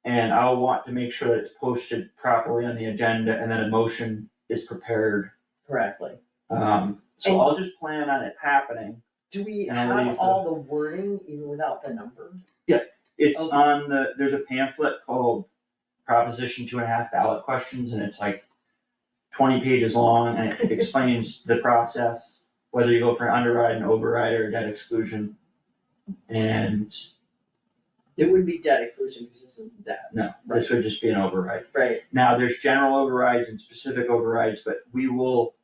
And I'll want to make sure that it's posted properly on the agenda and then a motion is prepared. Correctly. So I'll just plan on it happening. Do we And I'll leave have all the wording even without the number? It's Okay. on there's a pamphlet called Proposition 2.5 Ballot Questions, and it's like 20 pages long, and it explains the process, whether you go for an underride, an override, or debt exclusion. And It wouldn't be debt exclusion because this isn't debt. no, this would just be an override. Right. Now, there's general overrides and specific overrides, but we will,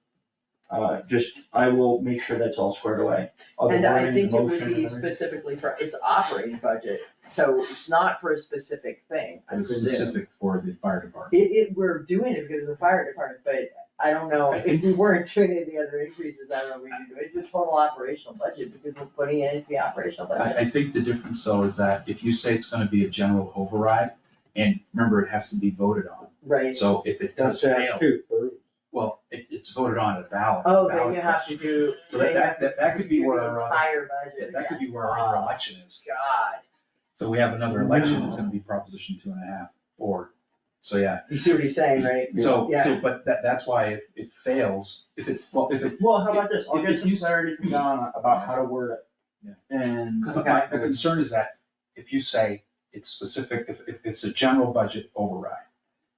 I will make sure that's all squared away. All the And I wording, think the it motion, would and be everything. specifically for, it's operating budget, so it's not for a specific thing, I It's presume. specific for the fire department. We're doing it because of the fire department, but I don't know, if we weren't doing any of the other increases, I don't know what we could do. It's a total operational budget because we're putting it into the operational budget. I think the difference though is that if you say it's gonna be a general override, and remember, it has to be voted on. Right. So if it does That's fail, 2/3. well, it's voted on at a ballot. Oh, then ballot you have to question. do, So then you have to that could be do where the our, entire budget. that could be where our again. other election is. God, So we have another election, it's gonna be Proposition 2.5, or, so yeah. you see what he's saying, right? So, Yeah. but that's why if it fails, if it, Well, how about this, I'll If get it some use- clarity from Donna about how to word it. Yeah. And, Because my concern is that if you say it's specific, if it's a general budget override,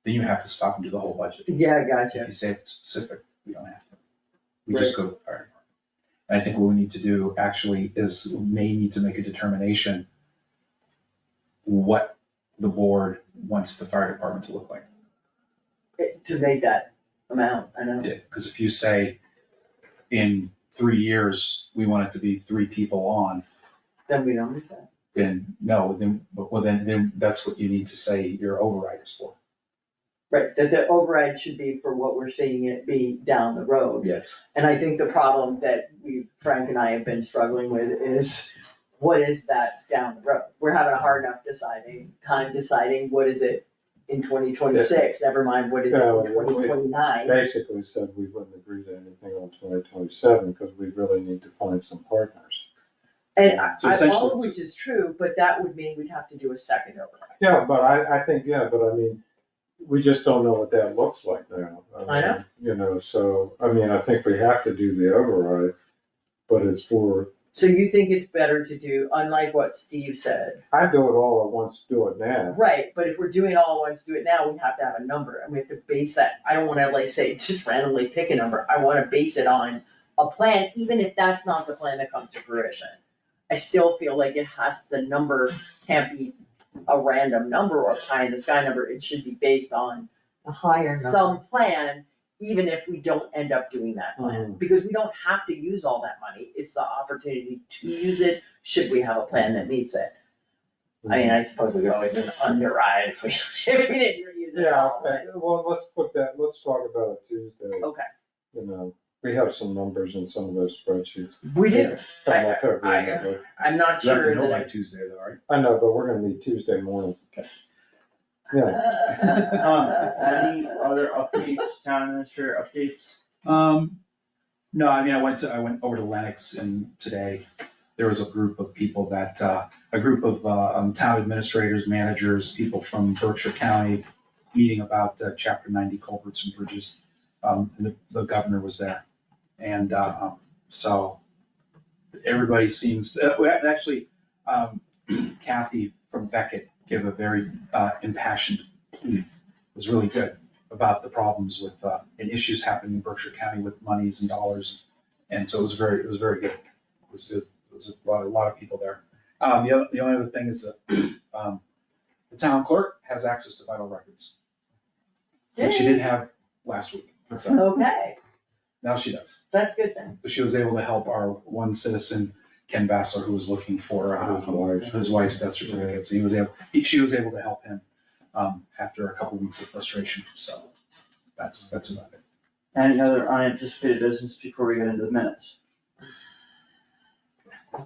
then you have to stop and do the whole budget. Yeah, If gotcha. you say it's specific, we don't have to. We just go to the fire department. And I think what we need to do actually is may need to make a determination what the board wants the fire department to look like. To make that amount, I know. Because if you say in 3 years, we want it to be 3 people on, Then we don't need that. then no, then that's what you need to say your override is for. Right, that the override should be for what we're seeing it be down the road. Yes. And I think the problem that Frank and I have been struggling with is, what is that down the road? We're having a hard enough time deciding what is it in 2026, never mind what is it Yeah, in 2029. Basically said we wouldn't agree to anything on 2027 because we really need to find some partners. And So all essentially of which is true, but that would mean we'd have to do a second override. Yeah, but I think, but I mean, we just don't know what that looks like now. I know. You know, so, I mean, I think we have to do the override, but it's for, So you think it's better to do, unlike what Steve said, I do it all at once, do it now. right, but if we're doing it all at once, do it now, we have to have a number, and we have to base that, I don't wanna like say, just randomly pick a number, I wanna base it on a plan, even if that's not the plan that comes to fruition. I still feel like the number can't be a random number or a pie in the sky number, it should be based on A higher number. some plan, even if we don't end up doing that plan, because we don't have to use all that money, it's the opportunity to use it, should we have a plan that meets it. I mean, I suppose we could always underride if we, if we didn't use it Yeah, all, okay, well, let's talk about it Tuesday. but, okay, You know, we have some numbers in some of those spreadsheets. we did. Come look over it. I'm not You have to sure know by that Tuesday though, right? I know, but we're gonna meet Tuesday morning. Yeah, Any other updates, town administrator updates? No, I mean, I went over to Lennox and today, there was a group of people that, a group of, town administrators, managers, people from Berkshire County meeting about chapter 90 culverts and bridges. And the governor was there. And, so everybody seems, actually, Kathy from Beckett gave a very impassioned plea. It was really good about the problems with, and issues happening in Berkshire County with monies and dollars. And so it was very good. It was a lot of people there. The only other thing is that, the town clerk has access to vital records, which she didn't have last week. So Okay, now she does. that's a good thing. So she was able to help our one citizen, Ken Bassler, who was looking for his wife's death certificate. So she was able to help him after a couple weeks of frustration. So that's about it. Any other unanticipated business before we get into the minutes?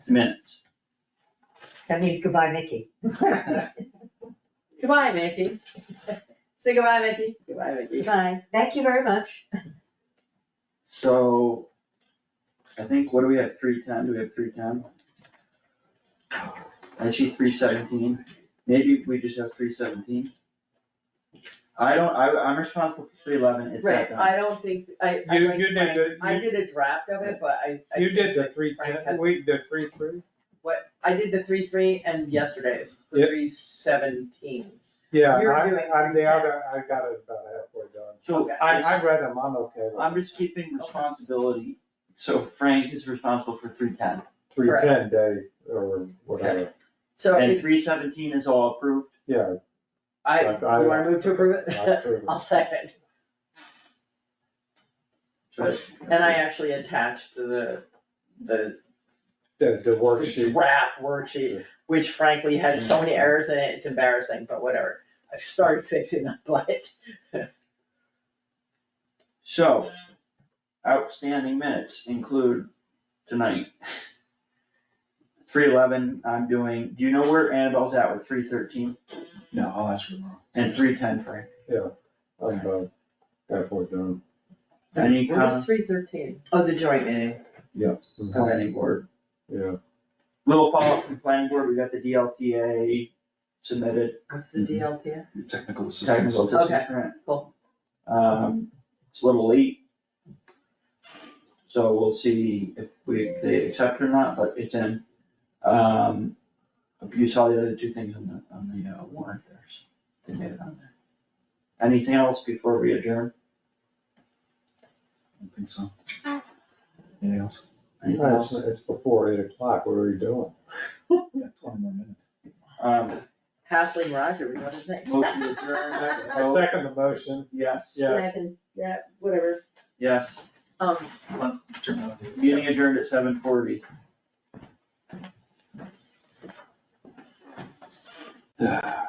Minutes. That means goodbye, Mickey. Goodbye, Mickey. Say goodbye, Mickey. Goodbye, Mickey. Goodbye. Thank you very much. So, I think, what do we have, 310, do we have 310? I see 317, maybe we just have 317. I'm responsible for 311, it's Right, that I don't think, I You- like you did Frank- good. I did a draft of it, but I. you did the think Frank 310, has- we did 3-3. What, I did the 3-3 and yesterday's, the Yep. 317s. Yeah, You're I doing got 310s. it about halfway done. So Okay. I read them, I'm okay with I'm it. just keeping responsibility, so Frank is responsible for 310, 310 day or whatever, So and if 317 is all approved? yeah. you wanna move to approve I it? approve it. I'll second. Right. And I actually attached the The the worksheet. draft worksheet, which frankly has so many errors in it, it's embarrassing, but whatever. I've started fixing them, but. So, outstanding minutes include tonight. 311, I'm doing, do you know where Annabelle's at with 313 No, I'll ask her tomorrow. and 310, Frank? I'm about halfway done. Any What was comments? 313? Oh, the joint meeting. Planning board. Yeah, Little follow-up from planning board, we got the DLTA submitted. What's the DLTA? Technical assistance. Technical assistance Okay. grant. Cool. It's a little late. So we'll see if they accept it or not, but it's in. You saw the other two things on the warrant there, so they made it on there. Anything else before we adjourn? I don't think so. Anything else? Anything else? it's before 8 o'clock, what are we doing? Yeah, 20 more minutes. Hassling Roger, we got his next. Motion to adjourn. I second the motion, Yes, yes. Yeah, whatever. yes. Turn that on. Meeting adjourned at 7:40. Yeah.